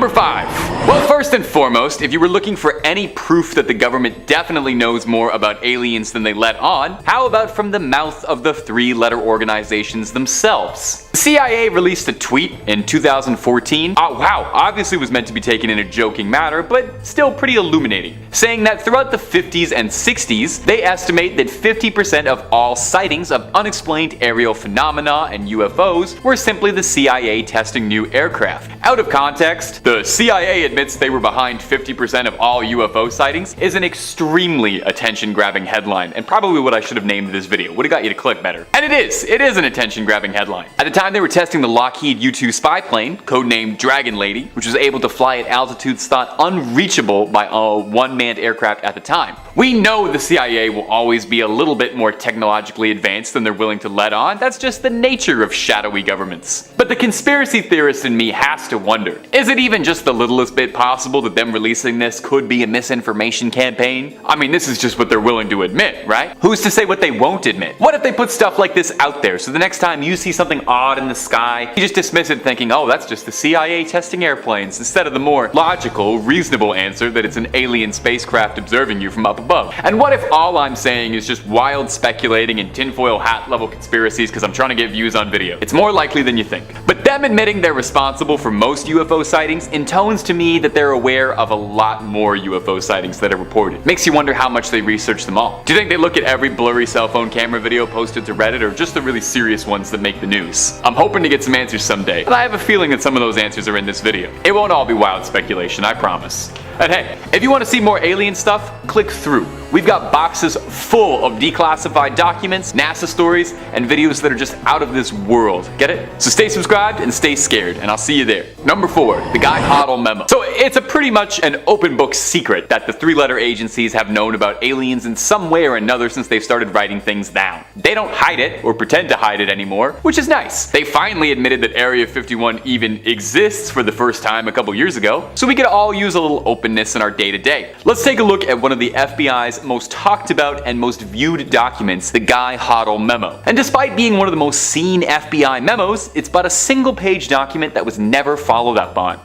Number 5. Well, first and foremost, if you were looking for any proof that the government definitely knows more about aliens than they let on, how about from the mouth of the three-letter organizations themselves? The CIA released a tweet in 2014, obviously was meant to be taken in a joking manner, but still pretty illuminating, saying that throughout the 50s and 60s, they estimate that 50% of all sightings of unexplained aerial phenomena and UFOs were simply the CIA testing new aircraft. Out of context, the CIA admits they were behind 50% of all UFO sightings is an extremely attention-grabbing headline, and probably what I should have named this video. Would have got you to click better. And it is an attention-grabbing headline. At the time they were testing the Lockheed U-2 spy plane, codenamed Dragon Lady, which was able to fly at altitudes thought unreachable by a one-manned aircraft at the time. We know the CIA will always be a little bit more technologically advanced than they're willing to let on. That's just the nature of shadowy governments. But the conspiracy theorist in me has to wonder, is it even just the littlest bit possible that them releasing this could be a misinformation campaign? I mean, this is just what they're willing to admit, right? Who's to say what they won't admit? What if they put stuff like this out there so the next time you see something odd in the sky, you just dismiss it thinking, oh, that's just the CIA testing airplanes, instead of the more logical, reasonable answer that it's an alien spacecraft observing you from up above? And what if all I'm saying is just wild speculating and tinfoil hat level conspiracies because I'm trying to get views on video? It's more likely than you think. But them admitting they're responsible for most UFO sightings intones to me that they're aware of a lot more UFO sightings that are reported. Makes you wonder how much they research them all. Do you think they look at every blurry cell phone camera video posted to Reddit, or just the really serious ones that make the news? I'm hoping to get some answers someday, and I have a feeling that some of those answers are in this video. It won't all be wild speculation, I promise. And hey, if you want to see more alien stuff, click through. We've got boxes full of declassified documents, NASA stories, and videos that are just out of this world. Get it? So stay subscribed and stay scared, and I'll see you there. Number 4, the Guy Hoover Memo. So it's a pretty much an open book secret that the three-letter agencies have known about aliens in some way or another since they've started writing things down. They don't hide it or pretend to hide it anymore, which is nice. They finally admitted that Area 51 even exists for the first time a couple years ago, so we could all use a little openness in our day-to-day. Let's take a look at one of the FBI's most talked about and most viewed documents, the Guy Hoover Memo. And despite being one of the most seen FBI memos, it's but a single-page document that was never followed up on.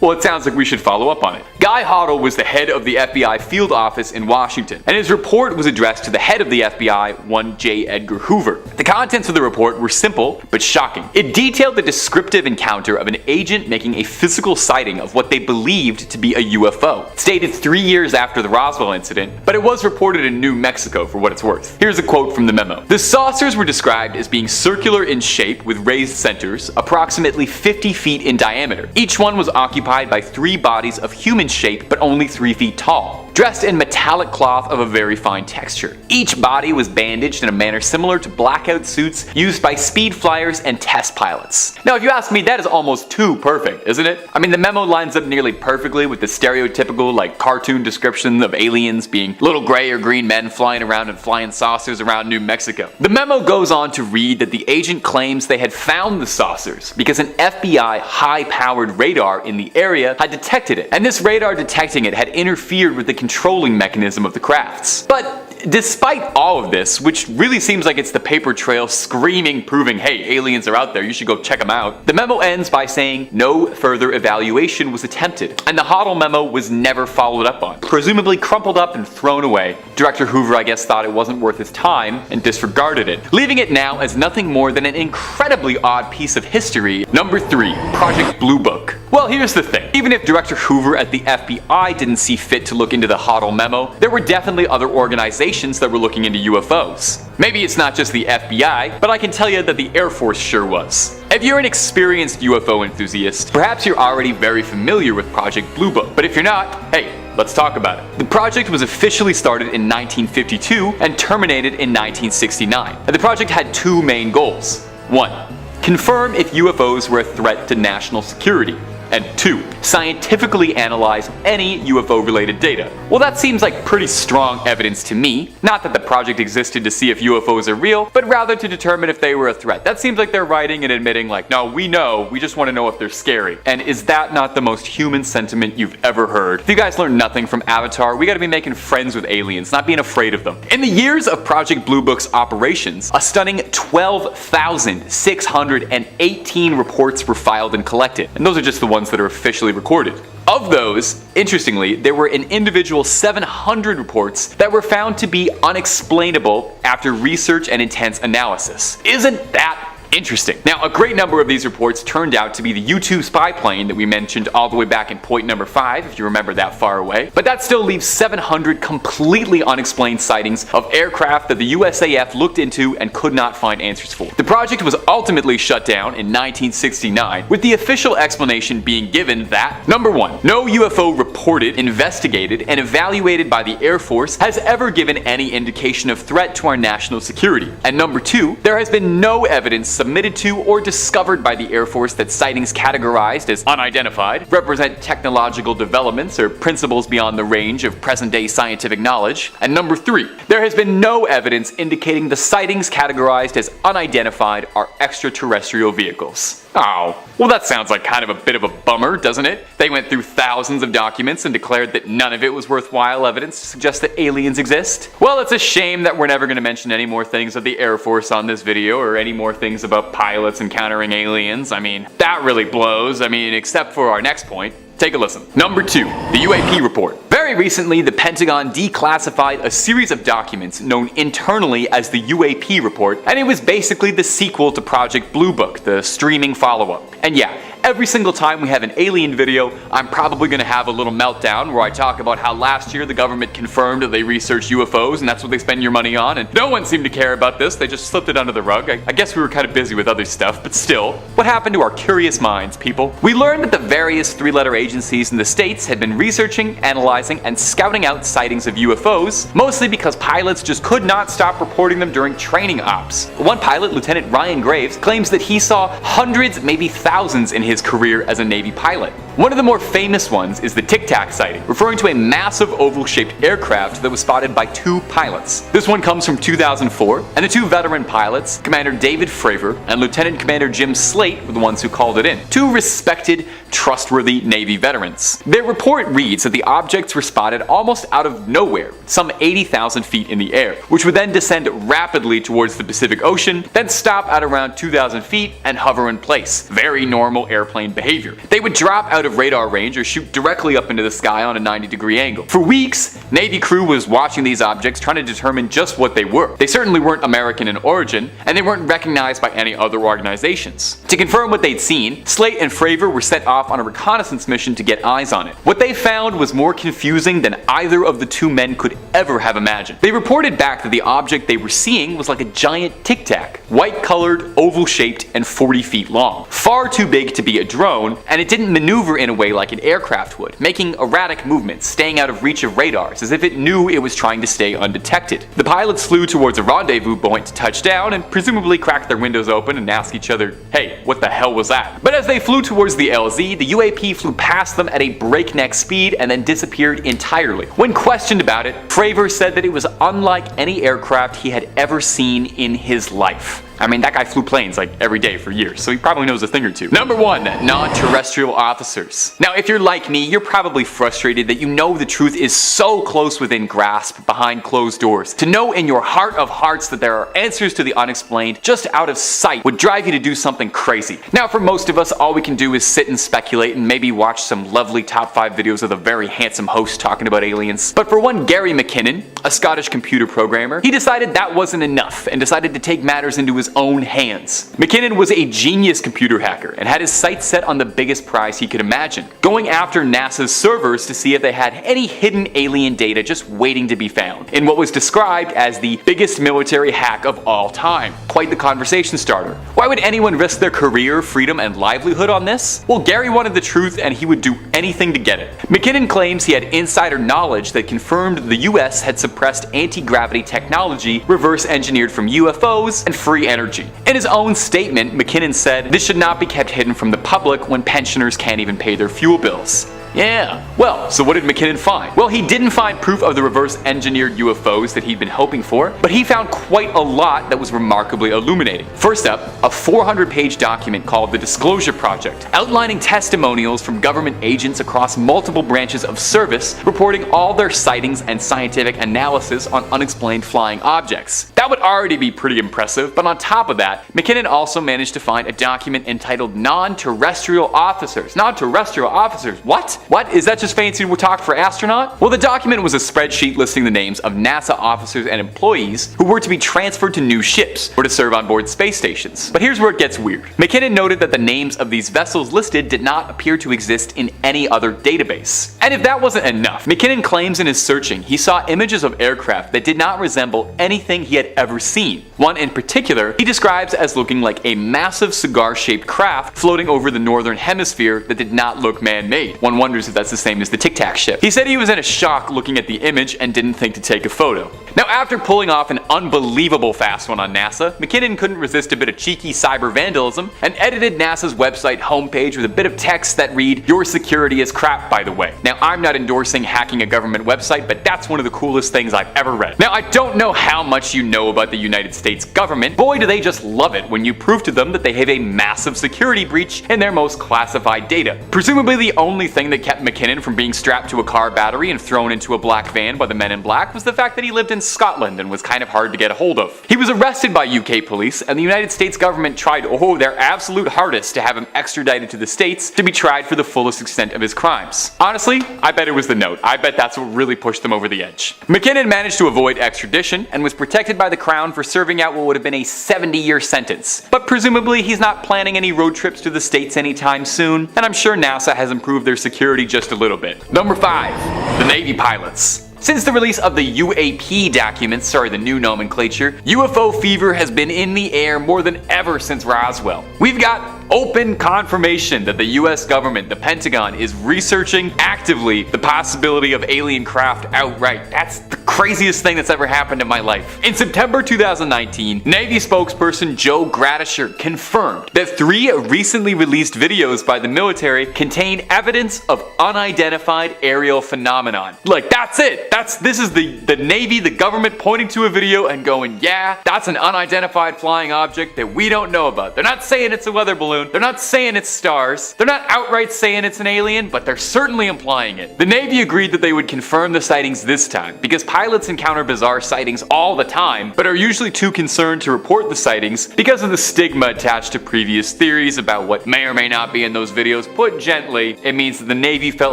Well, it sounds like we should follow up on it. Guy Hoover was the head of the FBI field office in Washington, and his report was addressed to the head of the FBI, one J. Edgar Hoover. The contents of the report were simple, but shocking. It detailed the descriptive encounter of an agent making a physical sighting of what they believed to be a UFO. It's dated 3 years after the Roswell incident, but it was reported in New Mexico for what it's worth. Here's a quote from the memo. The saucers were described as being circular in shape with raised centers, approximately 50 feet in diameter. Each one was occupied by 3 bodies of human shape, but only 3 feet tall, dressed in metallic cloth of a very fine texture. Each body was bandaged in a manner similar to blackout suits used by speed flyers and test pilots. Now, if you ask me, that is almost too perfect, isn't it? I mean, the memo lines up nearly perfectly with the stereotypical, cartoon description of aliens being little gray or green men flying around in flying saucers around New Mexico. The memo goes on to read that the agent claims they had found the saucers because an FBI high-powered radar in the area had detected it, and this radar detecting it had interfered with the controlling mechanism of the crafts. But despite all of this, which really seems like it's the paper trail screaming, proving, hey, aliens are out there, you should go check them out, the memo ends by saying no further evaluation was attempted, and the Hoover memo was never followed up on, presumably crumpled up and thrown away. Director Hoover, I guess, thought it wasn't worth his time and disregarded it, leaving it now as nothing more than an incredibly odd piece of history. Number 3, Project Blue Book. Well, here's the thing. Even if Director Hoover at the FBI didn't see fit to look into the Hoover memo, there were definitely other organizations that were looking into UFOs. Maybe it's not just the FBI, but I can tell you that the Air Force sure was. If you're an experienced UFO enthusiast, perhaps you're already very familiar with Project Blue Book, but if you're not, hey, let's talk about it. The project was officially started in 1952 and terminated in 1969. And the project had 2 main goals. 1. Confirm if UFOs were a threat to national security. And 2. Scientifically analyze any UFO-related data. Well, that seems like pretty strong evidence to me. Not that the project existed to see if UFOs are real, but rather to determine if they were a threat. That seems like they're writing and admitting like, no, we know, we just want to know if they're scary. And is that not the most human sentiment you've ever heard? If you guys learned nothing from Avatar, we gotta be making friends with aliens, not being afraid of them. In the years of Project Blue Book's operations, a stunning 12,618 reports were filed and collected. And those are just the ones that are officially recorded. Of those, interestingly, there were an individual 700 reports that were found to be unexplainable after research and intense analysis. Isn't that interesting? Now, a great number of these reports turned out to be the U-2 spy plane that we mentioned all the way back in point number 5, if you remember that far away. But that still leaves 700 completely unexplained sightings of aircraft that the USAF looked into and could not find answers for. The project was ultimately shut down in 1969, with the official explanation being given that, number 1, no UFO reported, investigated, and evaluated by the Air Force has ever given any indication of threat to our national security. And number 2, there has been no evidence submitted to or discovered by the Air Force that sightings categorized as unidentified represent technological developments or principles beyond the range of present-day scientific knowledge. And number 3, there has been no evidence indicating the sightings categorized as unidentified are extraterrestrial vehicles. Oh, well that sounds like kind of a bit of a bummer, doesn't it? They went through thousands of documents and declared that none of it was worthwhile evidence to suggest that aliens exist. Well, it's a shame that we're never going to mention any more things of the Air Force on this video, or any more things about pilots encountering aliens. I mean, that really blows. I mean, except for our next point. Take a listen. Number 2, the UAP Report. Very recently, the Pentagon declassified a series of documents known internally as the UAP Report, and it was basically the sequel to Project Blue Book, the streaming follow-up. And yeah, every single time we have an alien video, I'm probably going to have a little meltdown where I talk about how last year the government confirmed that they researched UFOs and that's what they spend your money on, and no one seemed to care about this, they just slipped it under the rug. I guess we were kind of busy with other stuff, but still, what happened to our curious minds, people? We learned that the various three-letter agencies in the States had been researching, analyzing, and scouting out sightings of UFOs, mostly because pilots just could not stop reporting them during training ops. One pilot, Lieutenant Ryan Graves, claims that he saw hundreds, maybe thousands in his career as a Navy pilot. One of the more famous ones is the Tic Tac sighting, referring to a massive oval-shaped aircraft that was spotted by 2 pilots. This one comes from 2004, and the 2 veteran pilots, Commander David Fravor and Lieutenant Commander Jim Slate, were the ones who called it in. 2 respected, trustworthy Navy veterans. Their report reads that the objects were spotted almost out of nowhere, some 80,000 feet in the air, which would then descend rapidly towards the Pacific Ocean, then stop at around 2,000 feet and hover in place. Very normal airplane behavior. They would drop out of radar range or shoot directly up into the sky on a 90-degree angle. For weeks, Navy crew was watching these objects trying to determine just what they were. They certainly weren't American in origin, and they weren't recognized by any other organizations. To confirm what they'd seen, Slate and Fravor were sent off on a reconnaissance mission to get eyes on it. What they found was more confusing than either of the 2 men could ever have imagined. They reported back that the object they were seeing was like a giant Tic Tac, white-colored, oval-shaped, and 40 feet long. Far too big to be a drone, and it didn't maneuver in a way like an aircraft would, making erratic movements, staying out of reach of radars, as if it knew it was trying to stay undetected. The pilots flew towards a rendezvous point to touch down, and presumably cracked their windows open and asked each other, hey, what the hell was that? But as they flew towards the LZ, the UAP flew past them at a breakneck speed and then disappeared entirely. When questioned about it, Fravor said that it was unlike any aircraft he had ever seen in his life. I mean, that guy flew planes like every day for years, so he probably knows a thing or two. Number 1, non-terrestrial officers. Now, if you're like me, you're probably frustrated that you know the truth is so close within grasp behind closed doors. To know in your heart of hearts that there are answers to the unexplained just out of sight would drive you to do something crazy. Now, for most of us, all we can do is sit and speculate and maybe watch some lovely top 5 videos of a very handsome host talking about aliens. But for one Gary McKinnon, a Scottish computer programmer, he decided that wasn't enough and decided to take matters into his own hands. McKinnon was a genius computer hacker and had his sights set on the biggest prize he could imagine, going after NASA's servers to see if they had any hidden alien data just waiting to be found, in what was described as the biggest military hack of all time. Quite the conversation starter. Why would anyone risk their career, freedom, and livelihood on this? Well, Gary wanted the truth and he would do anything to get it. McKinnon claims he had insider knowledge that confirmed the US had suppressed anti-gravity technology reverse engineered from UFOs and free energy. In his own statement, McKinnon said, "This should not be kept hidden from the public when pensioners can't even pay their fuel bills." Yeah. Well, so what did McKinnon find? Well, he didn't find proof of the reverse-engineered UFOs that he'd been hoping for, but he found quite a lot that was remarkably illuminating. First up, a 400-page document called the Disclosure Project, outlining testimonials from government agents across multiple branches of service, reporting all their sightings and scientific analysis on unexplained flying objects. That would already be pretty impressive, but on top of that, McKinnon also managed to find a document entitled Non-Terrestrial Officers. Non-Terrestrial Officers? What? What? Is that just fancy talk for astronaut? Well, the document was a spreadsheet listing the names of NASA officers and employees who were to be transferred to new ships or to serve on board space stations. But here's where it gets weird. McKinnon noted that the names of these vessels listed did not appear to exist in any other database. And if that wasn't enough, McKinnon claims in his searching he saw images of aircraft that did not resemble anything he had ever seen. One in particular he describes as looking like a massive cigar-shaped craft floating over the northern hemisphere that did not look man-made. One wonders if that's the same as the Tic Tac ship. He said he was in a shock looking at the image and didn't think to take a photo. Now, after pulling off an unbelievable fast one on NASA, McKinnon couldn't resist a bit of cheeky cyber vandalism and edited NASA's website homepage with a bit of text that read, "Your security is crap, by the way." Now, I'm not endorsing hacking a government website, but that's one of the coolest things I've ever read. Now, I don't know how much you know about the United States government. Boy, do they just love it when you prove to them that they have a massive security breach in their most classified data. Presumably the only thing that kept McKinnon from being strapped to a car battery and thrown into a black van by the men in black was the fact that he lived in Scotland and was kind of hard to get a hold of. He was arrested by UK police, and the United States government tried their absolute hardest to have him extradited to the States to be tried for the fullest extent of his crimes. Honestly, I bet it was the note. I bet that's what really pushed them over the edge. McKinnon managed to avoid extradition and was protected by the Crown for serving out what would have been a 70-year sentence. But presumably he's not planning any road trips to the States anytime soon, and I'm sure NASA has improved their security just a little bit. Number 5. The Navy pilots. Since the release of the UAP documents, the new nomenclature, UFO fever has been in the air more than ever since Roswell. We've got open confirmation that the US government, the Pentagon, is researching actively the possibility of alien craft outright. That's the craziest thing that's ever happened in my life. In September 2019, Navy spokesperson Joe Gradisher confirmed that 3 recently released videos by the military contain evidence of unidentified aerial phenomenon. Like, that's it. This is the Navy, the government pointing to a video and going, yeah, that's an unidentified flying object that we don't know about. They're not saying it's a weather balloon. They're not saying it's stars. They're not outright saying it's an alien, but they're certainly implying it. The Navy agreed that they would confirm the sightings this time because pilots encounter bizarre sightings all the time, but are usually too concerned to report the sightings because of the stigma attached to previous theories about what may or may not be in those videos. Put gently, it means that the Navy felt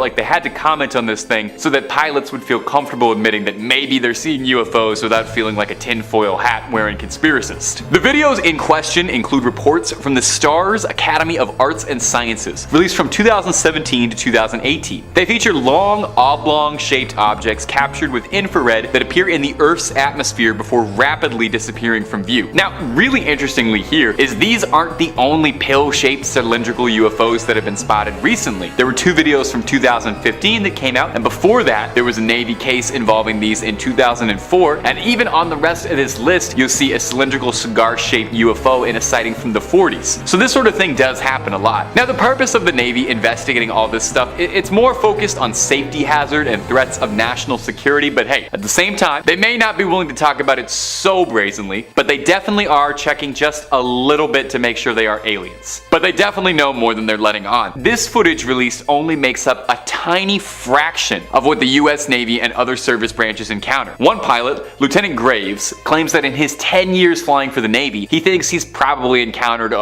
like they had to comment on this thing so that pilots would feel comfortable admitting that maybe they're seeing UFOs without feeling like a tinfoil hat wearing conspiracist. The videos in question include reports from the STARS Academy of Arts and Sciences, released from 2017 to 2018. They feature long, oblong shaped objects captured with infrared that appear in the Earth's atmosphere before rapidly disappearing from view. Now, really interestingly here is these aren't the only pill-shaped cylindrical UFOs that have been spotted recently. There were 2 videos from 2015 that came out, and before that there was a Navy case involving these in 2004, and even on the rest of this list you'll see a cylindrical cigar-shaped UFO in a sighting from the 40s. So this sort of thing does happen a lot. Now, the purpose of the Navy investigating all this stuff, it's more focused on safety hazard and threats of national security, but hey, at the same time, they may not be willing to talk about it so brazenly, but they definitely are checking just a little bit to make sure they are aliens. But they definitely know more than they're letting on. This footage released only makes up a tiny fraction of what the US Navy and other service branches encounter. One pilot, Lieutenant Graves, claims that in his 10 years flying for the Navy, he thinks he's probably encountered,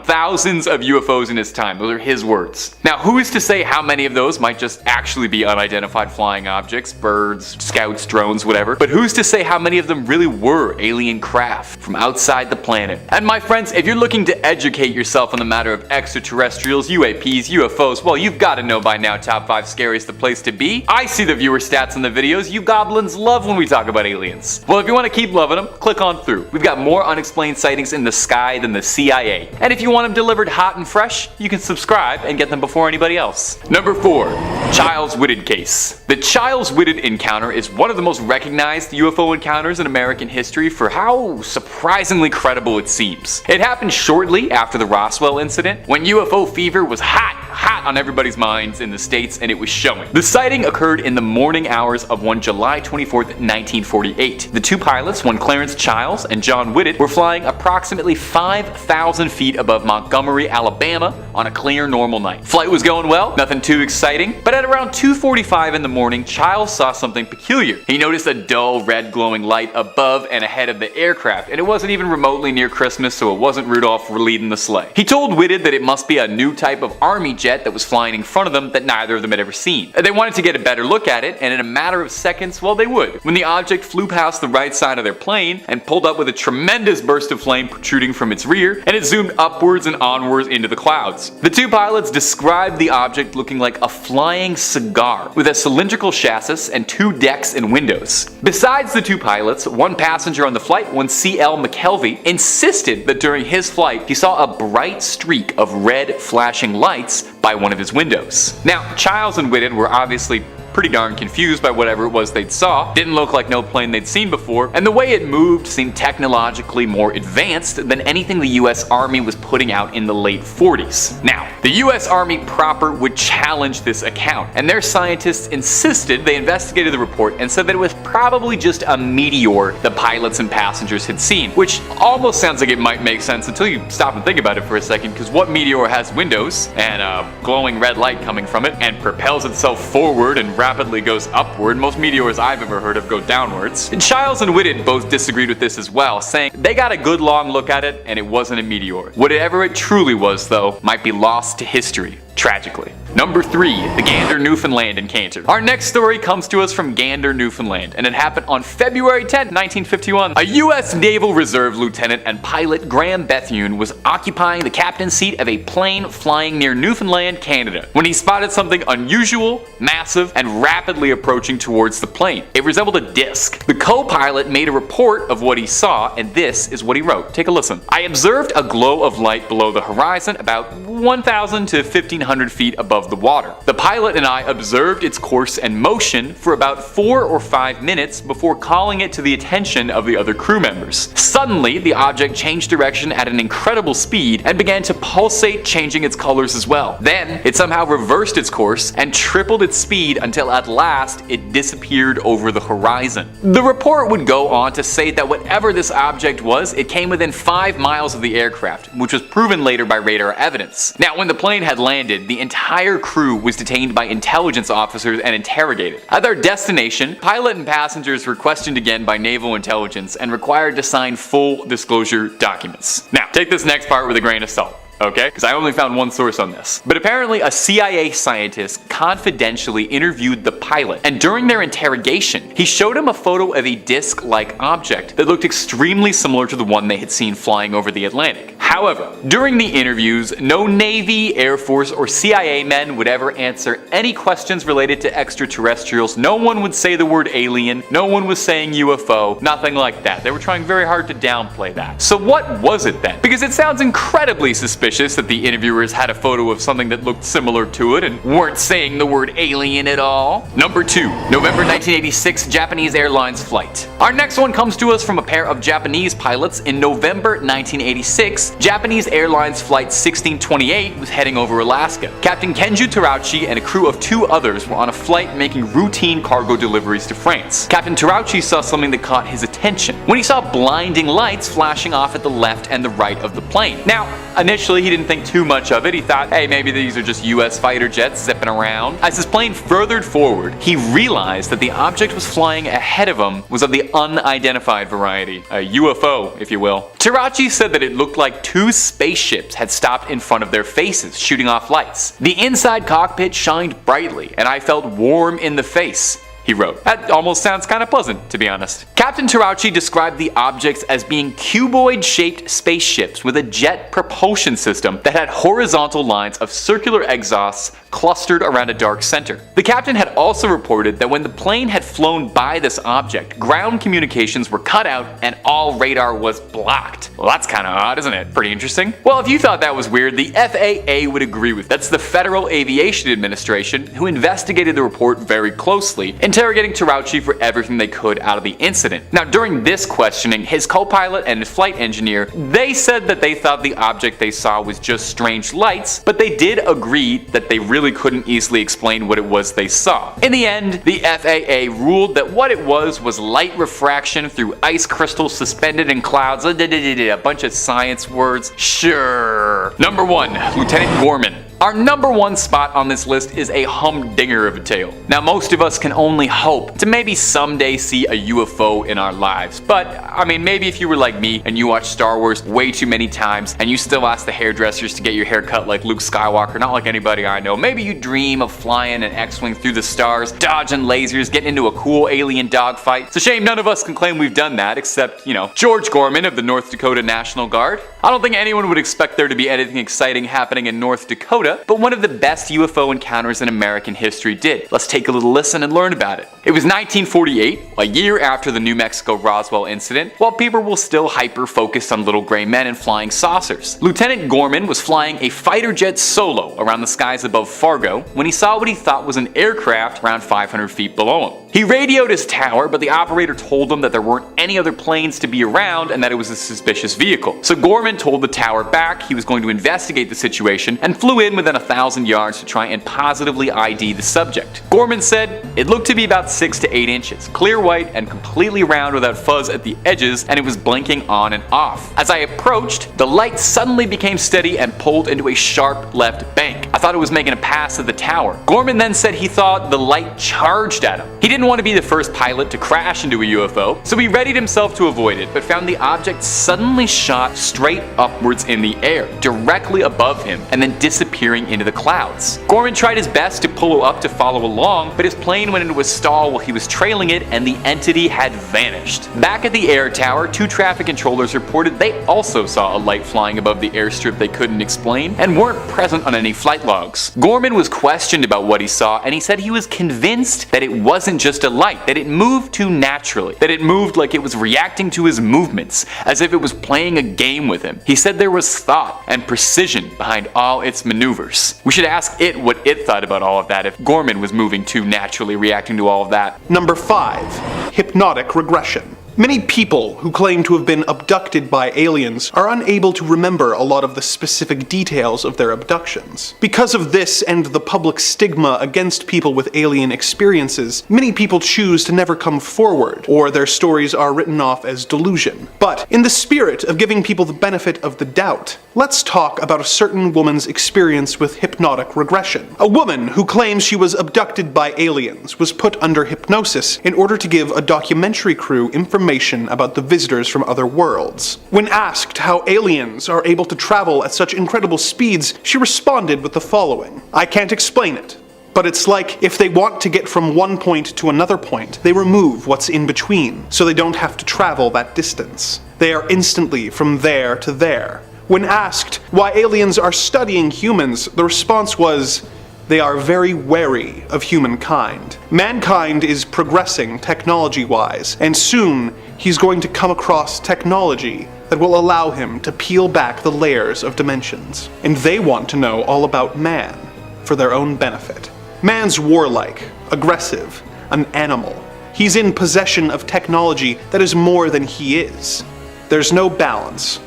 thousands of UFOs in his time. Those are his words. Now, who is to say how many of those might just actually be unidentified flying objects, birds, scouts, drones, whatever, but who's to say how many of them really were alien craft from outside the planet? And my friends, if you're looking to educate yourself on the matter of extraterrestrials, UAPs, UFOs, well, you've got to know by now Top 5 Scary is the place to be. I see the viewer stats in the videos. You goblins love when we talk about aliens. Well, if you want to keep loving them, click on through. We've got more unexplained sightings in the sky than the CIA. And if you want want them delivered hot and fresh, you can subscribe and get them before anybody else. Number 4. Chiles-Whitted case. The Chiles-Whitted encounter is one of the most recognized UFO encounters in American history for how surprisingly credible it seems. It happened shortly after the Roswell incident, when UFO fever was hot on everybody's minds in the States, and it was showing. The sighting occurred in the morning hours of one July 24th, 1948. The two pilots, one Clarence Chiles and John Whitted, were flying approximately 5,000 feet above Montgomery, Alabama on a clear, normal night. Flight was going well, nothing too exciting, but at around 2:45 in the morning, Chiles saw something peculiar. He noticed a dull red glowing light above and ahead of the aircraft, and it wasn't even remotely near Christmas, so it wasn't Rudolph leading the sleigh. He told Whitted that it must be a new type of army jet that was flying in front of them that neither of them had ever seen. They wanted to get a better look at it, and in a matter of seconds, well, they would, when the object flew past the right side of their plane and pulled up with a tremendous burst of flame protruding from its rear, and it zoomed upwards and onwards into the clouds. The two pilots described the object looking like a flying cigar with a cylindrical chassis and 2 decks and windows. Besides the two pilots, one passenger on the flight, one C.L. McKelvey, insisted that during his flight he saw a bright streak of red flashing lights by one of his windows. Now, Chiles and Whitted were obviously pretty darn confused by whatever it was they'd saw. Didn't look like no plane they'd seen before, and the way it moved seemed technologically more advanced than anything the US Army was putting out in the late 40s. Now, the US Army proper would challenge this account, and their scientists insisted. They investigated the report and said that it was probably just a meteor the pilots and passengers had seen, which almost sounds like it might make sense until you stop and think about it for a second, because what meteor has windows and a glowing red light coming from it and propels itself forward and rapidly goes upward? Most meteors I've ever heard of go downwards. And Chiles and Whitted both disagreed with this as well, saying they got a good long look at it and it wasn't a meteor. Whatever it truly was, though, might be lost to history, tragically. Number 3. The Gander Newfoundland encounter. Our next story comes to us from Gander, Newfoundland, and it happened on February 10, 1951. A U.S. Naval Reserve lieutenant and pilot Graham Bethune was occupying the captain's seat of a plane flying near Newfoundland, Canada, when he spotted something unusual, massive, and rapidly approaching towards the plane. It resembled a disc. The co-pilot made a report of what he saw, and this is what he wrote. Take a listen. I observed a glow of light below the horizon about 1,000 to 1,500 feet above the water. The pilot and I observed its course and motion for about 4 or 5 minutes before calling it to the attention of the other crew members. Suddenly, the object changed direction at an incredible speed and began to pulsate, changing its colors as well. Then, it somehow reversed its course and tripled its speed until at last it disappeared over the horizon. The report would go on to say that whatever this object was, it came within 5 miles of the aircraft, which was proven later by radar evidence. Now, when the plane had landed, the entire crew was detained by intelligence officers and interrogated. At their destination, pilot and passengers were questioned again by naval intelligence and required to sign full disclosure documents. Now, take this next part with a grain of salt. Okay? Because I only found one source on this. But apparently a CIA scientist confidentially interviewed the pilot, and during their interrogation, he showed him a photo of a disc-like object that looked extremely similar to the one they had seen flying over the Atlantic. However, during the interviews, no Navy, Air Force, or CIA men would ever answer any questions related to extraterrestrials. No one would say the word alien, no one was saying UFO, nothing like that. They were trying very hard to downplay that. So what was it then? Because it sounds incredibly suspicious that the interviewers had a photo of something that looked similar to it and weren't saying the word alien at all. Number 2. November 1986 Japanese Airlines flight. Our next one comes to us from a pair of Japanese pilots. In November 1986, Japanese Airlines Flight 1628 was heading over Alaska. Captain Kenju Terauchi and a crew of 2 others were on a flight making routine cargo deliveries to France. Captain Terauchi saw something that caught his attention when he saw blinding lights flashing off at the left and the right of the plane. Now, initially he didn't think too much of it. He thought, hey, maybe these are just US fighter jets zipping around. As his plane furthered forward, he realized that the object was flying ahead of him was of the unidentified variety, a UFO, if you will. Terauchi said that it looked like 2 spaceships had stopped in front of their faces, shooting off lights. The inside cockpit shined brightly, and I felt warm in the face. he wrote. That almost sounds kind of pleasant, to be honest. Captain Terauchi described the objects as being cuboid-shaped spaceships with a jet propulsion system that had horizontal lines of circular exhausts clustered around a dark center. The captain had also reported that when the plane had flown by this object, ground communications were cut out and all radar was blocked. Well, that's kind of odd, isn't it? Pretty interesting. Well, if you thought that was weird, the FAA would agree with it. That's the Federal Aviation Administration, who investigated the report very closely, interrogating Terauchi for everything they could out of the incident. Now, during this questioning, his co-pilot and his flight engineer, they said that they thought the object they saw was just strange lights, but they did agree that they really couldn't easily explain what it was they saw. In the end, the FAA ruled that what it was light refraction through ice crystals suspended in clouds. A bunch of science words. Sure. Number 1. Lieutenant Gorman. Our number 1 spot on this list is a humdinger of a tale. Now, most of us can only hope to maybe someday see a UFO in our lives, but I mean, maybe if you were like me and you watched Star Wars way too many times and you still ask the hairdressers to get your hair cut like Luke Skywalker, not like anybody I know. Maybe you dream of flying an X-Wing through the stars, dodging lasers, getting into a cool alien dogfight. It's a shame none of us can claim we've done that, except, George Gorman of the North Dakota National Guard. I don't think anyone would expect there to be anything exciting happening in North Dakota, but one of the best UFO encounters in American history did. Let's take a little listen and learn about it. It was 1948, a year after the New Mexico Roswell incident, while people were still hyper-focused on little gray men and flying saucers. Lieutenant Gorman was flying a fighter jet solo around the skies above Fargo when he saw what he thought was an aircraft around 500 feet below him. He radioed his tower, but the operator told him that there weren't any other planes to be around and that it was a suspicious vehicle. So Gorman told the tower back he was going to investigate the situation and flew in within 1,000 yards to try and positively ID the subject. Gorman said it looked to be about 6 to 8 inches, clear white and completely round without fuzz at the edges, and it was blinking on and off. As I approached, the light suddenly became steady and pulled into a sharp left bank. I thought it was making a pass at the tower. Gorman then said he thought the light charged at him. He didn't want to be the first pilot to crash into a UFO, so he readied himself to avoid it, but found the object suddenly shot straight upwards in the air, directly above him, and then disappearing into the clouds. Gorman tried his best to pull up to follow along, but his plane went into a stall while he was trailing it, and the entity had vanished. Back at the air tower, 2 traffic controllers reported they also saw a light flying above the airstrip they couldn't explain, and weren't present on any flight logs. Gorman was questioned about what he saw, and he said he was convinced that it wasn't just a light, that it moved too naturally, that it moved like it was reacting to his movements, as if it was playing a game with him. He said there was thought and precision behind all its maneuvers. We should ask it what it thought about all of that if Gorman was moving too naturally, reacting to all of that. Number 5. Hypnotic regression. Many people who claim to have been abducted by aliens are unable to remember a lot of the specific details of their abductions. Because of this and the public stigma against people with alien experiences, many people choose to never come forward, or their stories are written off as delusion. But in the spirit of giving people the benefit of the doubt, let's talk about a certain woman's experience with hypnotic regression. A woman who claims she was abducted by aliens was put under hypnosis in order to give a documentary crew information about the visitors from other worlds. When asked how aliens are able to travel at such incredible speeds, she responded with the following: "I can't explain it, but it's like if they want to get from one point to another point, they remove what's in between, so they don't have to travel that distance. They are instantly from there to there." When asked why aliens are studying humans, the response was, "They are very wary of humankind. Mankind is progressing technology-wise, and soon he's going to come across technology that will allow him to peel back the layers of dimensions. And they want to know all about man for their own benefit. Man's warlike, aggressive, an animal. He's in possession of technology that is more than he is. There's no balance.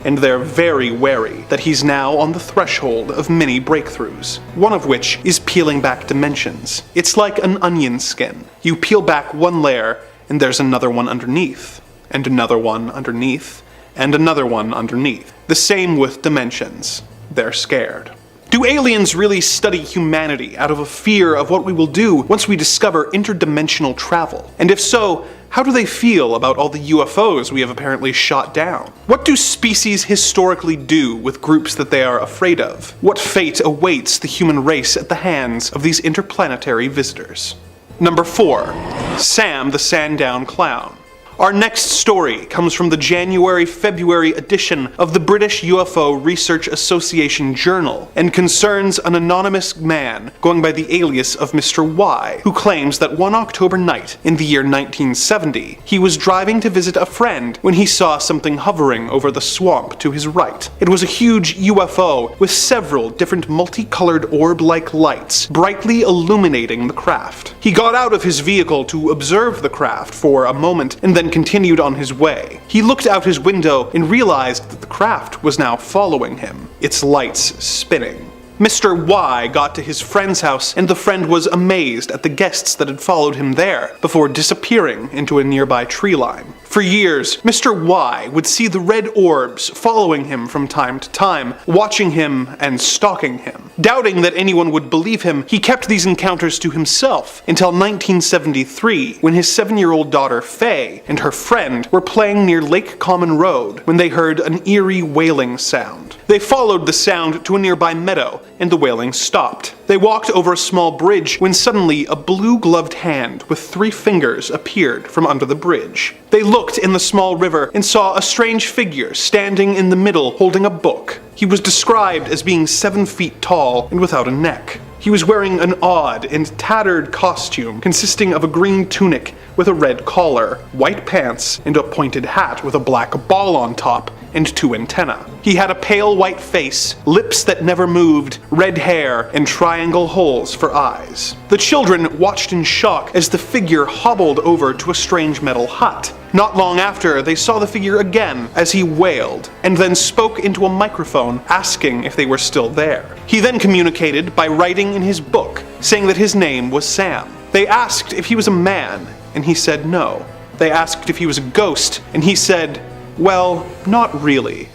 And they're very wary that he's now on the threshold of many breakthroughs, one of which is peeling back dimensions. It's like an onion skin. You peel back one layer, and there's another one underneath, and another one underneath, and another one underneath. The same with dimensions. They're scared. Do aliens really study humanity out of a fear of what we will do once we discover interdimensional travel? And if so, how do they feel about all the UFOs we have apparently shot down? What do species historically do with groups that they are afraid of? What fate awaits the human race at the hands of these interplanetary visitors? Number 4. Sam the Sandown Clown. Our next story comes from the January-February edition of the British UFO Research Association Journal and concerns an anonymous man going by the alias of Mr. Y, who claims that one October night in the year 1970, he was driving to visit a friend when he saw something hovering over the swamp to his right. It was a huge UFO with several different multicolored orb-like lights brightly illuminating the craft. He got out of his vehicle to observe the craft for a moment and then continued on his way. He looked out his window and realized that the craft was now following him, its lights spinning. Mr. Y got to his friend's house and the friend was amazed at the guests that had followed him there before disappearing into a nearby tree line. For years, Mr. Y would see the red orbs following him from time to time, watching him and stalking him. Doubting that anyone would believe him, he kept these encounters to himself until 1973, when his 7-year-old daughter Faye and her friend were playing near Lake Common Road when they heard an eerie wailing sound. They followed the sound to a nearby meadow, and the wailing stopped. They walked over a small bridge when suddenly a blue-gloved hand with 3 fingers appeared from under the bridge. They looked in the small river and saw a strange figure standing in the middle holding a book. He was described as being 7 feet tall and without a neck. He was wearing an odd and tattered costume consisting of a green tunic with a red collar, white pants, and a pointed hat with a black ball on top and 2 antennae. He had a pale white face, lips that never moved, red hair, and triangle holes for eyes. The children watched in shock as the figure hobbled over to a strange metal hut. Not long after, they saw the figure again as he wailed, and then spoke into a microphone asking if they were still there. He then communicated by writing in his book, saying that his name was Sam. They asked if he was a man, and he said no. They asked if he was a ghost, and he said, well, not really,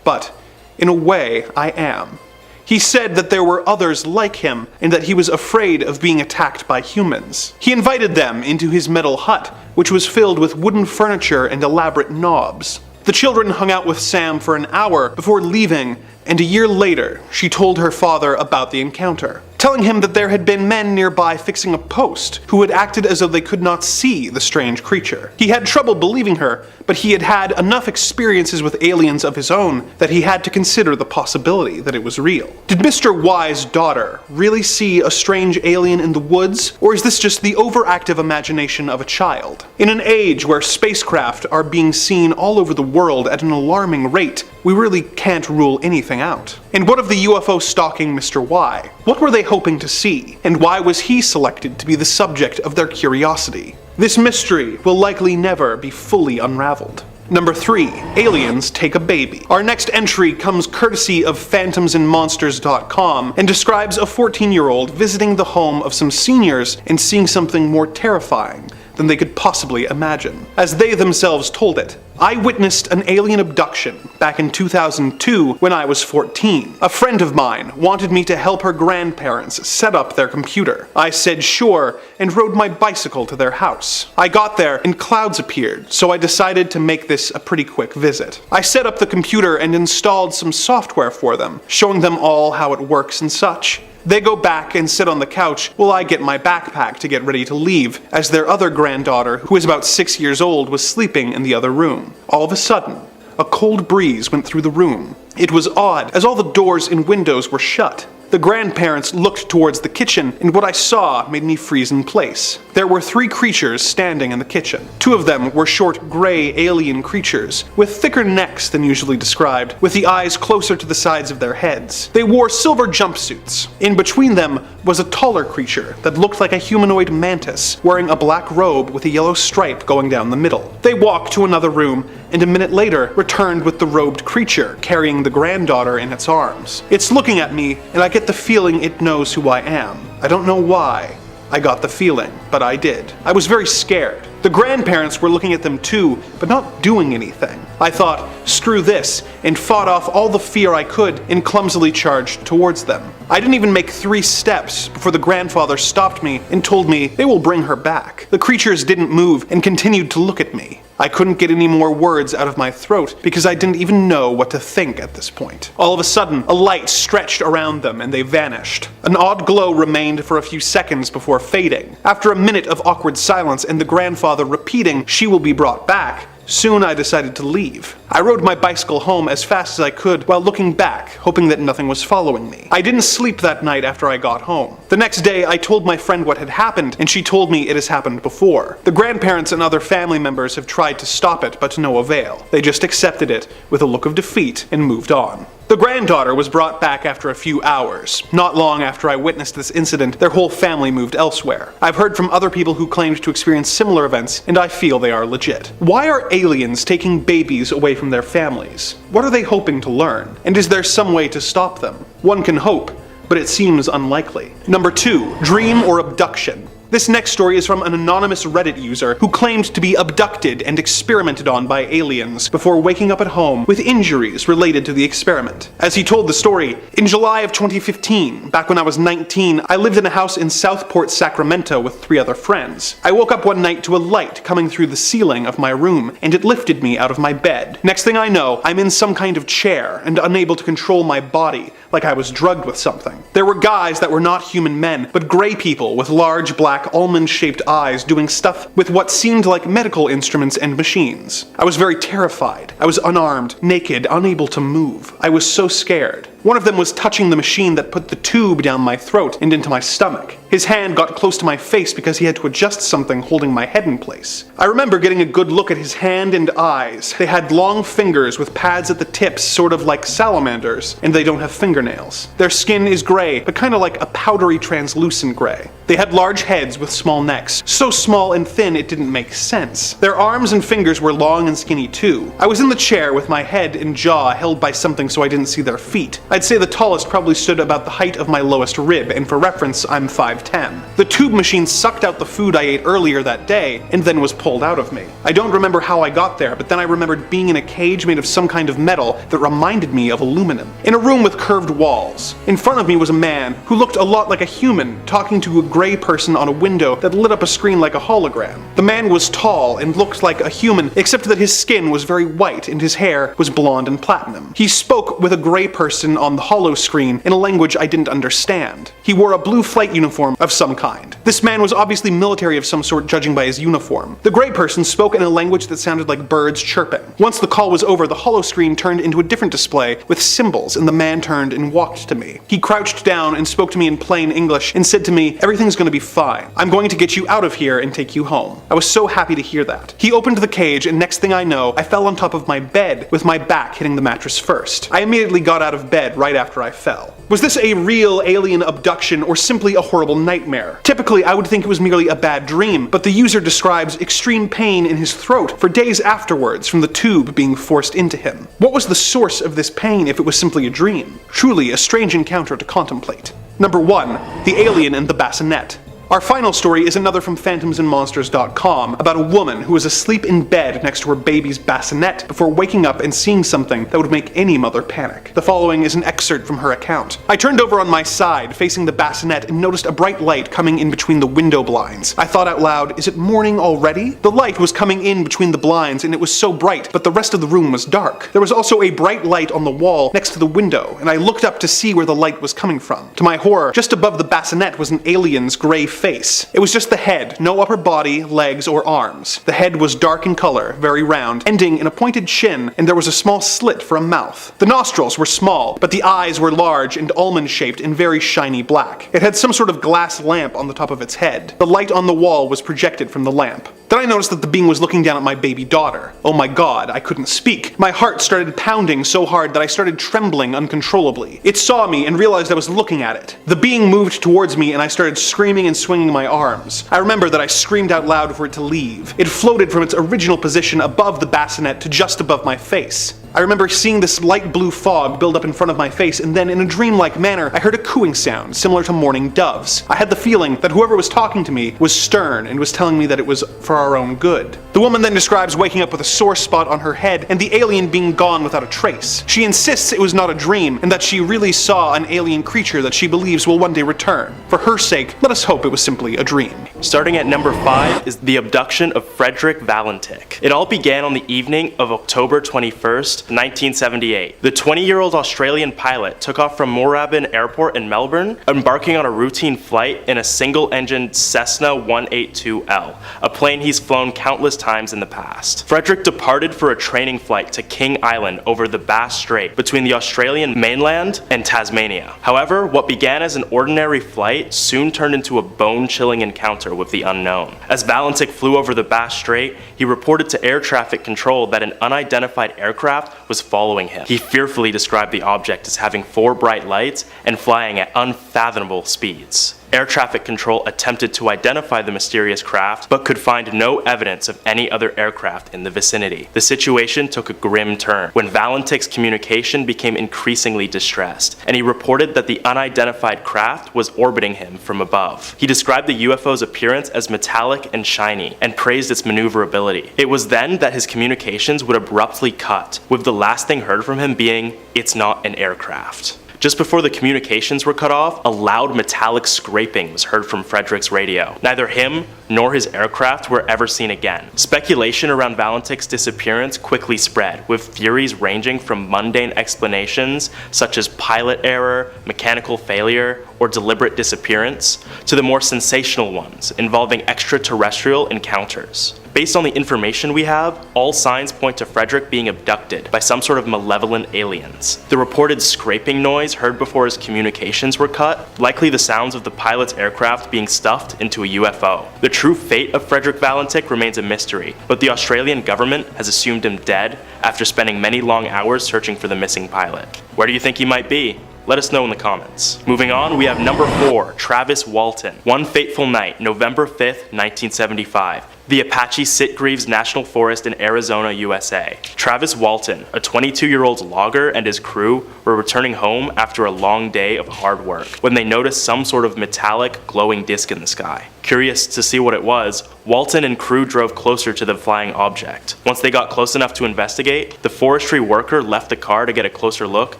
but in a way I am. He said that there were others like him and that he was afraid of being attacked by humans. He invited them into his metal hut, which was filled with wooden furniture and elaborate knobs. The children hung out with Sam for an hour before leaving, and a year later, she told her father about the encounter, telling him that there had been men nearby fixing a post who had acted as though they could not see the strange creature. He had trouble believing her, but he had had enough experiences with aliens of his own that he had to consider the possibility that it was real. Did Mr. Y's daughter really see a strange alien in the woods, or is this just the overactive imagination of a child? In an age where spacecraft are being seen all over the world at an alarming rate, we really can't rule anything out. And what of the UFO stalking Mr. Y? What were they hoping to see, and why was he selected to be the subject of their curiosity? This mystery will likely never be fully unraveled. Number 3. Aliens take a baby. Our next entry comes courtesy of phantomsandmonsters.com and describes a 14-year-old visiting the home of some seniors and seeing something more terrifying than they could possibly imagine. As they themselves told it, I witnessed an alien abduction back in 2002 when I was 14. A friend of mine wanted me to help her grandparents set up their computer. I said sure and rode my bicycle to their house. I got there and clouds appeared, so I decided to make this a pretty quick visit. I set up the computer and installed some software for them, showing them all how it works and such. They go back and sit on the couch while I get my backpack to get ready to leave, as their other granddaughter, who is about 6 years old, was sleeping in the other room. All of a sudden, a cold breeze went through the room. It was odd, as all the doors and windows were shut. The grandparents looked towards the kitchen, and what I saw made me freeze in place. There were 3 creatures standing in the kitchen. 2 of them were short, gray alien creatures, with thicker necks than usually described, with the eyes closer to the sides of their heads. They wore silver jumpsuits. In between them was a taller creature that looked like a humanoid mantis, wearing a black robe with a yellow stripe going down the middle. They walked to another room, and a minute later returned with the robed creature, carrying the granddaughter in its arms. It's looking at me, and I get the feeling it knows who I am. I don't know why I got the feeling, but I did. I was very scared. The grandparents were looking at them too, but not doing anything. I thought, screw this, and fought off all the fear I could and clumsily charged towards them. I didn't even make 3 steps before the grandfather stopped me and told me they will bring her back. The creatures didn't move and continued to look at me. I couldn't get any more words out of my throat because I didn't even know what to think at this point. All of a sudden, a light stretched around them and they vanished. An odd glow remained for a few seconds before fading. After a minute of awkward silence and the grandfather repeating, "She will be brought back," soon I decided to leave. I rode my bicycle home as fast as I could while looking back, hoping that nothing was following me. I didn't sleep that night after I got home. The next day, I told my friend what had happened, and she told me it has happened before. The grandparents and other family members have tried to stop it, but to no avail. They just accepted it with a look of defeat and moved on. The granddaughter was brought back after a few hours. Not long after I witnessed this incident, their whole family moved elsewhere. I've heard from other people who claimed to experience similar events, and I feel they are legit. Why are aliens taking babies away from their families? What are they hoping to learn? And is there some way to stop them? One can hope, but it seems unlikely. Number 2, dream or abduction. This next story is from an anonymous Reddit user who claimed to be abducted and experimented on by aliens before waking up at home with injuries related to the experiment. As he told the story, in July of 2015, back when I was 19, I lived in a house in Southport, Sacramento with 3 other friends. I woke up one night to a light coming through the ceiling of my room, and it lifted me out of my bed. Next thing I know, I'm in some kind of chair and unable to control my body, like I was drugged with something. There were guys that were not human men, but gray people with large black almond-shaped eyes doing stuff with what seemed like medical instruments and machines. I was very terrified. I was unarmed, naked, unable to move. I was so scared. One of them was touching the machine that put the tube down my throat and into my stomach. His hand got close to my face because he had to adjust something holding my head in place. I remember getting a good look at his hand and eyes. They had long fingers with pads at the tips, sort of like salamanders, and they don't have fingernails. Their skin is gray, but kind of like a powdery translucent gray. They had large heads with small necks, so small and thin it didn't make sense. Their arms and fingers were long and skinny too. I was in the chair with my head and jaw held by something so I didn't see their feet. I'd say the tallest probably stood about the height of my lowest rib, and for reference, I'm 5'10". The tube machine sucked out the food I ate earlier that day, and then was pulled out of me. I don't remember how I got there, but then I remembered being in a cage made of some kind of metal that reminded me of aluminum. In a room with curved walls. In front of me was a man who looked a lot like a human, talking to a gray person on a window that lit up a screen like a hologram. The man was tall and looked like a human, except that his skin was very white and his hair was blonde and platinum. He spoke with a gray person on the holo screen in a language I didn't understand. He wore a blue flight uniform of some kind. This man was obviously military of some sort judging by his uniform. The gray person spoke in a language that sounded like birds chirping. Once the call was over, the holo screen turned into a different display with symbols, and the man turned and walked to me. He crouched down and spoke to me in plain English and said to me, "Everything's gonna be fine. I'm going to get you out of here and take you home." I was so happy to hear that. He opened the cage, and next thing I know, I fell on top of my bed with my back hitting the mattress first. I immediately got out of bed right after I fell. Was this a real alien abduction or simply a horrible nightmare? Typically, I would think it was merely a bad dream, but the user describes extreme pain in his throat for days afterwards from the tube being forced into him. What was the source of this pain if it was simply a dream? Truly a strange encounter to contemplate. Number 1. The alien and the bassinet. Our final story is another from phantomsandmonsters.com about a woman who was asleep in bed next to her baby's bassinet before waking up and seeing something that would make any mother panic. The following is an excerpt from her account. "I turned over on my side, facing the bassinet, and noticed a bright light coming in between the window blinds. I thought out loud, is it morning already? The light was coming in between the blinds and it was so bright, but the rest of the room was dark. There was also a bright light on the wall next to the window, and I looked up to see where the light was coming from. To my horror, just above the bassinet was an alien's gray face. It was just the head, no upper body, legs, or arms. The head was dark in color, very round, ending in a pointed chin, and there was a small slit for a mouth. The nostrils were small, but the eyes were large and almond-shaped and very shiny black. It had some sort of glass lamp on the top of its head. The light on the wall was projected from the lamp. Then I noticed that the being was looking down at my baby daughter. Oh my god, I couldn't speak. My heart started pounding so hard that I started trembling uncontrollably. It saw me and realized I was looking at it. The being moved towards me and I started screaming and swinging my arms. I remember that I screamed out loud for it to leave. It floated from its original position above the bassinet to just above my face. I remember seeing this light blue fog build up in front of my face, and then in a dreamlike manner, I heard a cooing sound similar to mourning doves. I had the feeling that whoever was talking to me was stern and was telling me that it was for our own good. The woman then describes waking up with a sore spot on her head and the alien being gone without a trace. She insists it was not a dream and that she really saw an alien creature that she believes will one day return. For her sake, let us hope it was simply a dream. Starting at number 5 is the abduction of Frederick Valenti. It all began on the evening of October 21st, 1978. The 20-year-old Australian pilot took off from Moorabbin Airport in Melbourne, embarking on a routine flight in a single-engine Cessna 182L, a plane he's flown countless times in the past. Frederick departed for a training flight to King Island over the Bass Strait between the Australian mainland and Tasmania. However, what began as an ordinary flight soon turned into a bone-chilling encounter with the unknown. As Valenti flew over the Bass Strait, he reported to air traffic control that an unidentified aircraft was following him. He fearfully described the object as having 4 bright lights and flying at unfathomable speeds. Air traffic control attempted to identify the mysterious craft, but could find no evidence of any other aircraft in the vicinity. The situation took a grim turn when Valenti's communication became increasingly distressed, and he reported that the unidentified craft was orbiting him from above. He described the UFO's appearance as metallic and shiny, and praised its maneuverability. It was then that his communications would abruptly cut, with the last thing heard from him being, "It's not an aircraft." Just before the communications were cut off, a loud metallic scraping was heard from Frederick's radio. Neither him nor his aircraft were ever seen again. Speculation around Valenti's disappearance quickly spread, with theories ranging from mundane explanations such as pilot error, mechanical failure, or deliberate disappearance, to the more sensational ones involving extraterrestrial encounters. Based on the information we have, all signs point to Frederick being abducted by some sort of malevolent aliens. The reported scraping noise heard before his communications were cut, likely the sounds of the pilot's aircraft being stuffed into a UFO. The true fate of Frederick Valenti remains a mystery, but the Australian government has assumed him dead after spending many long hours searching for the missing pilot. Where do you think he might be? Let us know in the comments. Moving on, we have number 4, Travis Walton. One fateful night, November 5th, 1975. The Apache Sitgreaves National Forest in Arizona, USA. Travis Walton, a 22-year-old logger, and his crew were returning home after a long day of hard work when they noticed some sort of metallic, glowing disc in the sky. Curious to see what it was, Walton and crew drove closer to the flying object. Once they got close enough to investigate, the forestry worker left the car to get a closer look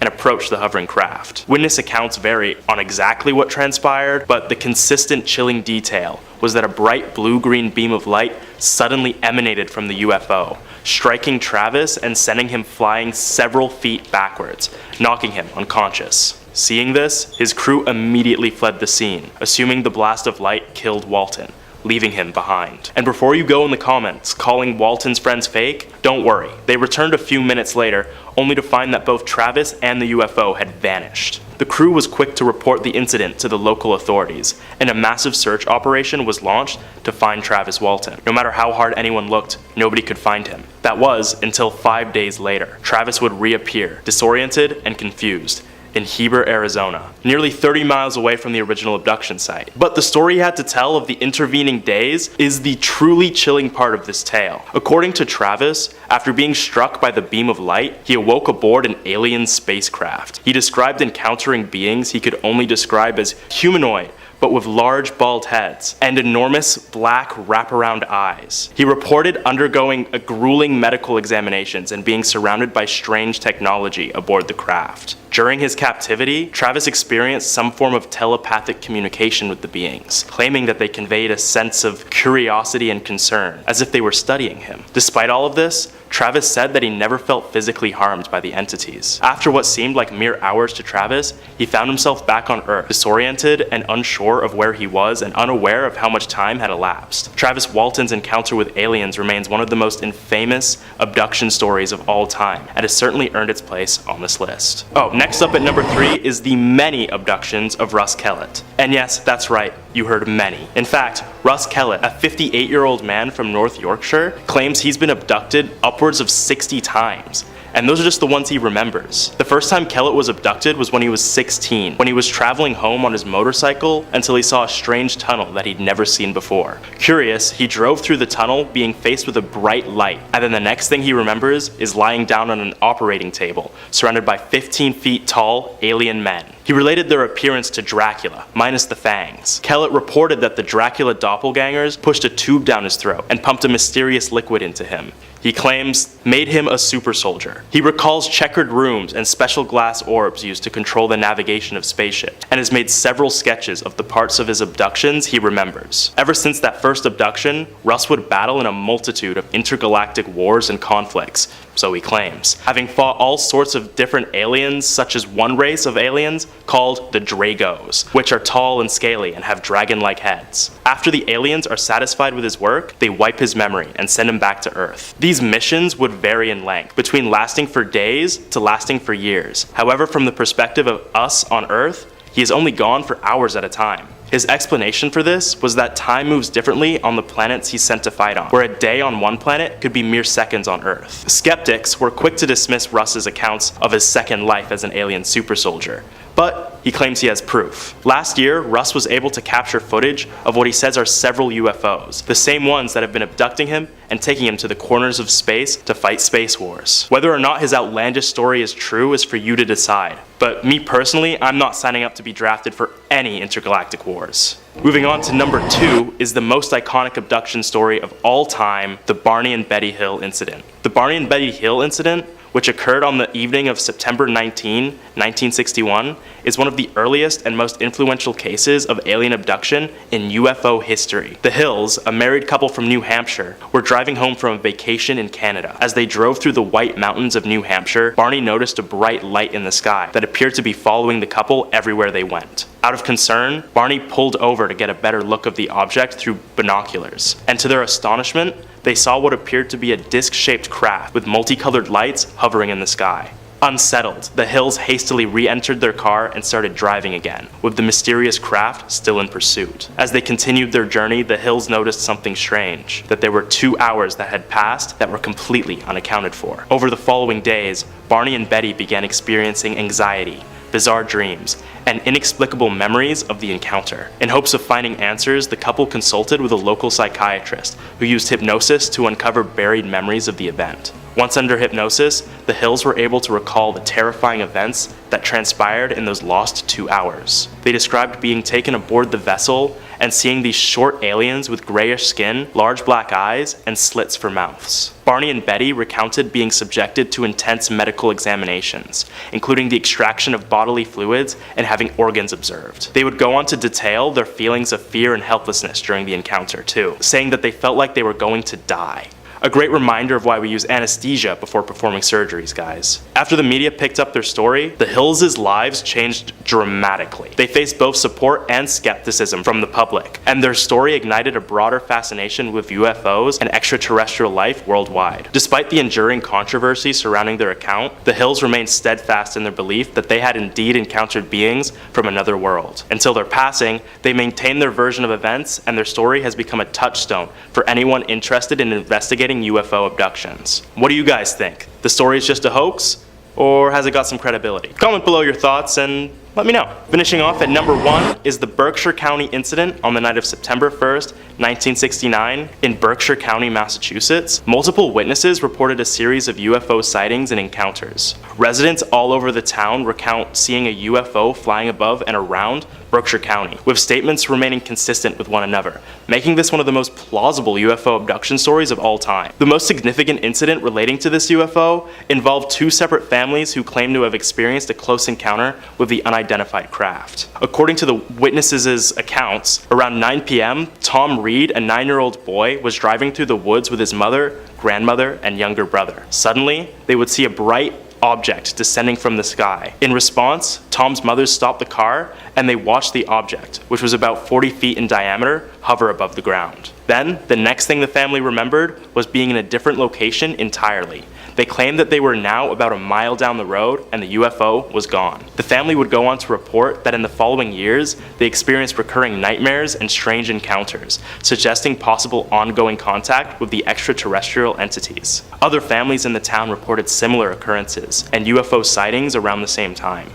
and approached the hovering craft. Witness accounts vary on exactly what transpired, but the consistent chilling detail was that a bright blue-green beam of light suddenly emanated from the UFO, striking Travis and sending him flying several feet backwards, knocking him unconscious. Seeing this, his crew immediately fled the scene, assuming the blast of light killed Walton, leaving him behind. And before you go in the comments calling Walton's friends fake, don't worry. They returned a few minutes later, only to find that both Travis and the UFO had vanished. The crew was quick to report the incident to the local authorities, and a massive search operation was launched to find Travis Walton. No matter how hard anyone looked, nobody could find him. That was until 5 days later. Travis would reappear, disoriented and confused, in Heber, Arizona, nearly 30 miles away from the original abduction site. But the story he had to tell of the intervening days is the truly chilling part of this tale. According to Travis, after being struck by the beam of light, he awoke aboard an alien spacecraft. He described encountering beings he could only describe as humanoid, but with large bald heads and enormous black wraparound eyes. He reported undergoing a grueling medical examinations and being surrounded by strange technology aboard the craft. During his captivity, Travis experienced some form of telepathic communication with the beings, claiming that they conveyed a sense of curiosity and concern, as if they were studying him. Despite all of this, Travis said that he never felt physically harmed by the entities. After what seemed like mere hours to Travis, he found himself back on Earth, disoriented and unsure of where he was and unaware of how much time had elapsed. Travis Walton's encounter with aliens remains one of the most infamous abduction stories of all time, and has certainly earned its place on this list. Next up at number 3 is the many abductions of Russ Kellet. And yes, that's right, you heard many. In fact, Russ Kellet, a 58-year-old man from North Yorkshire, claims he's been abducted upwards of 60 times, and those are just the ones he remembers. The first time Kellet was abducted was when he was 16, when he was traveling home on his motorcycle until he saw a strange tunnel that he'd never seen before. Curious, he drove through the tunnel being faced with a bright light, and then the next thing he remembers is lying down on an operating table, surrounded by 15 feet tall alien men. He related their appearance to Dracula, minus the fangs. Kellet reported that the Dracula doppelgangers pushed a tube down his throat and pumped a mysterious liquid into him. He claims made him a super soldier. He recalls checkered rooms and special glass orbs used to control the navigation of spaceships, and has made several sketches of the parts of his abductions he remembers. Ever since that first abduction, Russ would battle in a multitude of intergalactic wars and conflicts, so he claims, having fought all sorts of different aliens, such as one race of aliens called the Dragos, which are tall and scaly and have dragon-like heads. After the aliens are satisfied with his work, they wipe his memory and send him back to Earth. These missions would vary in length, between lasting for days to lasting for years. However, from the perspective of us on Earth, he is only gone for hours at a time. His explanation for this was that time moves differently on the planets he's sent to fight on, where a day on one planet could be mere seconds on Earth. Skeptics were quick to dismiss Russ's accounts of his second life as an alien super soldier, but he claims he has proof. Last year, Russ was able to capture footage of what he says are several UFOs, the same ones that have been abducting him and taking him to the corners of space to fight space wars. Whether or not his outlandish story is true is for you to decide, but me personally, I'm not signing up to be drafted for any intergalactic wars. Moving on to number 2 is the most iconic abduction story of all time, the Barney and Betty Hill incident. The Barney and Betty Hill incident, which occurred on the evening of September 19, 1961, is one of the earliest and most influential cases of alien abduction in UFO history. The Hills, a married couple from New Hampshire, were driving home from a vacation in Canada. As they drove through the White Mountains of New Hampshire, Barney noticed a bright light in the sky that appeared to be following the couple everywhere they went. Out of concern, Barney pulled over to get a better look of the object through binoculars, and to their astonishment, they saw what appeared to be a disc-shaped craft with multicolored lights hovering in the sky. Unsettled, the Hills hastily re-entered their car and started driving again, with the mysterious craft still in pursuit. As they continued their journey, the Hills noticed something strange, that there were 2 hours that had passed that were completely unaccounted for. Over the following days, Barney and Betty began experiencing anxiety, bizarre dreams, and inexplicable memories of the encounter. In hopes of finding answers, the couple consulted with a local psychiatrist who used hypnosis to uncover buried memories of the event. Once under hypnosis, the Hills were able to recall the terrifying events that transpired in those lost 2 hours. They described being taken aboard the vessel and seeing these short aliens with grayish skin, large black eyes, and slits for mouths. Barney and Betty recounted being subjected to intense medical examinations, including the extraction of bodily fluids and having organs observed. They would go on to detail their feelings of fear and helplessness during the encounter too, saying that they felt like they were going to die. A great reminder of why we use anesthesia before performing surgeries, guys. After the media picked up their story, the Hills' lives changed dramatically. They faced both support and skepticism from the public, and their story ignited a broader fascination with UFOs and extraterrestrial life worldwide. Despite the enduring controversy surrounding their account, the Hills remained steadfast in their belief that they had indeed encountered beings from another world. Until their passing, they maintained their version of events, and their story has become a touchstone for anyone interested in investigating UFO abductions. What do you guys think? The story is just a hoax, or has it got some credibility? Comment below your thoughts and let me know. Finishing off at number 1 is the Berkshire County incident on the night of September 1st, 1969 in Berkshire County, Massachusetts. Multiple witnesses reported a series of UFO sightings and encounters. Residents all over the town recount seeing a UFO flying above and around Berkshire County, with statements remaining consistent with one another, making this one of the most plausible UFO abduction stories of all time. The most significant incident relating to this UFO involved 2 separate families who claimed to have experienced a close encounter with the unidentified craft. According to the witnesses' accounts, around 9 p.m., Tom Reed, a 9-year-old boy, was driving through the woods with his mother, grandmother, and younger brother. Suddenly, they would see a bright object descending from the sky. In response, Tom's mother stopped the car and they watched the object, which was about 40 feet in diameter, hover above the ground. Then, the next thing the family remembered was being in a different location entirely. They claimed that they were now about a mile down the road and the UFO was gone. The family would go on to report that in the following years, they experienced recurring nightmares and strange encounters, suggesting possible ongoing contact with the extraterrestrial entities. Other families in the town reported similar occurrences and UFO sightings around the same time.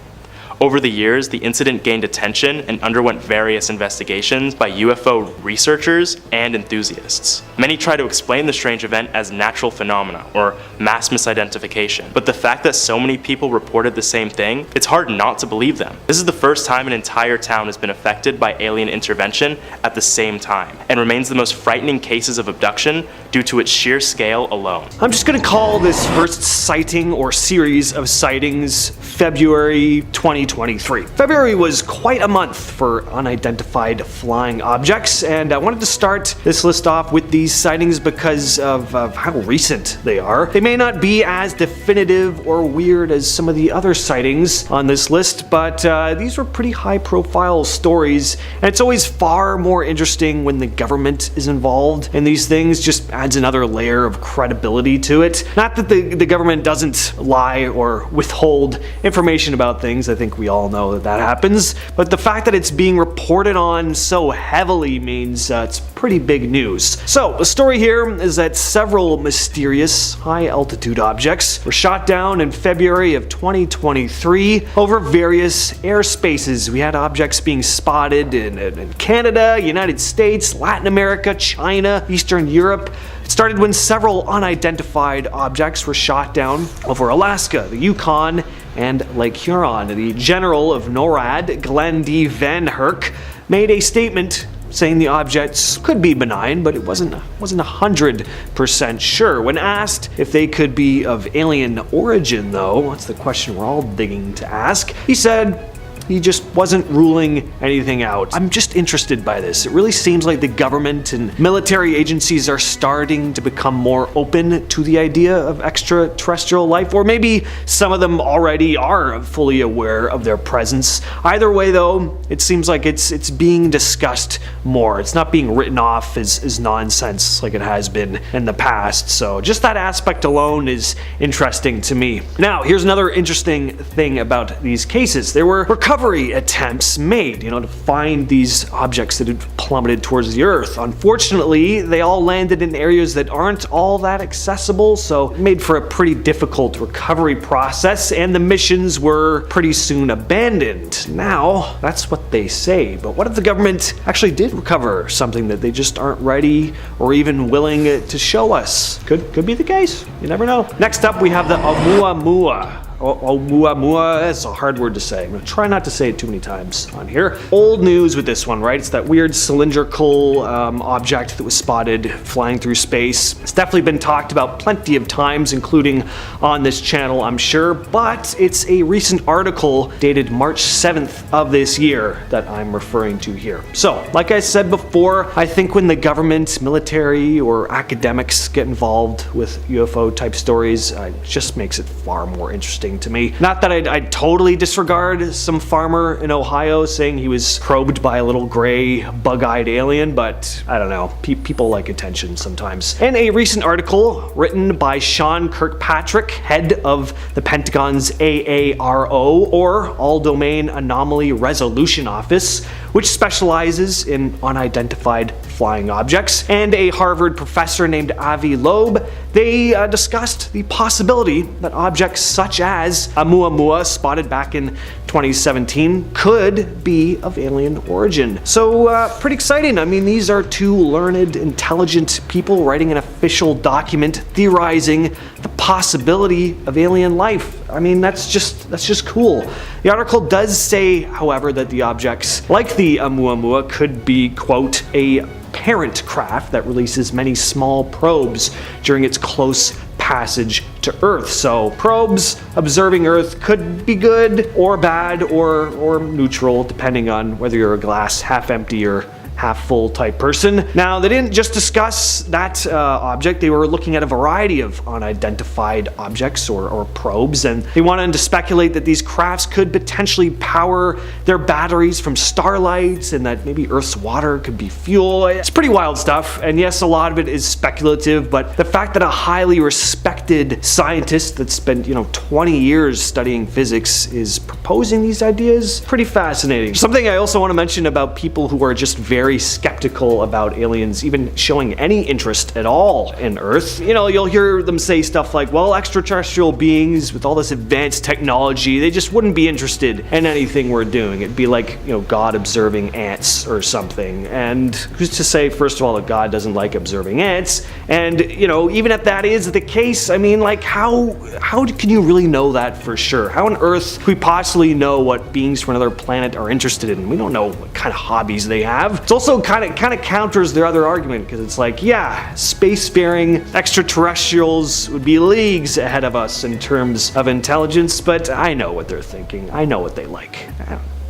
Over the years, the incident gained attention and underwent various investigations by UFO researchers and enthusiasts. Many try to explain the strange event as natural phenomena or mass misidentification, but the fact that so many people reported the same thing, it's hard not to believe them. This is the first time an entire town has been affected by alien intervention at the same time, and remains the most frightening cases of abduction due to its sheer scale alone. I'm just gonna call this first sighting or series of sightings February 2023. February was quite a month for unidentified flying objects, and I wanted to start this list off with these sightings because of how recent they are. They may not be as definitive or weird as some of the other sightings on this list, but these were pretty high-profile stories, and it's always far more interesting when the government is involved in these things. Just adds another layer of credibility to it. Not that the government doesn't lie or withhold information about things, I think we all know that happens, but the fact that it's being reported on so heavily means it's pretty big news. So, the story here is that several mysterious high-altitude objects were shot down in February of 2023 over various airspaces. We had objects being spotted in Canada, United States, Latin America, China, Eastern Europe. It started when several unidentified objects were shot down over Alaska, the Yukon, and Lake Huron. The general of NORAD, Glenn D. Van Herk, made a statement saying the objects could be benign, but it wasn't 100% sure. When asked if they could be of alien origin, though, that's the question we're all digging to ask, he said he just wasn't ruling anything out. I'm just interested by this. It really seems like the government and military agencies are starting to become more open to the idea of extraterrestrial life, or maybe some of them already are fully aware of their presence. Either way, though, it seems like it's being discussed more. It's not being written off as nonsense like it has been in the past. So just that aspect alone is interesting to me. Now, here's another interesting thing about these cases. There were recovery attempts made, to find these objects that had plummeted towards the Earth. Unfortunately, they all landed in areas that aren't all that accessible, so it made for a pretty difficult recovery process, and the missions were pretty soon abandoned. Now, that's what they say, but what if the government actually did recover something that they just aren't ready or even willing to show us? Could be the case. You never know. Next up, we have the UAMUA. UAMUA, that's a hard word to say. I'm gonna try not to say it too many times on here. Old news with this one, right? It's that weird cylindrical object that was spotted flying through space. It's definitely been talked about plenty of times, including on this channel, I'm sure, but it's a recent article dated March 7th of this year that I'm referring to here. So, like I said before, I think when the government, military, or academics get involved with UFO type stories, it just makes it far more interesting to me. Not that I'd totally disregard some farmer in Ohio saying he was probed by a little gray, bug-eyed alien, but I don't know, people like attention sometimes. And a recent article written by Sean Kirkpatrick, head of the Pentagon's AARO, or All Domain Anomaly Resolution Office, which specializes in unidentified flying objects, and a Harvard professor named Avi Loeb, they discussed the possibility that objects such as UAMUA, spotted back in 2017, could be of alien origin. So pretty exciting. I mean, these are two learned, intelligent people writing an official document theorizing the possibility of alien life. I mean, that's just cool. The article does say, however, that the objects, like the UAMUA, could be, quote, a parent craft that releases many small probes during its close passage to Earth. So probes observing Earth could be good or bad or neutral, depending on whether you're a glass half empty or half-full type person. Now, they didn't just discuss that object, they were looking at a variety of unidentified objects or probes, and they wanted to speculate that these crafts could potentially power their batteries from starlight, and that maybe Earth's water could be fuel. It's pretty wild stuff, and yes, a lot of it is speculative, but the fact that a highly respected scientist that spent, 20 years studying physics is proposing these ideas, pretty fascinating. Something I also want to mention about people who are just very skeptical about aliens even showing any interest at all in Earth. You'll hear them say stuff like, well, extraterrestrial beings with all this advanced technology, they just wouldn't be interested in anything we're doing. It'd be like, God observing ants or something. And who's to say, first of all, that God doesn't like observing ants? And, even if that is the case, I mean, like, how can you really know that for sure? How on earth could we possibly know what beings from another planet are interested in? We don't know what kind of hobbies they have. It's also kind of counters their other argument, because it's like, yeah, spacefaring extraterrestrials would be leagues ahead of us in terms of intelligence, but I know what they're thinking. I know what they like.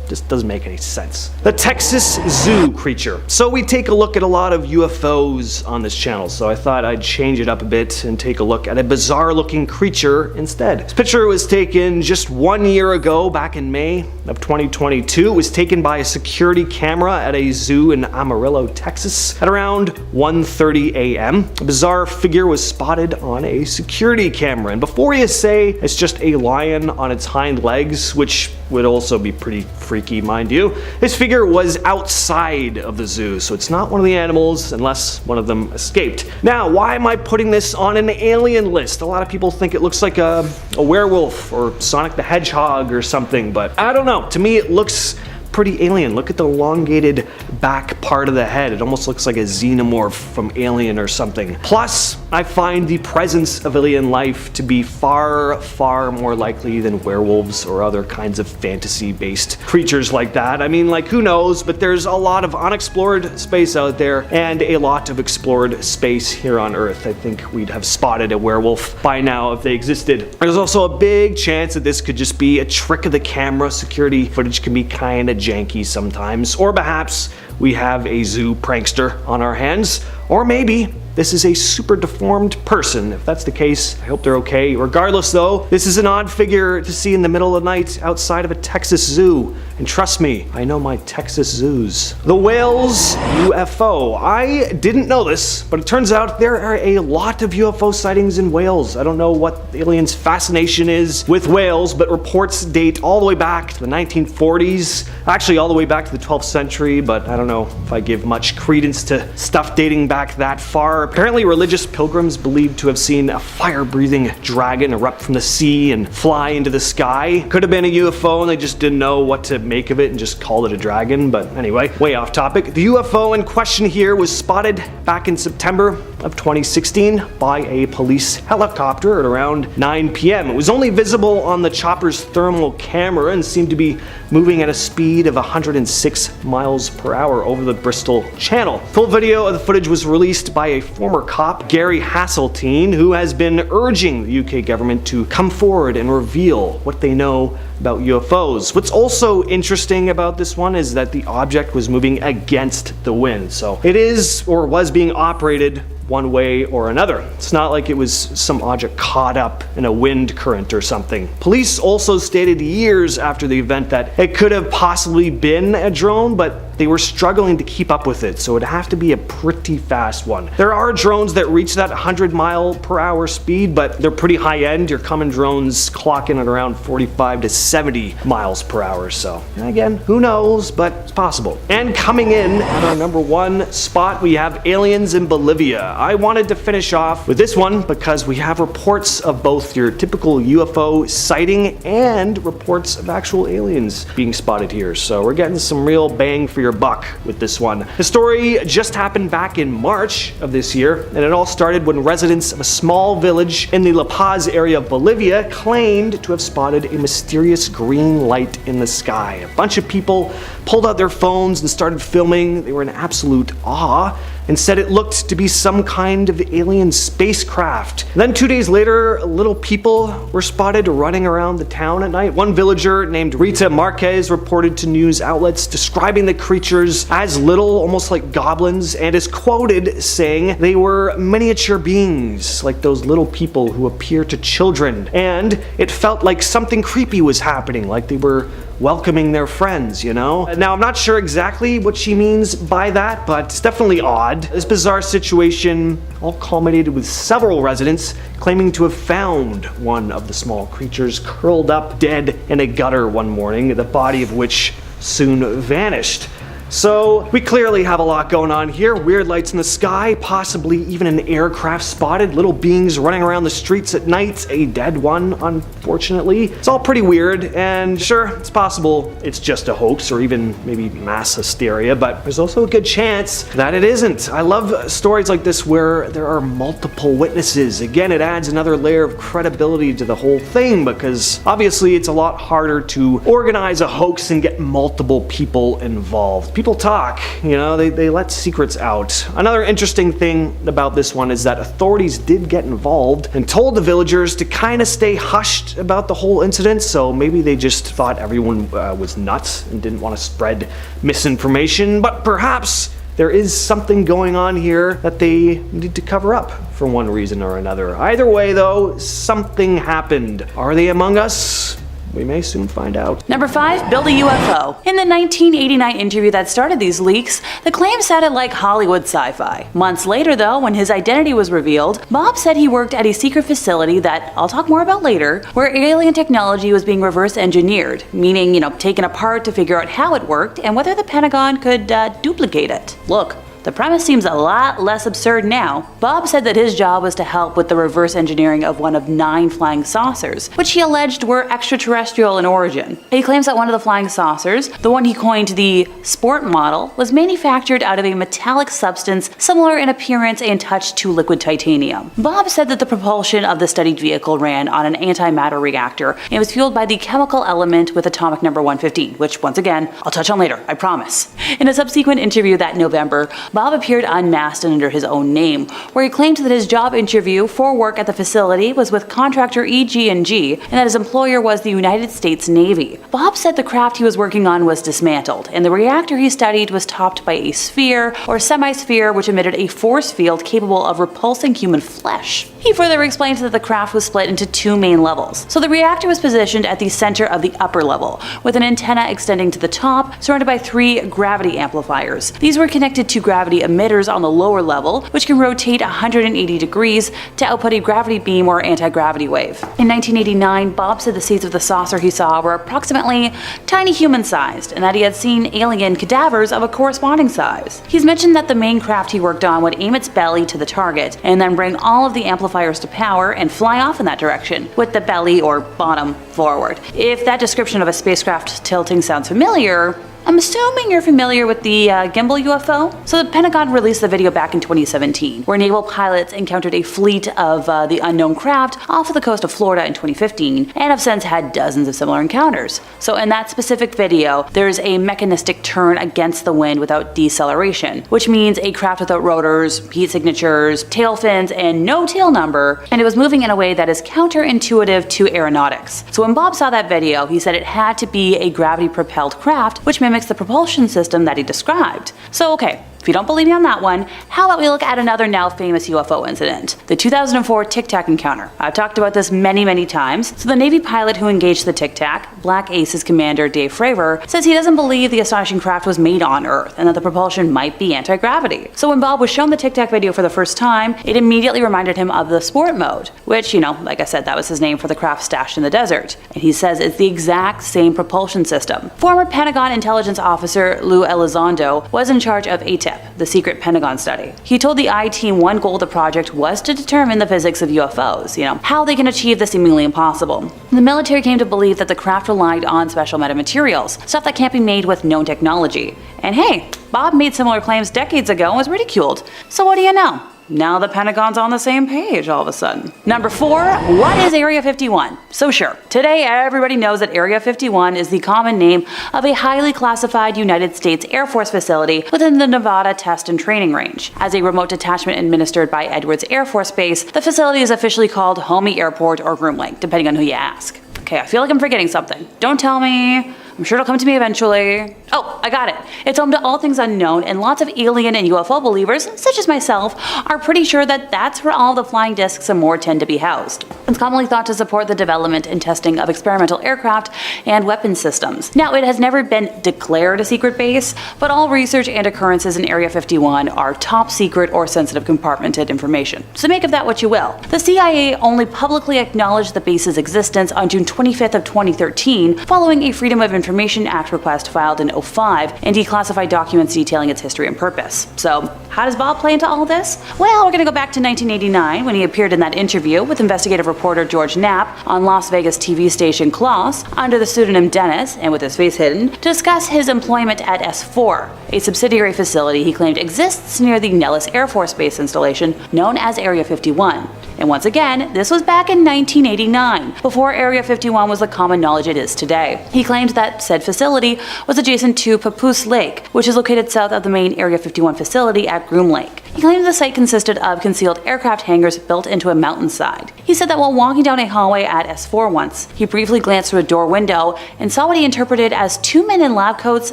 Just doesn't make any sense. The Texas Zoo creature. So we take a look at a lot of UFOs on this channel, so I thought I'd change it up a bit and take a look at a bizarre looking creature instead. This picture was taken just 1 year ago, back in May of 2022. It was taken by a security camera at a zoo in Amarillo, Texas at around 1:30 a.m. A bizarre figure was spotted on a security camera, and before you say it's just a lion on its hind legs, which would also be pretty freaky, mind you, this figure was outside of the zoo, so it's not one of the animals unless one of them escaped. Now, why am I putting this on an alien list? A lot of people think it looks like a werewolf or Sonic the Hedgehog or something, but I don't know. To me, it looks pretty alien. Look at the elongated back part of the head. It almost looks like a xenomorph from Alien or something. Plus, I find the presence of alien life to be far, far more likely than werewolves or other kinds of fantasy-based creatures like that. I mean, like, who knows, but there's a lot of unexplored space out there and a lot of explored space here on Earth. I think we'd have spotted a werewolf by now if they existed. There's also a big chance that this could just be a trick of the camera. Security footage can be kinda janky sometimes, or perhaps we have a zoo prankster on our hands, or maybe this is a super deformed person. If that's the case, I hope they're okay. Regardless though, this is an odd figure to see in the middle of the night outside of a Texas zoo. And trust me, I know my Texas zoos. The Wales UFO. I didn't know this, but it turns out there are a lot of UFO sightings in Wales. I don't know what aliens' fascination is with whales, but reports date all the way back to the 1940s. Actually, all the way back to the 12th century, but I don't know if I give much credence to stuff dating back that far. Apparently, religious pilgrims believed to have seen a fire-breathing dragon erupt from the sea and fly into the sky. Could have been a UFO and they just didn't know what to make of it and just called it a dragon, but anyway, way off topic. The UFO in question here was spotted back in September of 2016 by a police helicopter at around 9 p.m. It was only visible on the chopper's thermal camera and seemed to be moving at a speed of 106 miles per hour over the Bristol Channel. Full video of the footage was released by a former cop, Gary Hasseltine, who has been urging the UK government to come forward and reveal what they know about UFOs. What's also interesting about this one is that the object was moving against the wind, so it is or was being operated one way or another. It's not like it was some object caught up in a wind current or something. Police also stated years after the event that it could have possibly been a drone, but they were struggling to keep up with it, so it'd have to be a pretty fast one. There are drones that reach that 100-mile-per-hour speed, but they're pretty high-end. Your common drones clock in at around 45 to 70 miles per hour, so again, who knows, but it's possible. And coming in at our number one spot, we have aliens in Bolivia. I wanted to finish off with this one because we have reports of both your typical UFO sighting and reports of actual aliens being spotted here, so we're getting some real bang for your buck with this one. The story just happened back in March of this year, and it all started when residents of a small village in the La Paz area of Bolivia claimed to have spotted a mysterious green light in the sky. A bunch of people pulled out their phones and started filming. They were in absolute awe and said it looked to be some kind of alien spacecraft. And then 2 days later, little people were spotted running around the town at night. One villager named Rita Marquez reported to news outlets describing the creatures as little, almost like goblins, and is quoted saying they were miniature beings, like those little people who appear to children. And it felt like something creepy was happening, like they were welcoming their friends, you know? Now, I'm not sure exactly what she means by that, but it's definitely odd. This bizarre situation all culminated with several residents claiming to have found one of the small creatures curled up dead in a gutter one morning, the body of which soon vanished. So, we clearly have a lot going on here. Weird lights in the sky, possibly even an aircraft spotted, little beings running around the streets at night, a dead one, unfortunately. It's all pretty weird, and sure, it's possible it's just a hoax or even maybe mass hysteria, but there's also a good chance that it isn't. I love stories like this where there are multiple witnesses. Again, it adds another layer of credibility to the whole thing, because obviously it's a lot harder to organize a hoax and get multiple people involved. People talk, you know, they let secrets out. Another interesting thing about this one is that authorities did get involved and told the villagers to kind of stay hushed about the whole incident, so maybe they just thought everyone was nuts and didn't want to spread misinformation, but perhaps there is something going on here that they need to cover up for one reason or another. Either way though, something happened. Are they among us? We may soon find out. Number 5, build a UFO. In the 1989 interview that started these leaks, the claim sounded like Hollywood sci-fi. Months later though, when his identity was revealed, Bob said he worked at a secret facility that I'll talk more about later, where alien technology was being reverse engineered, meaning, taken apart to figure out how it worked and whether the Pentagon could duplicate it. Look, the premise seems a lot less absurd now. Bob said that his job was to help with the reverse engineering of one of 9 flying saucers, which he alleged were extraterrestrial in origin. He claims that one of the flying saucers, the one he coined the sport model, was manufactured out of a metallic substance similar in appearance and touch to liquid titanium. Bob said that the propulsion of the studied vehicle ran on an antimatter reactor and was fueled by the chemical element with atomic number 115, which once again, I'll touch on later, I promise. In a subsequent interview that November, Bob appeared unmasked and under his own name, where he claimed that his job interview for work at the facility was with contractor EG&G and that his employer was the United States Navy. Bob said the craft he was working on was dismantled, and the reactor he studied was topped by a sphere or semi-sphere which emitted a force field capable of repulsing human flesh. He further explained that the craft was split into 2 main levels. So the reactor was positioned at the center of the upper level, with an antenna extending to the top, surrounded by 3 gravity amplifiers. These were connected to gravity emitters on the lower level, which can rotate 180 degrees to output a gravity beam or anti-gravity wave. In 1989, Bob said the seeds of the saucer he saw were approximately tiny human-sized, and that he had seen alien cadavers of a corresponding size. He's mentioned that the main craft he worked on would aim its belly to the target, and then bring all of the amplifiers to power and fly off in that direction, with the belly or bottom forward. If that description of a spacecraft tilting sounds familiar, I'm assuming you're familiar with the gimbal UFO? So the Pentagon released the video back in 2017, where naval pilots encountered a fleet of the unknown craft off of the coast of Florida in 2015, and have since had dozens of similar encounters. So in that specific video, there's a mechanistic turn against the wind without deceleration, which means a craft without rotors, heat signatures, tail fins, and no tail number, and it was moving in a way that is counterintuitive to aeronautics. So when Bob saw that video, he said it had to be a gravity-propelled craft, which mimics the propulsion system that he described. So okay, if you don't believe me on that one, how about we look at another now famous UFO incident, the 2004 Tic Tac encounter. I've talked about this many times. So the Navy pilot who engaged the Tic Tac, Black Ace's commander Dave Fravor, says he doesn't believe the astonishing craft was made on Earth and that the propulsion might be anti-gravity. So when Bob was shown the Tic Tac video for the first time, it immediately reminded him of the sport mode, which, like I said, that was his name for the craft stashed in the desert. And he says it's the exact same propulsion system. Former Pentagon intelligence officer Lou Elizondo was in charge of ATIP, the secret Pentagon study. He told the I-Team one goal of the project was to determine the physics of UFOs, how they can achieve the seemingly impossible. The military came to believe that the craft relied on special metamaterials, stuff that can't be made with known technology. And hey, Bob made similar claims decades ago and was ridiculed. So what do you know? Now the Pentagon's on the same page all of a sudden. Number 4, what is Area 51? So sure, today everybody knows that Area 51 is the common name of a highly classified United States Air Force facility within the Nevada Test and Training Range. As a remote detachment administered by Edwards Air Force Base, the facility is officially called Homey Airport or Groom Lake, depending on who you ask. Okay, I feel like I'm forgetting something. Don't tell me. I'm sure it'll come to me eventually. Oh, I got it. It's home to all things unknown, and lots of alien and UFO believers, such as myself, are pretty sure that that's where all the flying discs and more tend to be housed. It's commonly thought to support the development and testing of experimental aircraft and weapon systems. Now, it has never been declared a secret base, but all research and occurrences in Area 51 are top secret or sensitive compartmented information. So make of that what you will. The CIA only publicly acknowledged the base's existence on June 25th of 2013, following a Freedom of Information Act request filed in 2005 and declassified documents detailing its history and purpose. So, how does Bob play into all this? Well, we're gonna go back to 1989 when he appeared in that interview with investigative reporter George Knapp on Las Vegas TV station Klaus under the pseudonym Dennis and with his face hidden to discuss his employment at S4, a subsidiary facility he claimed exists near the Nellis Air Force Base installation known as Area 51. And once again, this was back in 1989, before Area 51 was the common knowledge it is today. He claimed that said facility was adjacent to Papoose Lake, which is located south of the main Area 51 facility at Groom Lake. He claimed the site consisted of concealed aircraft hangars built into a mountainside. He said that while walking down a hallway at S4 once, he briefly glanced through a door window and saw what he interpreted as 2 men in lab coats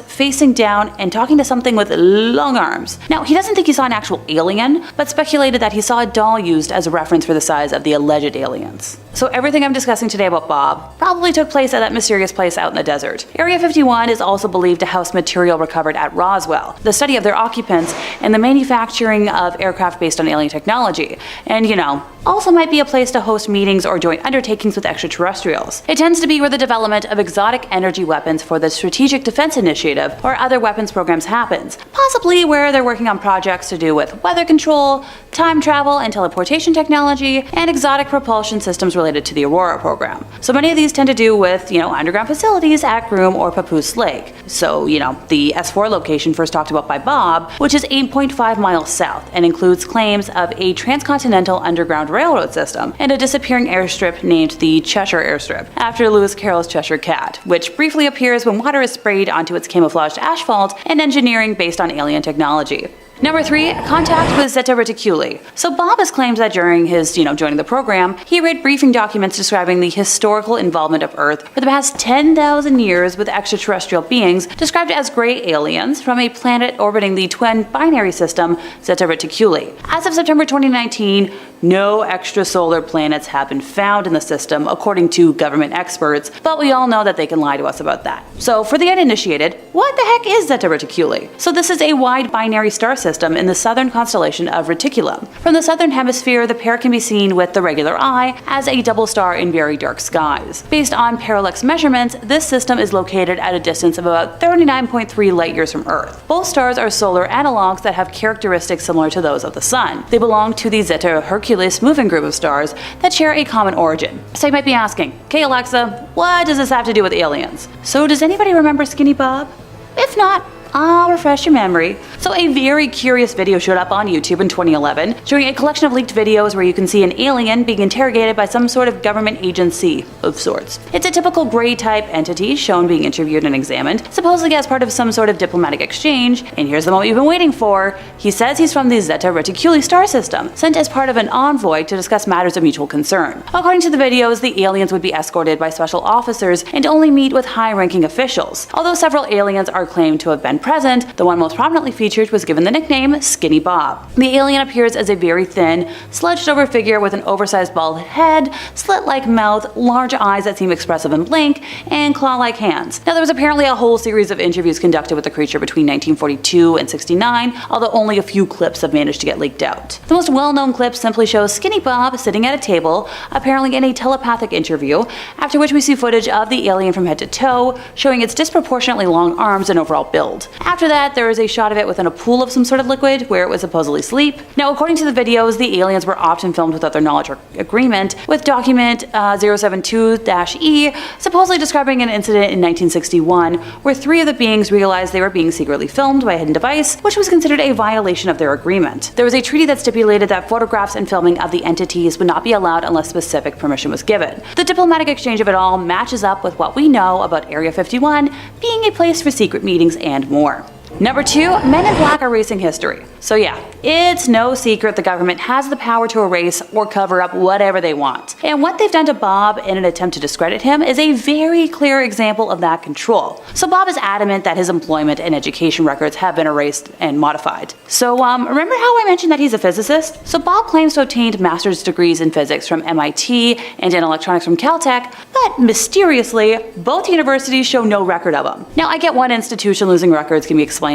facing down and talking to something with long arms. Now, he doesn't think he saw an actual alien, but speculated that he saw a doll used as a reference for the size of the alleged aliens. So everything I'm discussing today about Bob probably took place at that mysterious place out in the desert. Area 51 is also believed to house material recovered at Roswell, the study of their occupants, and the manufacturing of aircraft based on alien technology. And also might be a place to host meetings or joint undertakings with extraterrestrials. It tends to be where the development of exotic energy weapons for the Strategic Defense Initiative or other weapons programs happens, possibly where they're working on projects to do with weather control, time travel and teleportation technology, and exotic propulsion systems related to the Aurora program. So many of these tend to do with, underground facilities at Groom or Papoose Lake. So, the S4 location first talked about by Bob, which is 8.5 miles south and includes claims of a transcontinental underground railroad system and a disappearing airstrip named the Cheshire Airstrip, after Lewis Carroll's Cheshire Cat, which briefly appears when water is sprayed onto its camouflaged asphalt and engineering based on alien technology. Number 3, contact with Zeta Reticuli. So Bob has claimed that during his, joining the program, he read briefing documents describing the historical involvement of Earth for the past 10,000 years with extraterrestrial beings described as gray aliens from a planet orbiting the twin binary system Zeta Reticuli. As of September 2019, no extrasolar planets have been found in the system, according to government experts, but we all know that they can lie to us about that. So for the uninitiated, what the heck is Zeta Reticuli? So this is a wide binary star system in the southern constellation of Reticulum. From the southern hemisphere, the pair can be seen with the regular eye as a double star in very dark skies. Based on parallax measurements, this system is located at a distance of about 39.3 light years from Earth. Both stars are solar analogs that have characteristics similar to those of the Sun. They belong to the Zeta Reticuli moving group of stars that share a common origin. So you might be asking, okay Alexa, what does this have to do with aliens? So does anybody remember Skinny Bob? If not, I'll refresh your memory. So a very curious video showed up on YouTube in 2011, showing a collection of leaked videos where you can see an alien being interrogated by some sort of government agency of sorts. It's a typical gray type entity shown being interviewed and examined, supposedly as part of some sort of diplomatic exchange, and here's the moment you've been waiting for. He says he's from the Zeta Reticuli star system, sent as part of an envoy to discuss matters of mutual concern. According to the videos, the aliens would be escorted by special officers and only meet with high-ranking officials. Although several aliens are claimed to have been present, the one most prominently featured was given the nickname Skinny Bob. The alien appears as a very thin, slouched-over figure with an oversized bald head, slit-like mouth, large eyes that seem expressive and blink, and claw-like hands. Now, there was apparently a whole series of interviews conducted with the creature between 1942 and 69, although only a few clips have managed to get leaked out. The most well-known clip simply shows Skinny Bob sitting at a table, apparently in a telepathic interview, after which we see footage of the alien from head to toe, showing its disproportionately long arms and overall build. revealed. After that, there is a shot of it within a pool of some sort of liquid where it would supposedly sleep. Now, according to the videos, the aliens were often filmed without their knowledge or agreement, with document 072-E supposedly describing an incident in 1961 where 3 of the beings realized they were being secretly filmed by a hidden device, which was considered a violation of their agreement. There was a treaty that stipulated that photographs and filming of the entities would not be allowed unless specific permission was given. The diplomatic exchange of it all matches up with what we know about Area 51 being a place for secret meetings and more. Number 2, Men in Black erasing history. So yeah, it's no secret the government has the power to erase or cover up whatever they want. And what they've done to Bob in an attempt to discredit him is a very clear example of that control. So Bob is adamant that his employment and education records have been erased and modified. So remember how I mentioned that he's a physicist? So Bob claims to have obtained master's degrees in physics from MIT and in electronics from Caltech, but mysteriously, both universities show no record of him. Now, I get one institution losing records can be explained,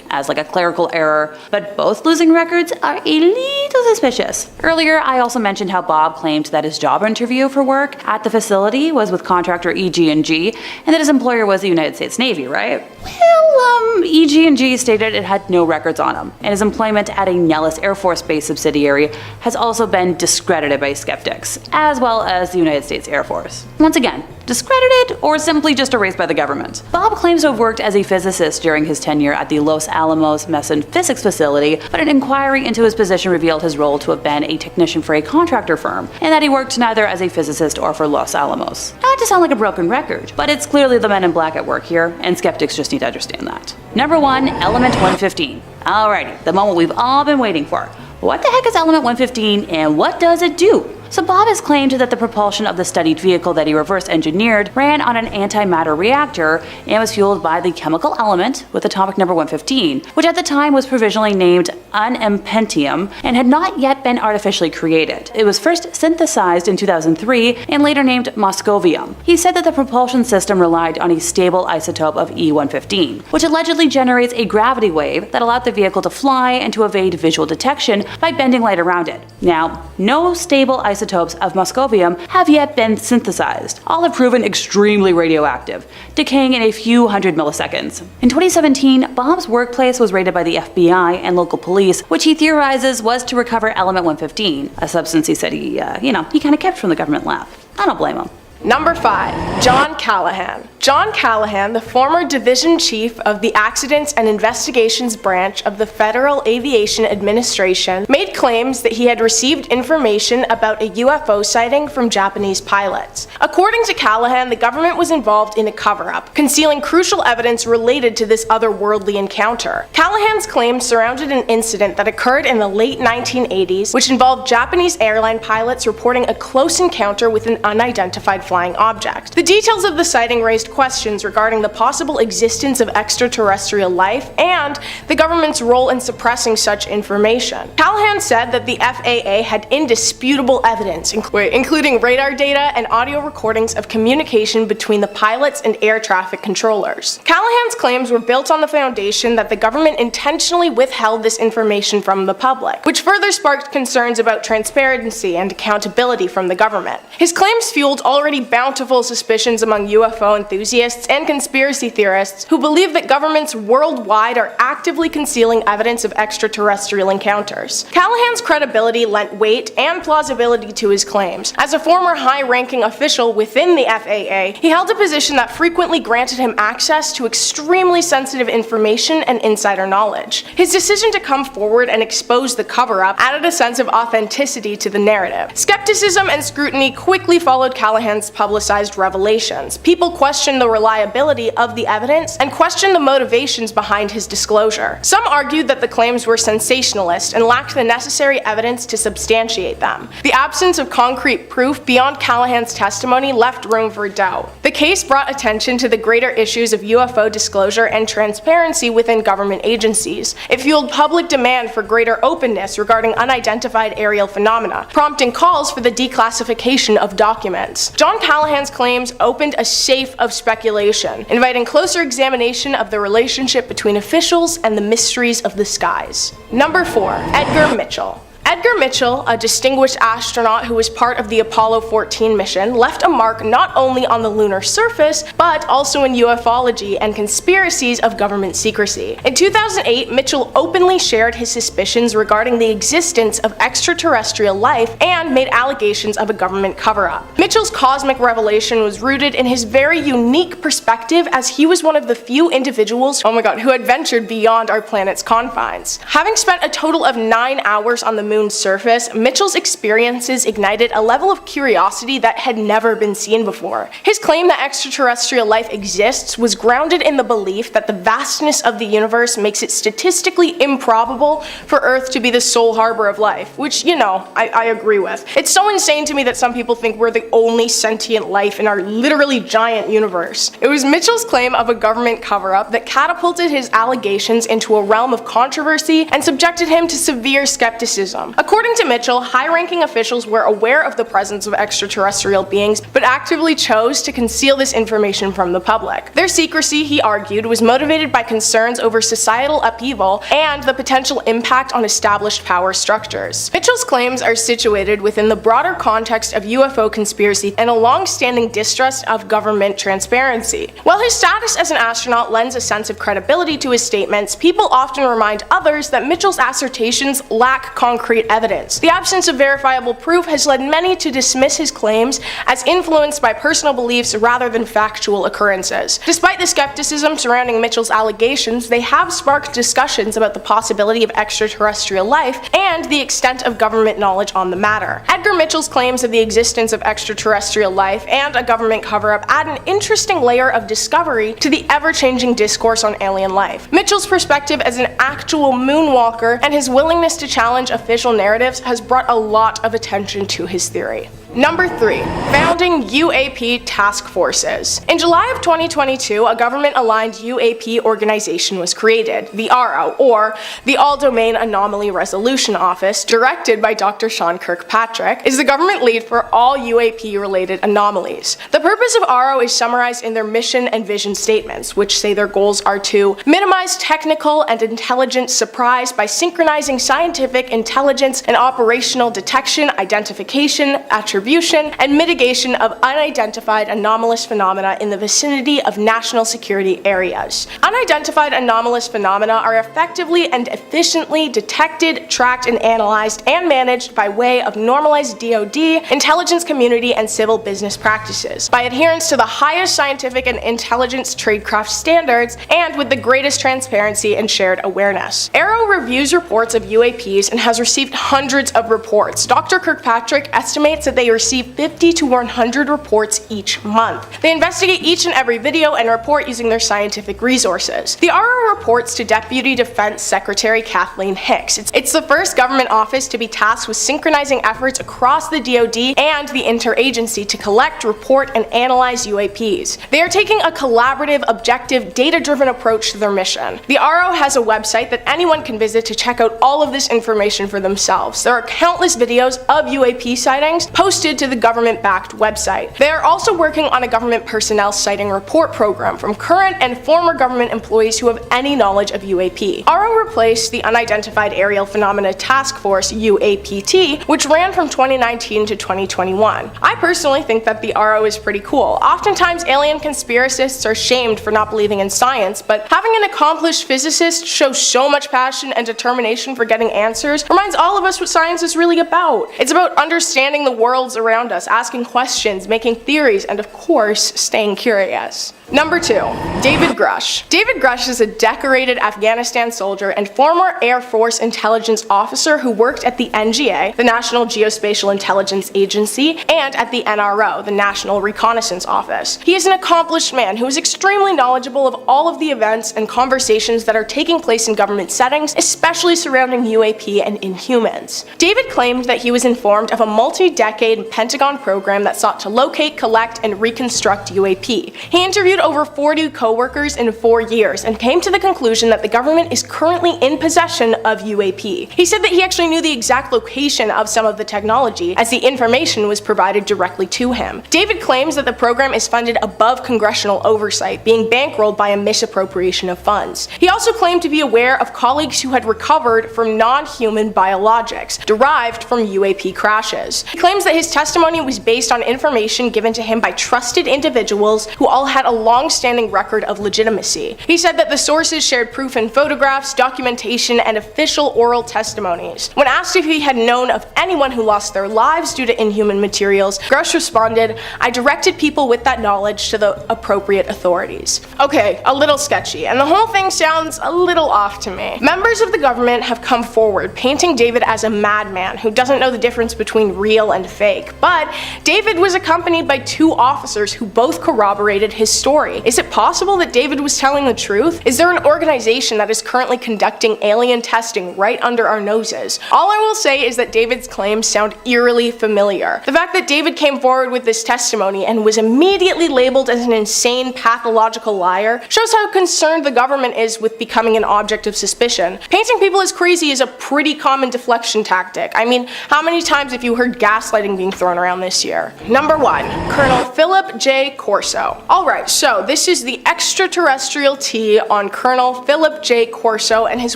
as like a clerical error, but both losing records are a little suspicious. Earlier, I also mentioned how Bob claimed that his job interview for work at the facility was with contractor EG&G, and that his employer was the United States Navy, right? Well, EG&G stated it had no records on him, and his employment at a Nellis Air Force Base subsidiary has also been discredited by skeptics, as well as the United States Air Force. Once again, discredited or simply just erased by the government. Bob claims to have worked as a physicist during his tenure at the Los Alamos Meson Physics facility, but an inquiry into his position revealed his role to have been a technician for a contractor firm, and that he worked neither as a physicist or for Los Alamos. Not to sound like a broken record, but it's clearly the Men in Black at work here, and skeptics just need to understand that. Number 1, Element 115. Alrighty, the moment we've all been waiting for. What the heck is Element 115 and what does it do? So Bob has claimed that the propulsion of the studied vehicle that he reverse engineered ran on an antimatter reactor and was fueled by the chemical element with atomic number 115, which at the time was provisionally named unimpentium and had not yet been artificially created. It was first synthesized in 2003 and later named moscovium. He said that the propulsion system relied on a stable isotope of E115, which allegedly generates a gravity wave that allowed the vehicle to fly and to evade visual detection by bending light around it. Now, no stable isotopes of moscovium have yet been synthesized. All have proven extremely radioactive, decaying in a few hundred milliseconds. In 2017, Bob's workplace was raided by the FBI and local police, which he theorizes was to recover element 115, a substance he said he kind of kept from the government lab. I don't blame him. Number 5, John Callahan. John Callahan, the former division chief of the Accidents and Investigations Branch of the Federal Aviation Administration, made claims that he had received information about a UFO sighting from Japanese pilots. According to Callahan, the government was involved in a cover-up, concealing crucial evidence related to this otherworldly encounter. Callahan's claims surrounded an incident that occurred in the late 1980s, which involved Japanese airline pilots reporting a close encounter with an unidentified flying object. The details of the sighting raised questions regarding the possible existence of extraterrestrial life and the government's role in suppressing such information. Callahan said that the FAA had indisputable evidence, including radar data and audio recordings of communication between the pilots and air traffic controllers. Callahan's claims were built on the foundation that the government intentionally withheld this information from the public, which further sparked concerns about transparency and accountability from the government. His claims fueled already bountiful suspicions among UFO enthusiasts and conspiracy theorists who believe that governments worldwide are actively concealing evidence of extraterrestrial encounters. Callahan's credibility lent weight and plausibility to his claims. As a former high-ranking official within the FAA, he held a position that frequently granted him access to extremely sensitive information and insider knowledge. His decision to come forward and expose the cover-up added a sense of authenticity to the narrative. Skepticism and scrutiny quickly followed Callahan's publicized revelations. People questioned the reliability of the evidence and questioned the motivations behind his disclosure. Some argued that the claims were sensationalist and lacked the necessary evidence to substantiate them. The absence of concrete proof beyond Callahan's testimony left room for doubt. The case brought attention to the greater issues of UFO disclosure and transparency within government agencies. It fueled public demand for greater openness regarding unidentified aerial phenomena, prompting calls for the declassification of documents. John Callahan's claims opened a safe of speculation, inviting closer examination of the relationship between officials and the mysteries of the skies. Number 4, Edgar Mitchell. Edgar Mitchell, a distinguished astronaut who was part of the Apollo 14 mission, left a mark not only on the lunar surface, but also in ufology and conspiracies of government secrecy. In 2008, Mitchell openly shared his suspicions regarding the existence of extraterrestrial life and made allegations of a government cover-up. Mitchell's cosmic revelation was rooted in his very unique perspective, as he was one of the few individuals, who had ventured beyond our planet's confines. Having spent a total of 9 hours on the moon's surface, Mitchell's experiences ignited a level of curiosity that had never been seen before. His claim that extraterrestrial life exists was grounded in the belief that the vastness of the universe makes it statistically improbable for Earth to be the sole harbor of life, which, I agree with. It's so insane to me that some people think we're the only sentient life in our literally giant universe. It was Mitchell's claim of a government cover-up that catapulted his allegations into a realm of controversy and subjected him to severe skepticism. According to Mitchell, high-ranking officials were aware of the presence of extraterrestrial beings, but actively chose to conceal this information from the public. Their secrecy, he argued, was motivated by concerns over societal upheaval and the potential impact on established power structures. Mitchell's claims are situated within the broader context of UFO conspiracy and a long-standing distrust of government transparency. While his status as an astronaut lends a sense of credibility to his statements, people often remind others that Mitchell's assertions lack concrete evidence. The absence of verifiable proof has led many to dismiss his claims as influenced by personal beliefs rather than factual occurrences. Despite the skepticism surrounding Mitchell's allegations, they have sparked discussions about the possibility of extraterrestrial life and the extent of government knowledge on the matter. Edgar Mitchell's claims of the existence of extraterrestrial life and a government cover-up add an interesting layer of discovery to the ever-changing discourse on alien life. Mitchell's perspective as an actual moonwalker and his willingness to challenge official narratives has brought a lot of attention to his theory. Number 3. Founding UAP task forces. In July of 2022, a government-aligned UAP organization was created, the ARO, or the All-Domain Anomaly Resolution Office, directed by Dr. Sean Kirkpatrick, is the government lead for all UAP-related anomalies. The purpose of ARO is summarized in their mission and vision statements, which say their goals are to minimize technical and intelligence surprise by synchronizing scientific intelligence and operational detection, identification, attribution, and mitigation of unidentified anomalous phenomena in the vicinity of national security areas. Unidentified anomalous phenomena are effectively and efficiently detected, tracked, and analyzed and managed by way of normalized DoD, intelligence community, and civil business practices, by adherence to the highest scientific and intelligence tradecraft standards, and with the greatest transparency and shared awareness. ARO reviews reports of UAPs and has received hundreds of reports. Dr. Kirkpatrick estimates that they receive 50 to 100 reports each month. They investigate each and every video and report using their scientific resources. The ARO reports to Deputy Defense Secretary Kathleen Hicks. It's the first government office to be tasked with synchronizing efforts across the DoD and the interagency to collect, report, and analyze UAPs. They are taking a collaborative, objective, data-driven approach to their mission. The ARO has a website that anyone can visit to check out all of this information for themselves. There are countless videos of UAP sightings posted to the government-backed website. They are also working on a government personnel sighting report program from current and former government employees who have any knowledge of UAP. ARO replaced the Unidentified Aerial Phenomena Task Force, UAPT, which ran from 2019 to 2021. I personally think that the ARO is pretty cool. Oftentimes, alien conspiracists are shamed for not believing in science, but having an accomplished physicist show so much passion and determination for getting answers reminds all of us what science is really about. It's about understanding the worlds around us, asking questions, making theories, and of course, staying curious. Number 2. David Grush. David Grush is a decorated Afghanistan soldier and former Air Force intelligence officer who worked at the NGA, the National Geospatial Intelligence Agency, and at the NRO, the National Reconnaissance Office. He is an accomplished man who is extremely knowledgeable of all of the events and conversations that are taking place in government settings, especially surrounding UAP and Inhumans. David claimed that he was informed of a multi-decade Pentagon program that sought to locate, collect, and reconstruct UAP. He interviewed interviewed over 40 co-workers in 4 years and came to the conclusion that the government is currently in possession of UAP. He said that he actually knew the exact location of some of the technology, as the information was provided directly to him. David claims that the program is funded above congressional oversight, being bankrolled by a misappropriation of funds. He also claimed to be aware of colleagues who had recovered from non-human biologics derived from UAP crashes. He claims that his testimony was based on information given to him by trusted individuals who all had a long-standing record of legitimacy. He said that the sources shared proof in photographs, documentation, and official oral testimonies. When asked if he had known of anyone who lost their lives due to inhuman materials, Gross responded, "I directed people with that knowledge to the appropriate authorities." Okay, a little sketchy, and the whole thing sounds a little off to me. Members of the government have come forward, painting David as a madman who doesn't know the difference between real and fake, but David was accompanied by 2 officers who both corroborated his story. Is it possible that David was telling the truth? Is there an organization that is currently conducting alien testing right under our noses? All I will say is that David's claims sound eerily familiar. The fact that David came forward with this testimony and was immediately labeled as an insane pathological liar shows how concerned the government is with becoming an object of suspicion. Painting people as crazy is a pretty common deflection tactic. I mean, how many times have you heard gaslighting being thrown around this year? Number 1, Colonel Philip J. Corso. Alright, so this is the extraterrestrial tea on Colonel Philip J. Corso and his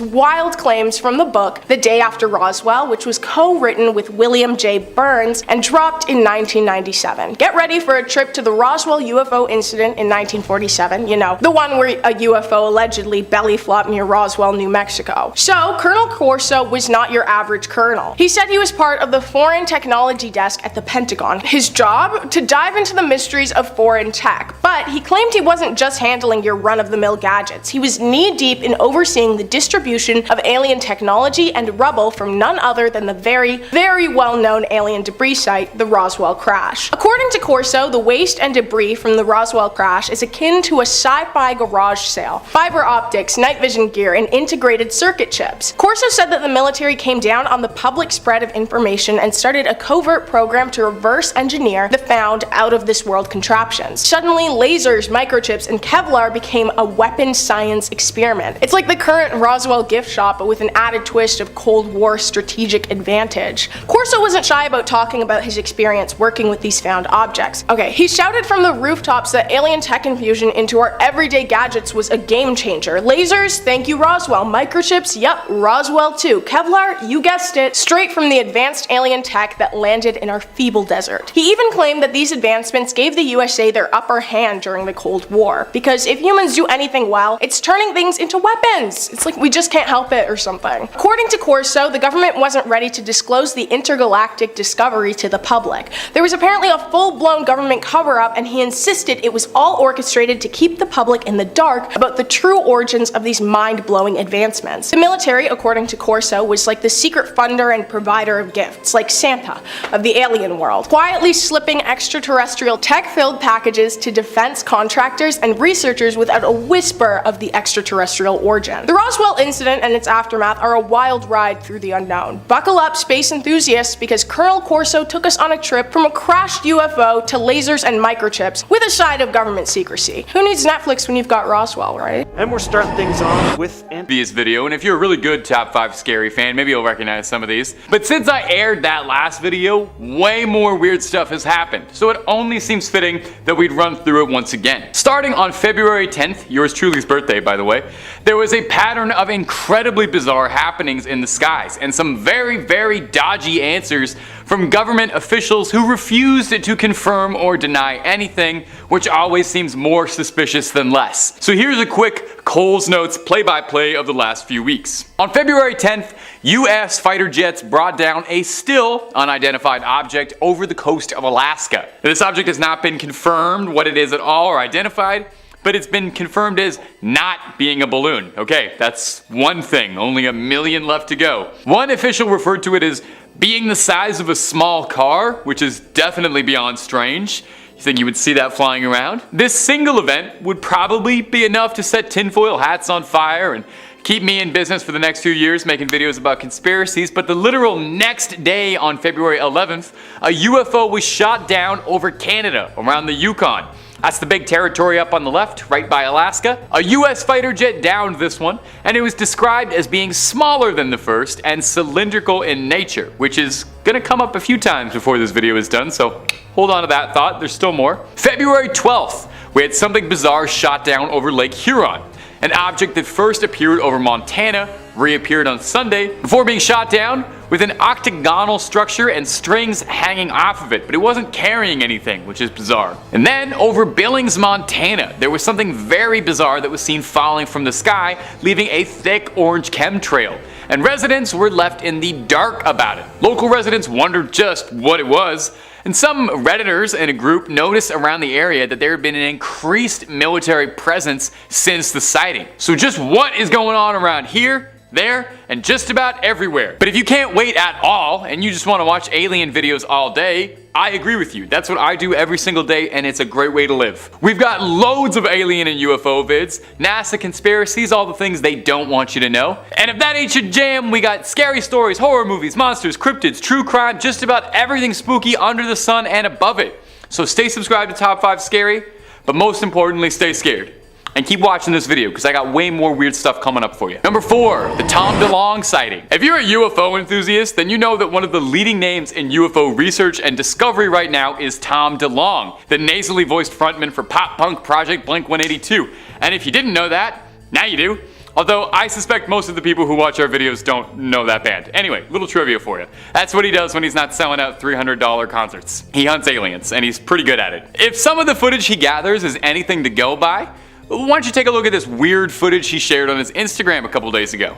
wild claims from the book The Day After Roswell, which was co-written with William J. Burns and dropped in 1997. Get ready for a trip to the Roswell UFO incident in 1947, you know, the one where a UFO allegedly belly flopped near Roswell, New Mexico. So, Colonel Corso was not your average colonel. He said he was part of the Foreign Technology Desk at the Pentagon. His job? To dive into the mysteries of foreign tech, but he claimed he wasn't just handling your run-of-the-mill gadgets. He was knee-deep in overseeing the distribution of alien technology and rubble from none other than the very, very well-known alien debris site, the Roswell crash. According to Corso, the waste and debris from the Roswell crash is akin to a sci-fi garage sale. Fiber optics, night vision gear, and integrated circuit chips. Corso said that the military came down on the public spread of information and started a covert program to reverse engineer the found out-of-this-world contraptions. Suddenly, lasers, microchips, and Kevlar became a weapon science experiment. It's like the current Roswell gift shop, but with an added twist of Cold War strategic advantage. Corso wasn't shy about talking about his experience working with these found objects. Okay, he shouted from the rooftops that alien tech infusion into our everyday gadgets was a game changer. Lasers, thank you Roswell. Microchips, yep, Roswell too. Kevlar, you guessed it, straight from the advanced alien tech that landed in our feeble desert. He even claimed that these advancements gave the USA their upper hand during the Cold War, because if humans do anything well, it's turning things into weapons. It's like we just can't help it or something. According to Corso, the government wasn't ready to disclose the intergalactic discovery to the public. There was apparently a full-blown government cover-up, and he insisted it was all orchestrated to keep the public in the dark about the true origins of these mind-blowing advancements. The military, according to Corso, was like the secret funder and provider of gifts, like Santa of the alien world, quietly slipping extraterrestrial tech-filled packages to defense contractors and researchers without a whisper of the extraterrestrial origin. The Roswell incident and its aftermath are a wild ride through the unknown. Buckle up, space enthusiasts, because Colonel Corso took us on a trip from a crashed UFO to lasers and microchips with a side of government secrecy. Who needs Netflix when you've got Roswell, right? And we're starting things off with This video, and if you're a really good top 5 scary fan, maybe you'll recognize some of these. But since I aired that last video, way more weird stuff has happened, so it only seems fitting that we'd run through it once again. Starting on February 10th, yours truly's birthday by the way, there was a pattern of incredibly bizarre happenings in the skies, and some very, very dodgy answers from government officials who refused to confirm or deny anything, which always seems more suspicious than less. So here's a quick Cole's Notes play-by-play of the last few weeks. On February 10th, US fighter jets brought down a still unidentified object over the coast of Alaska. This object has not been confirmed what it is at all or identified, but it's been confirmed as not being a balloon. Okay, that's one thing, only 1 million left to go. One official referred to it as being the size of a small car, which is definitely beyond strange. You think you would see that flying around? This single event would probably be enough to set tinfoil hats on fire and keep me in business for the next few years making videos about conspiracies, but the literal next day on February 11th, a UFO was shot down over Canada, around the Yukon. That's the big territory up on the left, right by Alaska. A US fighter jet downed this one, and it was described as being smaller than the first and cylindrical in nature, which is gonna come up a few times before this video is done, so hold on to that thought, there's still more. February 12th, we had something bizarre shot down over Lake Huron. An object that first appeared over Montana reappeared on Sunday before being shot down with an octagonal structure and strings hanging off of it, but it wasn't carrying anything, which is bizarre. And then over Billings, Montana, there was something very bizarre that was seen falling from the sky, leaving a thick orange chemtrail, and residents were left in the dark about it. Local residents wondered just what it was, and some Redditors in a group noticed around the area that there had been an increased military presence since the sighting. So just what is going on around here, there, and just about everywhere? But if you can't wait at all, and you just want to watch alien videos all day, I agree with you. That's what I do every single day, and it's a great way to live. We've got loads of alien and UFO vids, NASA conspiracies, all the things they don't want you to know. And if that ain't your jam, we got scary stories, horror movies, monsters, cryptids, true crime, just about everything spooky under the sun and above it. So stay subscribed to Top 5 Scary, but most importantly, stay scared. And keep watching this video because I got way more weird stuff coming up for you. Number 4, the Tom DeLonge sighting. If you're a UFO enthusiast, then you know that one of the leading names in UFO research and discovery right now is Tom DeLonge, the nasally voiced frontman for pop punk project Blink-182. And if you didn't know that, now you do. Although I suspect most of the people who watch our videos don't know that band. Anyway, little trivia for you. That's what he does when he's not selling out $300 concerts. He hunts aliens, and he's pretty good at it. If some of the footage he gathers is anything to go by, why don't you take a look at this weird footage he shared on his Instagram a couple days ago.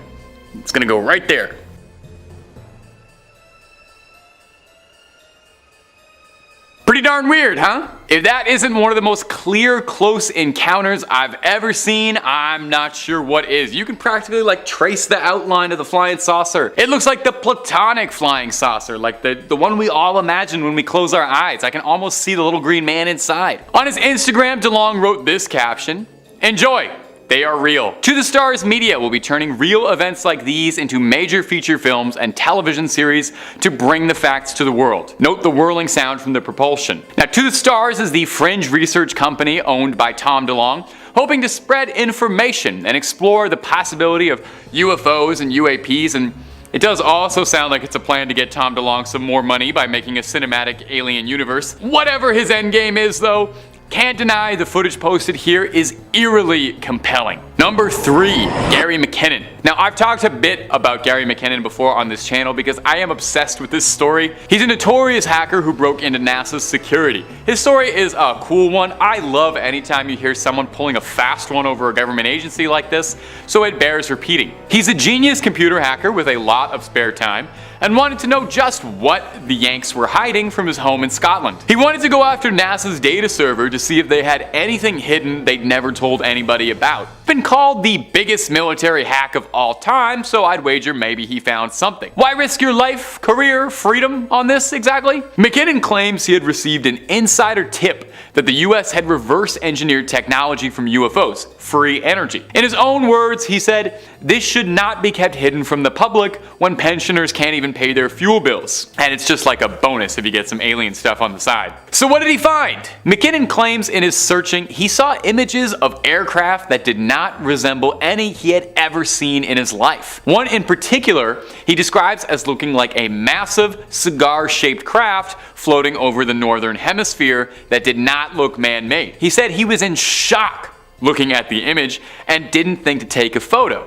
It's gonna go right there. Pretty darn weird, huh? If that isn't one of the most clear, close encounters I've ever seen, I'm not sure what is. You can practically trace the outline of the flying saucer. It looks like the platonic flying saucer, like the one we all imagine when we close our eyes. I can almost see the little green man inside. On his Instagram, DeLonge wrote this caption: "Enjoy. They are real." To the Stars Media will be turning real events like these into major feature films and television series to bring the facts to the world. Note the whirling sound from the propulsion. Now, To the Stars is the fringe research company owned by Tom DeLonge, hoping to spread information and explore the possibility of UFOs and UAPs, and it does also sound like it's a plan to get Tom DeLonge some more money by making a cinematic alien universe. Whatever his endgame is though, can't deny the footage posted here is eerily compelling. Number 3, Gary McKinnon. Now, I've talked a bit about Gary McKinnon before on this channel because I am obsessed with this story. He's a notorious hacker who broke into NASA's security. His story is a cool one. I love anytime you hear someone pulling a fast one over a government agency like this, so it bears repeating. He's a genius computer hacker with a lot of spare time and wanted to know just what the Yanks were hiding from his home in Scotland. He wanted to go after NASA's data server to see if they had anything hidden they'd never told anybody about. Been called the biggest military hack of all time, so I'd wager maybe he found something. Why risk your life, career, freedom on this exactly? McKinnon claims he had received an insider tip that the US had reverse engineered technology from UFOs, free energy. In his own words, he said, "This should not be kept hidden from the public when pensioners can't even pay their fuel bills. And it's just like a bonus if you get some alien stuff on the side." So what did he find? McKinnon claims in his searching he saw images of aircraft that did not resemble any he had ever seen in his life. One in particular he describes as looking like a massive cigar-shaped craft floating over the northern hemisphere that did not look man-made. He said he was in shock looking at the image and didn't think to take a photo.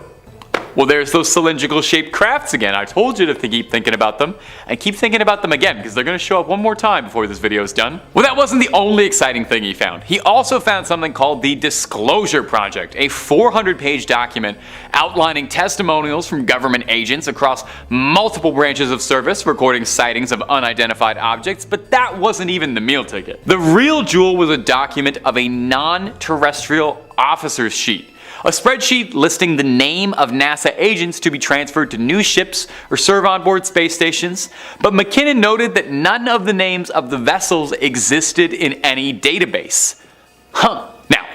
Well, there's those cylindrical shaped crafts again. I told you to keep thinking about them, and keep thinking about them again because they're going to show up one more time before this video is done. Well, that wasn't the only exciting thing he found. He also found something called the Disclosure Project, a 400-page document outlining testimonials from government agents across multiple branches of service recording sightings of unidentified objects, but that wasn't even the meal ticket. The real jewel was a document of a non-terrestrial officer's sheet. A spreadsheet listing the name of NASA agents to be transferred to new ships or serve on board space stations, but McKinnon noted that none of the names of the vessels existed in any database. Now,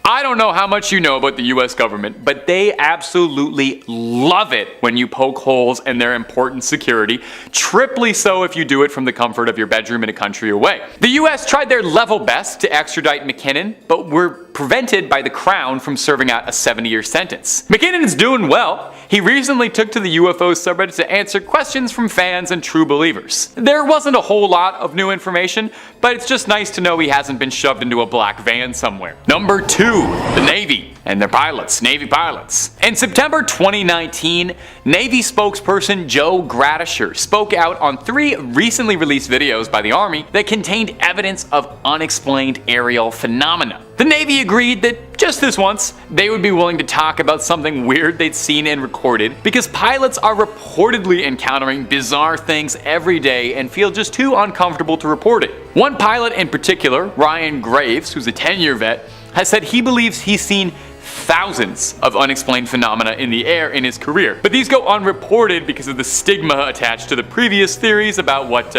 I I don't know how much you know about the US government, but they absolutely love it when you poke holes in their important security, triply so if you do it from the comfort of your bedroom in a country away. The US tried their level best to extradite McKinnon, but were prevented by the Crown from serving out a 70-year sentence. McKinnon's doing well. He recently took to the UFO subreddit to answer questions from fans and true believers. There wasn't a whole lot of new information, but it's just nice to know he hasn't been shoved into a black van somewhere. Number 2, the Navy and their pilots, Navy pilots. In September 2019, Navy spokesperson Joe Gradisher spoke out on 3 recently released videos by the Army that contained evidence of unexplained aerial phenomena. The Navy agreed that just this once, they would be willing to talk about something weird they'd seen and recorded because pilots are reportedly encountering bizarre things every day and feel just too uncomfortable to report it. One pilot in particular, Ryan Graves, who's a 10-year vet, has said he believes he's seen thousands of unexplained phenomena in the air in his career. But these go unreported because of the stigma attached to the previous theories about what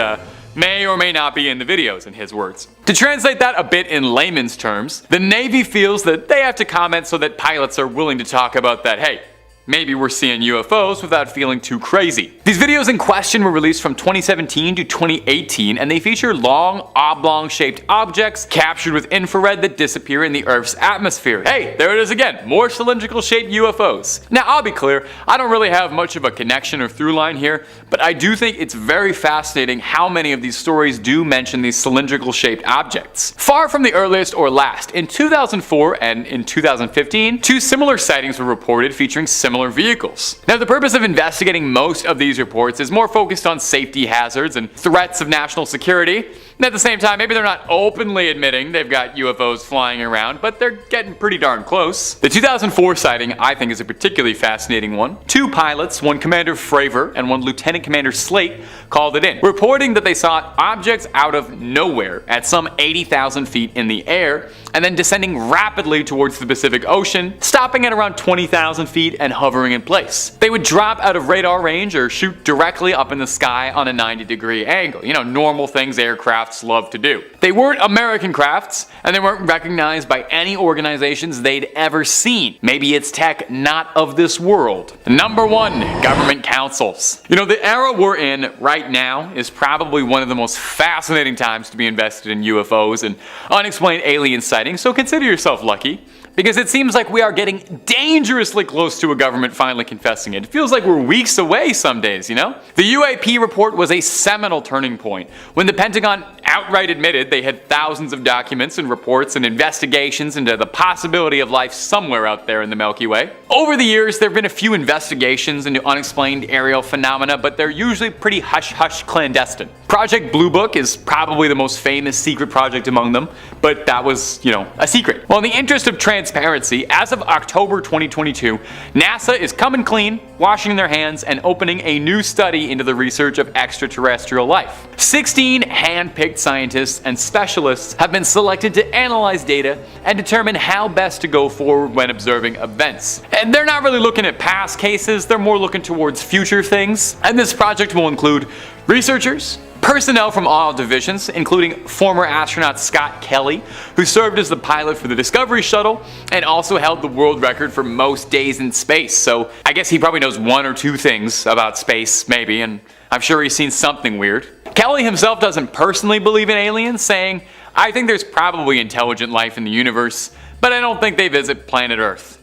may or may not be in the videos, in his words. To translate that a bit in layman's terms, the Navy feels that they have to comment so that pilots are willing to talk about that, hey, maybe we're seeing UFOs without feeling too crazy. These videos in question were released from 2017 to 2018, and they feature long, oblong-shaped objects captured with infrared that disappear in the Earth's atmosphere. Hey, there it is again, more cylindrical-shaped UFOs. Now, I'll be clear, I don't really have much of a connection or through line here, but I do think it's very fascinating how many of these stories do mention these cylindrical-shaped objects. Far from the earliest or last, in 2004 and in 2015, 2 similar sightings were reported featuring similar vehicles. Now, the purpose of investigating most of these reports is more focused on safety hazards and threats of national security. And at the same time, maybe they're not openly admitting they've got UFOs flying around, but they're getting pretty darn close. The 2004 sighting, I think, is a particularly fascinating one. 2 pilots, one Commander Fravor and one Lieutenant Commander Slate, called it in, reporting that they saw objects out of nowhere at some 80,000 feet in the air, and then descending rapidly towards the Pacific Ocean, stopping at around 20,000 feet and hovering in place. They would drop out of radar range or shoot directly up in the sky on a 90-degree angle. You know, normal things aircrafts love to do. They weren't American crafts, and they weren't recognized by any organizations they'd ever seen. Maybe it's tech not of this world. Number 1, government councils. You know, the era we're in right now is probably one of the most fascinating times to be invested in UFOs and unexplained alien sightings, so consider yourself lucky. Because it seems like we are getting dangerously close to a government finally confessing it. It feels like we're weeks away some days, you know? The UAP report was a seminal turning point when the Pentagon outright admitted they had thousands of documents and reports and investigations into the possibility of life somewhere out there in the Milky Way. Over the years, there have been a few investigations into unexplained aerial phenomena, but they're usually pretty hush-hush clandestine. Project Blue Book is probably the most famous secret project among them, but that was, a secret. Well, in the interest of transparency, as of October 2022, NASA is coming clean, washing their hands, and opening a new study into the research of extraterrestrial life. 16 hand-picked scientists and specialists have been selected to analyze data and determine how best to go forward when observing events. And they're not really looking at past cases, they're more looking towards future things. And this project will include researchers, personnel from all divisions, including former astronaut Scott Kelly, who served as the pilot for the Discovery shuttle and also held the world record for most days in space. So I guess he probably knows 1 or 2 things about space, maybe, and I'm sure he's seen something weird. Kelly himself doesn't personally believe in aliens, saying, "I think there's probably intelligent life in the universe, but I don't think they visit planet Earth."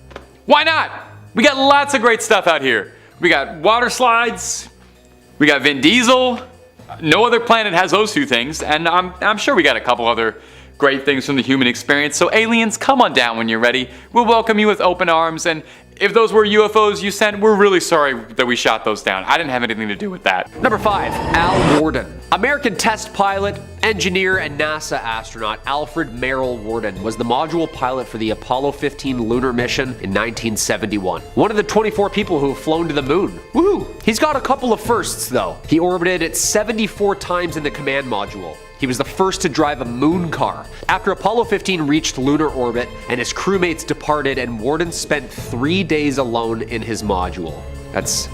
Why not? We got lots of great stuff out here. We got water slides, we got Vin Diesel. No other planet has those 2 things, and I'm sure we got a couple other great things from the human experience. So aliens, come on down when you're ready. We'll welcome you with open arms, and if those were UFOs you sent, we're really sorry that we shot those down. I didn't have anything to do with that. Number 5, Al Worden. American test pilot, engineer, and NASA astronaut Alfred Merrill Worden was the module pilot for the Apollo 15 lunar mission in 1971. One of the 24 people who have flown to the moon. Woohoo! He's got a couple of firsts, though. He orbited it 74 times in the command module. He was the first to drive a moon car. After Apollo 15 reached lunar orbit and his crewmates departed, and Worden spent 3 days alone in his module. That's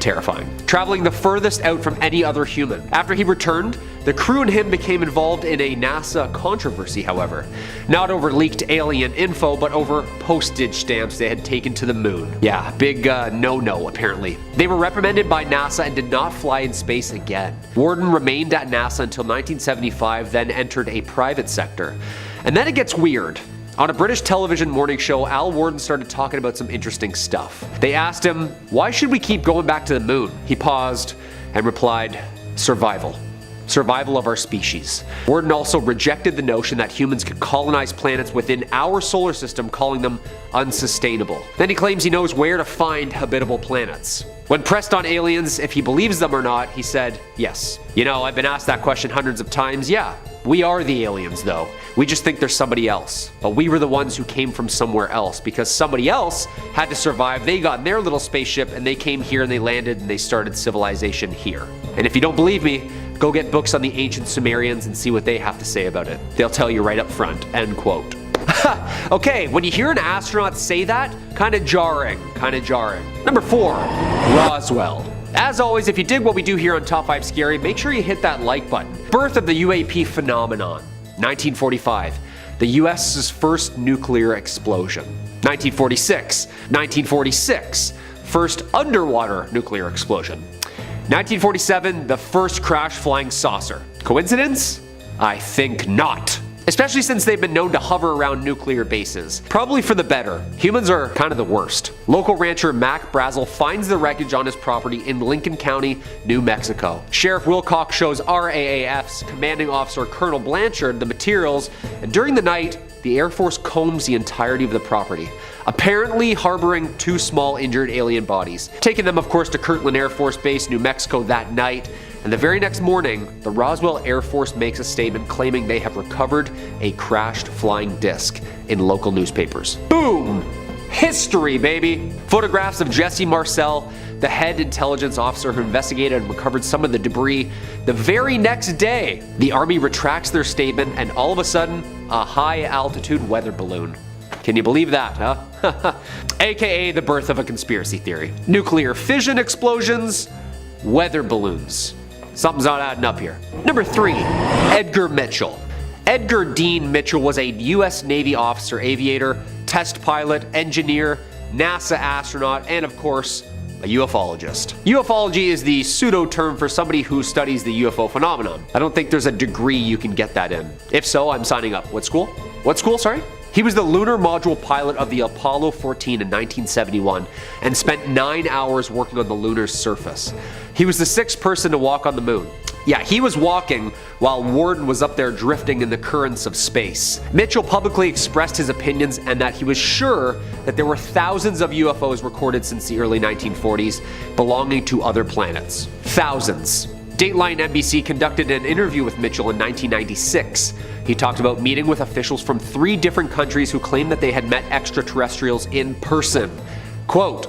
terrifying. Traveling the furthest out from any other human. After he returned, the crew and him became involved in a NASA controversy, however. Not over leaked alien info, but over postage stamps they had taken to the moon. Yeah, big no-no apparently. They were reprimanded by NASA and did not fly in space again. Worden remained at NASA until 1975, then entered a private sector. And then it gets weird. On a British television morning show, Al Worden started talking about some interesting stuff. They asked him, "Why should we keep going back to the moon?" He paused and replied, "Survival. Survival of our species." Worden also rejected the notion that humans could colonize planets within our solar system, calling them unsustainable. Then he claims he knows where to find habitable planets. When pressed on aliens if he believes them or not, he said, "Yes. You know, I've been asked that question hundreds of times. Yeah, we are the aliens though. We just think there's somebody else. But we were the ones who came from somewhere else because somebody else had to survive. They got in their little spaceship and they came here and they landed and they started civilization here. And if you don't believe me, go get books on the ancient Sumerians and see what they have to say about it. They'll tell you right up front." End quote. Okay, when you hear an astronaut say that, kinda jarring. Number 4, Roswell. As always, if you dig what we do here on Top 5 Scary, make sure you hit that like button. Birth of the UAP phenomenon. 1945, the US's first nuclear explosion. 1946, first underwater nuclear explosion. 1947, the first crash flying saucer. Coincidence? I think not. Especially since they've been known to hover around nuclear bases. Probably for the better. Humans are kind of the worst. Local rancher Mac Brazel finds the wreckage on his property in Lincoln County, New Mexico. Sheriff Wilcox shows RAAF's commanding officer Colonel Blanchard the materials, and during the night, the Air Force combs the entirety of the property, apparently harboring 2 small injured alien bodies. Taking them, of course, to Kirtland Air Force Base, New Mexico that night. And the very next morning, the Roswell Air Force makes a statement claiming they have recovered a crashed flying disc in local newspapers. Boom! History, baby! Photographs of Jesse Marcel, the head intelligence officer who investigated and recovered some of the debris. The very next day, the Army retracts their statement and all of a sudden, a high-altitude weather balloon. Can you believe that, huh? AKA the birth of a conspiracy theory. Nuclear fission explosions, weather balloons. Something's not adding up here. Number 3, Edgar Mitchell. Edgar Dean Mitchell was a U.S. Navy officer, aviator, test pilot, engineer, NASA astronaut, and of course, a ufologist. Ufology is the pseudo term for somebody who studies the UFO phenomenon. I don't think there's a degree you can get that in. If so, I'm signing up. What school? Sorry? He was the lunar module pilot of the Apollo 14 in 1971 and spent 9 hours working on the lunar surface. He was the 6th person to walk on the moon. Yeah, he was walking while Worden was up there drifting in the currents of space. Mitchell publicly expressed his opinions and that he was sure that there were thousands of UFOs recorded since the early 1940s belonging to other planets. Thousands. Dateline NBC conducted an interview with Mitchell in 1996. He talked about meeting with officials from 3 different countries who claimed that they had met extraterrestrials in person. Quote,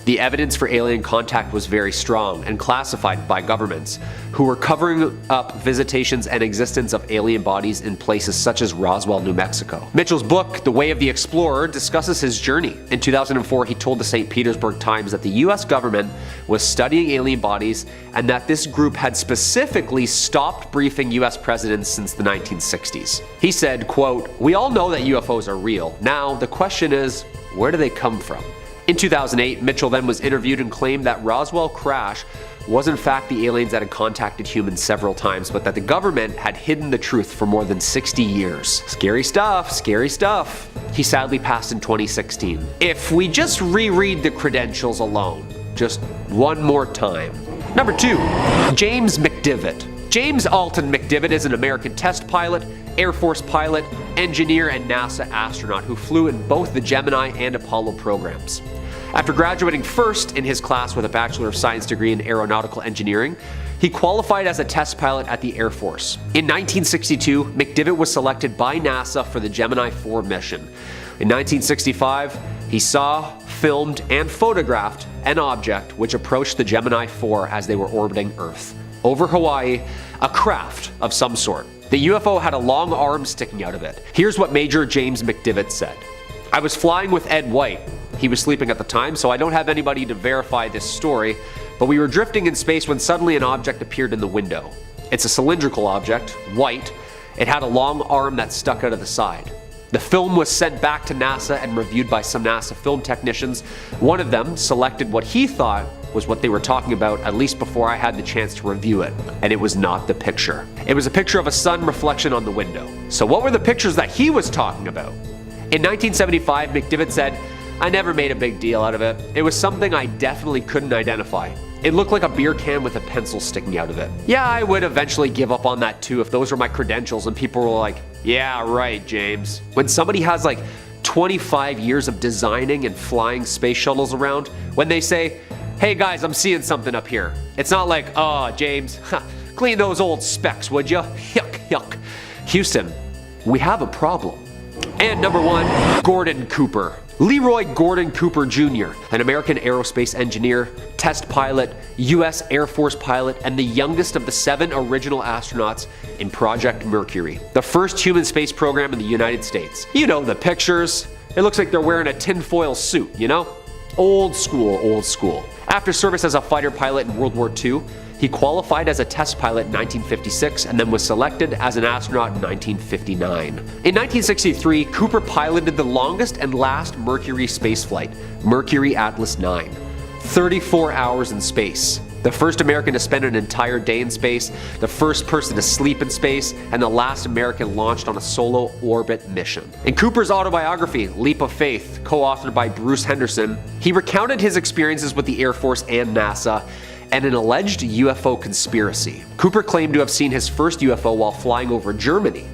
"The evidence for alien contact was very strong and classified by governments, who were covering up visitations and existence of alien bodies in places such as Roswell, New Mexico." Mitchell's book, The Way of the Explorer, discusses his journey. In 2004, he told the St. Petersburg Times that the US government was studying alien bodies and that this group had specifically stopped briefing US presidents since the 1960s. He said, quote, "We all know that UFOs are real. Now, the question is, where do they come from?" In 2008, Mitchell then was interviewed and claimed that Roswell crash was in fact the aliens that had contacted humans several times, but that the government had hidden the truth for more than 60 years. Scary stuff, scary stuff. He sadly passed in 2016. If we just reread the credentials alone, just one more time. Number 2, James McDivitt. James Alton McDivitt is an American test pilot, Air Force pilot, engineer, and NASA astronaut who flew in both the Gemini and Apollo programs. After graduating first in his class with a Bachelor of Science degree in aeronautical engineering, he qualified as a test pilot at the Air Force. In 1962, McDivitt was selected by NASA for the Gemini 4 mission. In 1965, he saw, filmed, and photographed an object which approached the Gemini 4 as they were orbiting Earth. Over Hawaii, a craft of some sort. The UFO had a long arm sticking out of it. Here's what Major James McDivitt said. "I was flying with Ed White. He was sleeping at the time, so I don't have anybody to verify this story, but we were drifting in space when suddenly an object appeared in the window. It's a cylindrical object, white. It had a long arm that stuck out of the side. The film was sent back to NASA and reviewed by some NASA film technicians. One of them selected what he thought was what they were talking about, at least before I had the chance to review it. And it was not the picture. It was a picture of a sun reflection on the window. So what were the pictures that he was talking about? In 1975, McDivitt said, "I never made a big deal out of it. It was something I definitely couldn't identify. It looked like a beer can with a pencil sticking out of it." Yeah, I would eventually give up on that too if those were my credentials and people were like, "Yeah, right, James." When somebody has like 25 years of designing and flying space shuttles around, when they say, "Hey guys, I'm seeing something up here," it's not like, "Oh, James, clean those old specs, would you? Yuck, yuck." Houston, we have a problem. And number 1, Gordon Cooper. Leroy Gordon Cooper Jr., an American aerospace engineer, test pilot, U.S. Air Force pilot, and the youngest of the 7 original astronauts in Project Mercury, the first human space program in the United States. You know the pictures. It looks like they're wearing a tinfoil suit, you know? Old school, old school. After service as a fighter pilot in World War II, he qualified as a test pilot in 1956 and then was selected as an astronaut in 1959. In 1963, Cooper piloted the longest and last Mercury spaceflight, Mercury Atlas 9. 34 hours in space. The first American to spend an entire day in space, the first person to sleep in space, and the last American launched on a solo orbit mission. In Cooper's autobiography, Leap of Faith, co-authored by Bruce Henderson, he recounted his experiences with the Air Force and NASA and an alleged UFO conspiracy. Cooper claimed to have seen his first UFO while flying over Germany,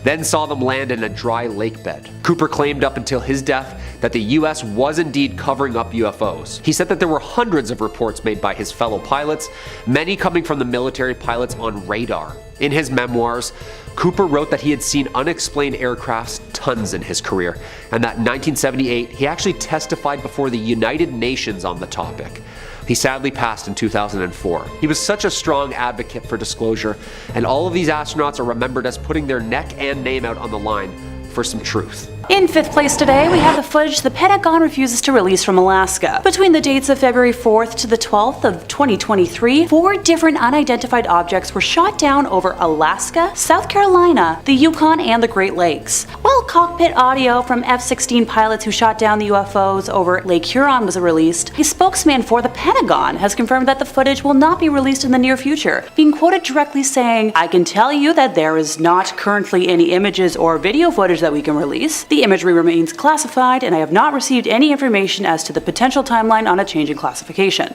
then saw them land in a dry lake bed. Cooper claimed up until his death that the US was indeed covering up UFOs. He said that there were hundreds of reports made by his fellow pilots, many coming from the military pilots on radar. In his memoirs, Cooper wrote that he had seen unexplained aircrafts tons in his career, and that in 1978 he actually testified before the United Nations on the topic. He sadly passed in 2004. He was such a strong advocate for disclosure, and all of these astronauts are remembered as putting their neck and name out on the line for some truth. In 5th place today, we have the footage the Pentagon refuses to release from Alaska. Between the dates of February 4th to the 12th of 2023, 4 different unidentified objects were shot down over Alaska, South Carolina, the Yukon, and the Great Lakes. While cockpit audio from F-16 pilots who shot down the UFOs over Lake Huron was released, a spokesman for the Pentagon has confirmed that the footage will not be released in the near future, being quoted directly saying, "I can tell you that there is not currently any images or video footage that we can release. The imagery remains classified, and I have not received any information as to the potential timeline on a change in classification."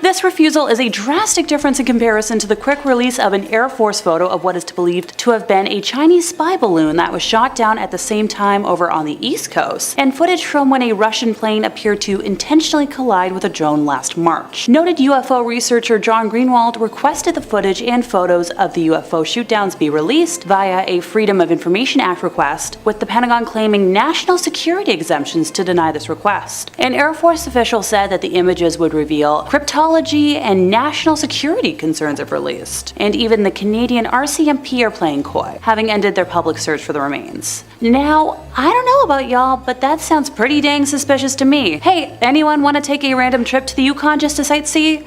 This refusal is a drastic difference in comparison to the quick release of an Air Force photo of what is believed to have been a Chinese spy balloon that was shot down at the same time over on the East Coast, and footage from when a Russian plane appeared to intentionally collide with a drone last March. Noted UFO researcher John Greenwald requested the footage and photos of the UFO shootdowns be released via a Freedom of Information Act request, with the Pentagon claiming national security exemptions to deny this request. An Air Force official said that the images would reveal cryptology and national security concerns if released. And even the Canadian RCMP are playing coy, having ended their public search for the remains. Now, I don't know about y'all, but that sounds pretty dang suspicious to me. Hey, anyone want to take a random trip to the Yukon just to sightsee?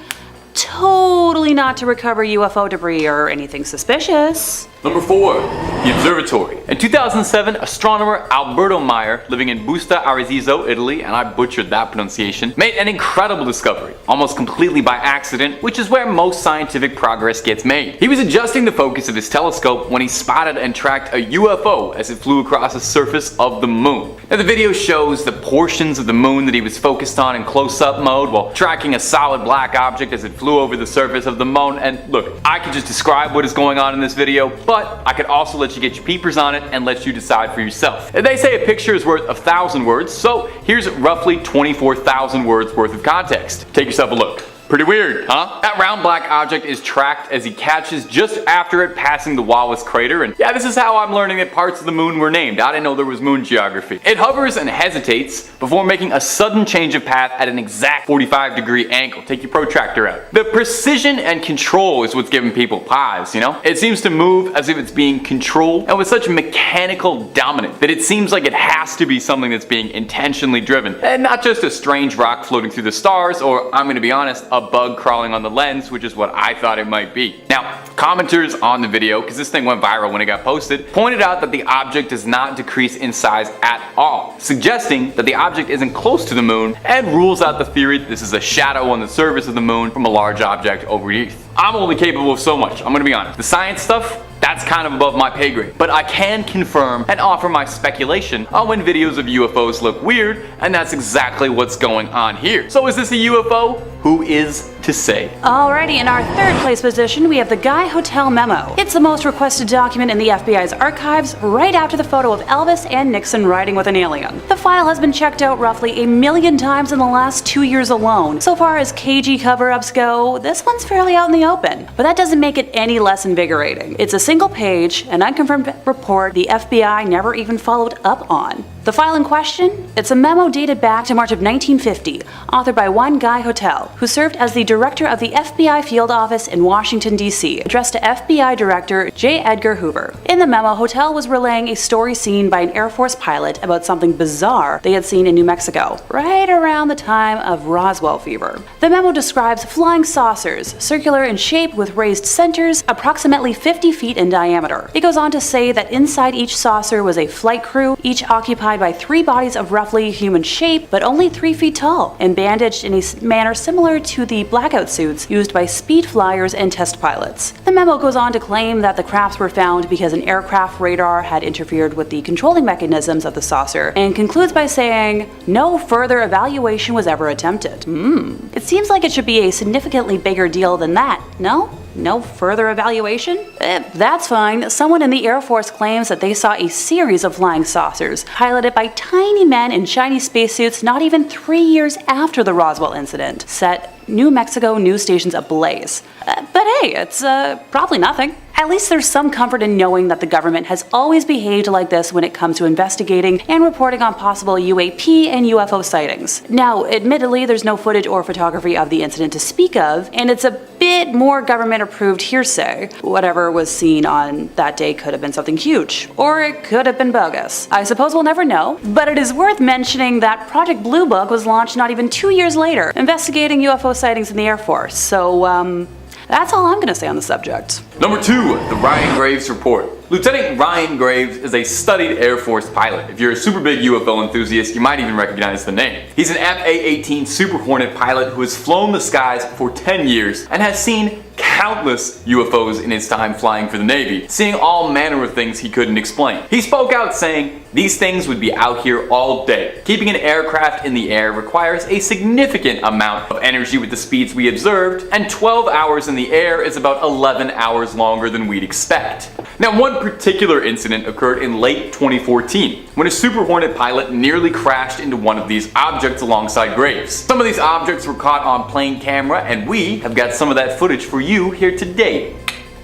Totally not to recover UFO debris or anything suspicious. Number 4, the observatory. In 2007, astronomer Alberto Meyer, living in Busta Arezizo, Italy, and I butchered that pronunciation, made an incredible discovery, almost completely by accident, which is where most scientific progress gets made. He was adjusting the focus of his telescope when he spotted and tracked a UFO as it flew across the surface of the moon. Now the video shows the portions of the moon that he was focused on in close-up mode while tracking a solid black object as it flew over the surface of the moon. And look, I could just describe what is going on in this video, but I could also let you get your peepers on it and let you decide for yourself. They say a picture is worth 1,000 words, so here's roughly 24,000 words worth of context. Take yourself a look. Pretty weird, huh? That round black object is tracked as he catches just after it passing the Wallace crater, and yeah, this is how I'm learning that parts of the moon were named. I didn't know there was moon geography. It hovers and hesitates before making a sudden change of path at an exact 45-degree angle. Take your protractor out. The precision and control is what's giving people pause, you know? It seems to move as if it's being controlled, and with such mechanical dominance that it seems like it has to be something that's being intentionally driven, and not just a strange rock floating through the stars, or I'm gonna be honest, a bug crawling on the lens, which is what I thought it might be. Now, commenters on the video, because this thing went viral when it got posted, pointed out that the object does not decrease in size at all, suggesting that the object isn't close to the moon, and rules out the theory that this is a shadow on the surface of the moon from a large object overneath. I'm only capable of so much, I'm gonna be honest. The science stuff, that's kind of above my pay grade, but I can confirm and offer my speculation on when videos of UFOs look weird, and that's exactly what's going on here. So is this a UFO? Who is to say? Alrighty, in our third place position, we have the Guy Hotel Memo. It's the most requested document in the FBI's archives, right after the photo of Elvis and Nixon riding with an alien. The file has been checked out roughly 1 million times in the last 2 years alone. So far as cagey cover-ups go, this one's fairly out in the open, but that doesn't make it any less invigorating. It's a single page, an unconfirmed report the FBI never even followed up on. The file in question? It's a memo dated back to March of 1950, authored by one Guy Hotel, who served as the director of the FBI field office in Washington, D.C., addressed to FBI Director J. Edgar Hoover. In the memo, Hotel was relaying a story seen by an Air Force pilot about something bizarre they had seen in New Mexico, right around the time of Roswell fever. The memo describes flying saucers, circular in shape with raised centers, approximately 50 feet in diameter. It goes on to say that inside each saucer was a flight crew, each occupied by 3 bodies of roughly human shape, but only 3 feet tall, and bandaged in a manner similar to the blackout suits used by speed flyers and test pilots. The memo goes on to claim that the crafts were found because an aircraft radar had interfered with the controlling mechanisms of the saucer, and concludes by saying, no further evaluation was ever attempted. It seems like it should be a significantly bigger deal than that, no? No further evaluation? That's fine. Someone in the Air Force claims that they saw a series of flying saucers, piloted by tiny men in shiny spacesuits not even 3 years after the Roswell incident, set New Mexico news stations ablaze. But hey, it's probably nothing. At least there's some comfort in knowing that the government has always behaved like this when it comes to investigating and reporting on possible UAP and UFO sightings. Now, admittedly, there's no footage or photography of the incident to speak of, and it's a bit more government-approved hearsay. Whatever was seen on that day could have been something huge, or it could have been bogus. I suppose we'll never know, but it is worth mentioning that Project Blue Book was launched not even 2 years later, investigating UFO sightings in the Air Force, so that's all I'm gonna say on the subject. Number 2, the Ryan Graves Report. Lieutenant Ryan Graves is a studied Air Force pilot. If you're a super big UFO enthusiast, you might even recognize the name. He's an FA-18 Super Hornet pilot who has flown the skies for 10 years and has seen countless UFOs in his time flying for the Navy, seeing all manner of things he couldn't explain. He spoke out saying, these things would be out here all day. Keeping an aircraft in the air requires a significant amount of energy with the speeds we observed, and 12 hours in the air is about 11 hours longer than we'd expect. Now, one particular incident occurred in late 2014, when a Super Hornet pilot nearly crashed into one of these objects alongside Graves. Some of these objects were caught on plane camera, and we have got some of that footage for you here today.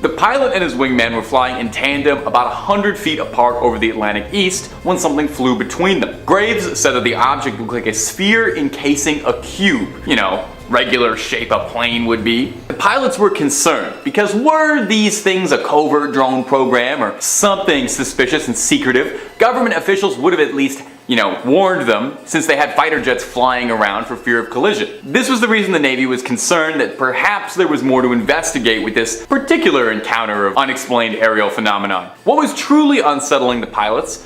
The pilot and his wingman were flying in tandem about 100 feet apart over the Atlantic East when something flew between them. Graves said that the object looked like a sphere encasing a cube, you know, regular shape a plane would be. The pilots were concerned because were these things a covert drone program or something suspicious and secretive, government officials would have at least warned them, since they had fighter jets flying around for fear of collision. This was the reason the Navy was concerned that perhaps there was more to investigate with this particular encounter of unexplained aerial phenomenon. What was truly unsettling the pilots,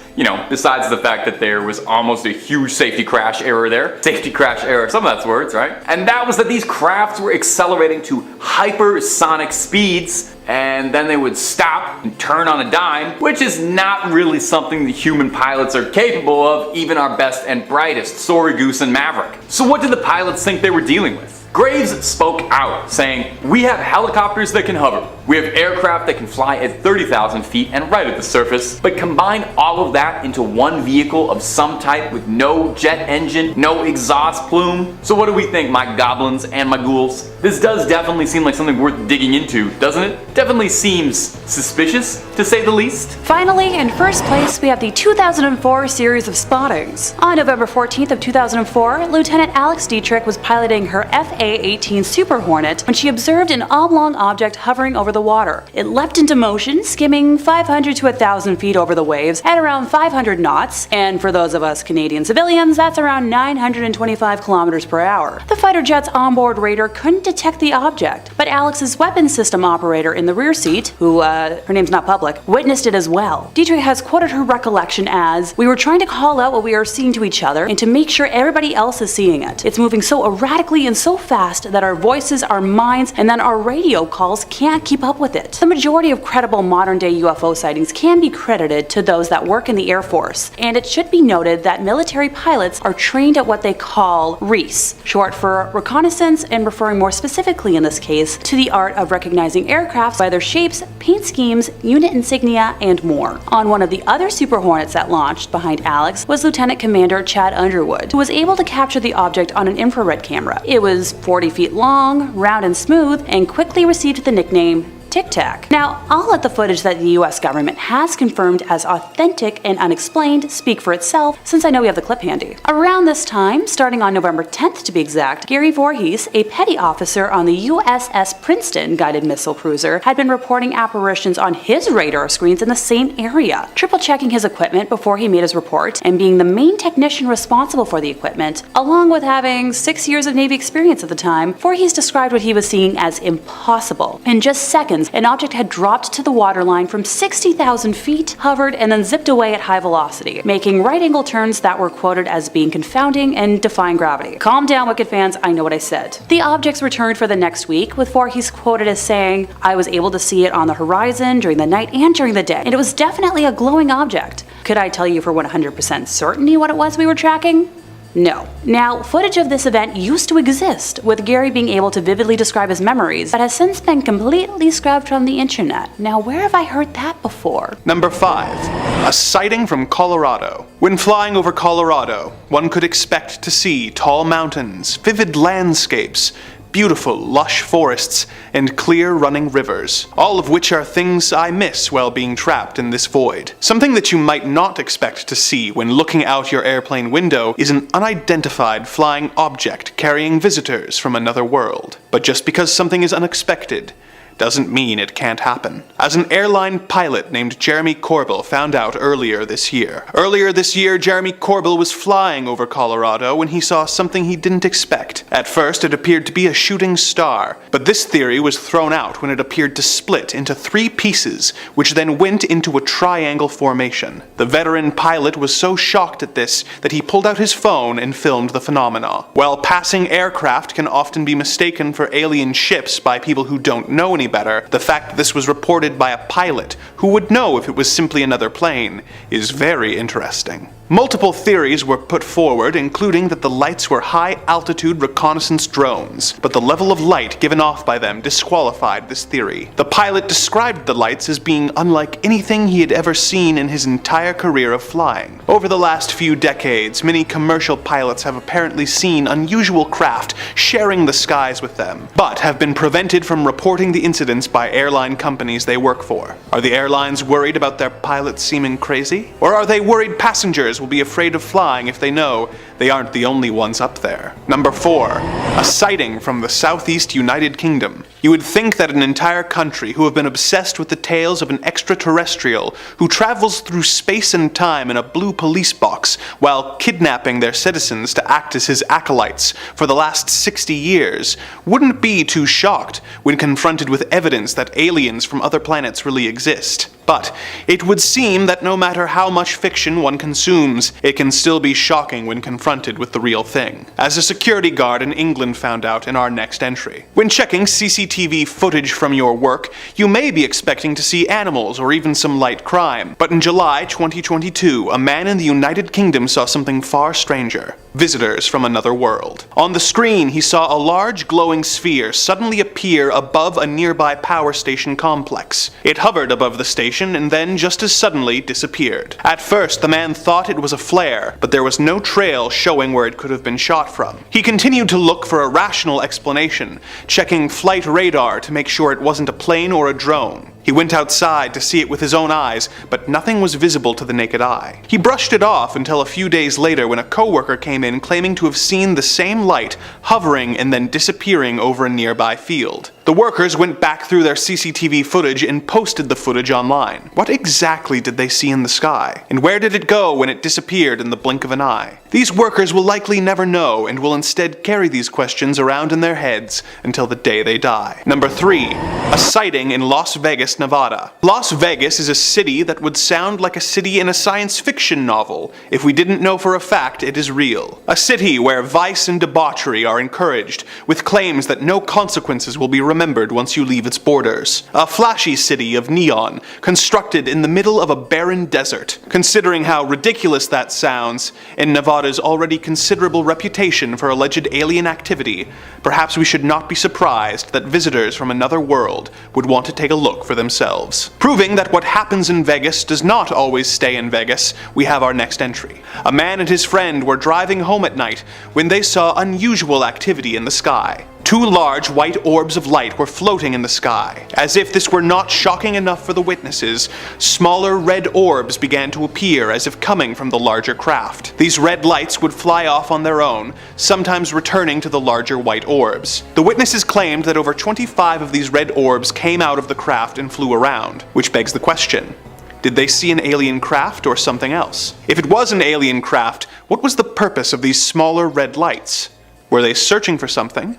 besides the fact that there was almost a huge safety crash error there, some of that's words, right? And that was that these crafts were accelerating to hypersonic speeds, and then they would stop and turn on a dime, which is not really something the human pilots are capable of, even our best and brightest, Sorry Goose and Maverick. So what did the pilots think they were dealing with? Graves spoke out, saying, we have helicopters that can hover, we have aircraft that can fly at 30,000 feet and right at the surface, but combine all of that into one vehicle of some type with no jet engine, no exhaust plume. So what do we think, my goblins and my ghouls? This does definitely seem like something worth digging into, doesn't it? Definitely seems suspicious, to say the least. Finally, in first place, we have the 2004 series of spottings. On November 14th of 2004, Lieutenant Alex Dietrich was piloting her FA-18 Super Hornet when she observed an oblong object hovering over the water. It leapt into motion, skimming 500 to 1,000 feet over the waves at around 500 knots, and for those of us Canadian civilians, that's around 925 kilometers per hour. The fighter jet's onboard radar couldn't detect the object, but Alex's weapons system operator in the rear seat, who, her name's not public, witnessed it as well. Dietrich has quoted her recollection as, "We were trying to call out what we are seeing to each other and to make sure everybody else is seeing it. It's moving so erratically and so fast that our voices, our minds, and then our radio calls can't keep up with it." The majority of credible modern-day UFO sightings can be credited to those that work in the Air Force, and it should be noted that military pilots are trained at what they call REAS, short for reconnaissance, and referring more specifically in this case to the art of recognizing aircraft by their shapes, paint schemes, unit insignia, and more. On one of the other Super Hornets that launched behind Alex was Lieutenant Commander Chad Underwood, who was able to capture the object on an infrared camera. It was 40 feet long, round and smooth, and quickly received the nickname Tic Tac. Now, I'll let the footage that the US government has confirmed as authentic and unexplained speak for itself, since I know we have the clip handy. Around this time, starting on November 10th to be exact, Gary Voorhees, a petty officer on the USS Princeton guided missile cruiser, had been reporting apparitions on his radar screens in the same area, triple checking his equipment before he made his report, and being the main technician responsible for the equipment, along with having 6 years of Navy experience at the time. Voorhees described what he was seeing as impossible. In just seconds, an object had dropped to the waterline from 60,000 feet, hovered, and then zipped away at high velocity, making right-angle turns that were quoted as being confounding and defying gravity. Calm down, Wicked fans, I know what I said. The objects returned for the next week, with Voorhees quoted as saying, "I was able to see it on the horizon, during the night, and during the day, and it was definitely a glowing object." Could I tell you for 100% certainty what it was we were tracking? No. Now, footage of this event used to exist, with Gary being able to vividly describe his memories, but has since been completely scrubbed from the internet. Now, where have I heard that before? Number 5. A sighting from Colorado. When flying over Colorado, one could expect to see tall mountains, vivid landscapes, beautiful, lush forests, and clear running rivers, all of which are things I miss while being trapped in this void. Something that you might not expect to see when looking out your airplane window is an unidentified flying object carrying visitors from another world. But just because something is unexpected doesn't mean it can't happen. As an airline pilot named Jeremy Corbell found out earlier this year. Earlier this year, Jeremy Corbell was flying over Colorado when he saw something he didn't expect. At first, it appeared to be a shooting star, but this theory was thrown out when it appeared to split into 3 pieces, which then went into a triangle formation. The veteran pilot was so shocked at this that he pulled out his phone and filmed the phenomena. While passing aircraft can often be mistaken for alien ships by people who don't know any better, the fact that this was reported by a pilot who would know if it was simply another plane is very interesting. Multiple theories were put forward, including that the lights were high-altitude reconnaissance drones, but the level of light given off by them disqualified this theory. The pilot described the lights as being unlike anything he had ever seen in his entire career of flying. Over the last few decades, many commercial pilots have apparently seen unusual craft sharing the skies with them, but have been prevented from reporting the incidents by airline companies they work for. Are the airlines worried about their pilots seeming crazy? Or are they worried passengers will be afraid of flying if they know they aren't the only ones up there? Number 4. A sighting from the Southeast United Kingdom. You would think that an entire country who have been obsessed with the tales of an extraterrestrial who travels through space and time in a blue police box while kidnapping their citizens to act as his acolytes for the last 60 years wouldn't be too shocked when confronted with evidence that aliens from other planets really exist. But it would seem that no matter how much fiction one consumes, it can still be shocking when confronted with the real thing, as a security guard in England found out in our next entry. When checking CCTV footage from your work, you may be expecting to see animals or even some light crime, but in July 2022, a man in the United Kingdom saw something far stranger. visitors from another world. On the screen, he saw a large glowing sphere suddenly appear above a nearby power station complex. It hovered above the station and then just as suddenly disappeared. At first, the man thought it was a flare, but there was no trail showing where it could have been shot from. He continued to look for a rational explanation, checking flight radar to make sure it wasn't a plane or a drone. He went outside to see it with his own eyes, but nothing was visible to the naked eye. He brushed it off until a few days later when a coworker came in claiming to have seen the same light hovering and then disappearing over a nearby field. The workers went back through their CCTV footage and posted the footage online. What exactly did they see in the sky? And where did it go when it disappeared in the blink of an eye? These workers will likely never know and will instead carry these questions around in their heads until the day they die. Number 3. A sighting in Las Vegas, Nevada. Las Vegas is a city that would sound like a city in a science fiction novel if we didn't know for a fact it is real. A city where vice and debauchery are encouraged, with claims that no consequences will be remembered once you leave its borders. A flashy city of neon, constructed in the middle of a barren desert. Considering how ridiculous that sounds, and Nevada's already considerable reputation for alleged alien activity, perhaps we should not be surprised that visitors from another world would want to take a look for themselves. Proving that what happens in Vegas does not always stay in Vegas, we have our next entry. A man and his friend were driving home at night when they saw unusual activity in the sky. 2 large white orbs of light were floating in the sky. As if this were not shocking enough for the witnesses, smaller red orbs began to appear as if coming from the larger craft. These red lights would fly off on their own, sometimes returning to the larger white orbs. The witnesses claimed that over 25 of these red orbs came out of the craft and flew around, which begs the question: did they see an alien craft or something else? If it was an alien craft, what was the purpose of these smaller red lights? Were they searching for something?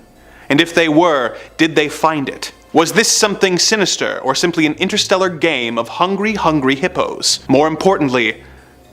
And if they were, did they find it? Was this something sinister or simply an interstellar game of hungry hippos? More importantly,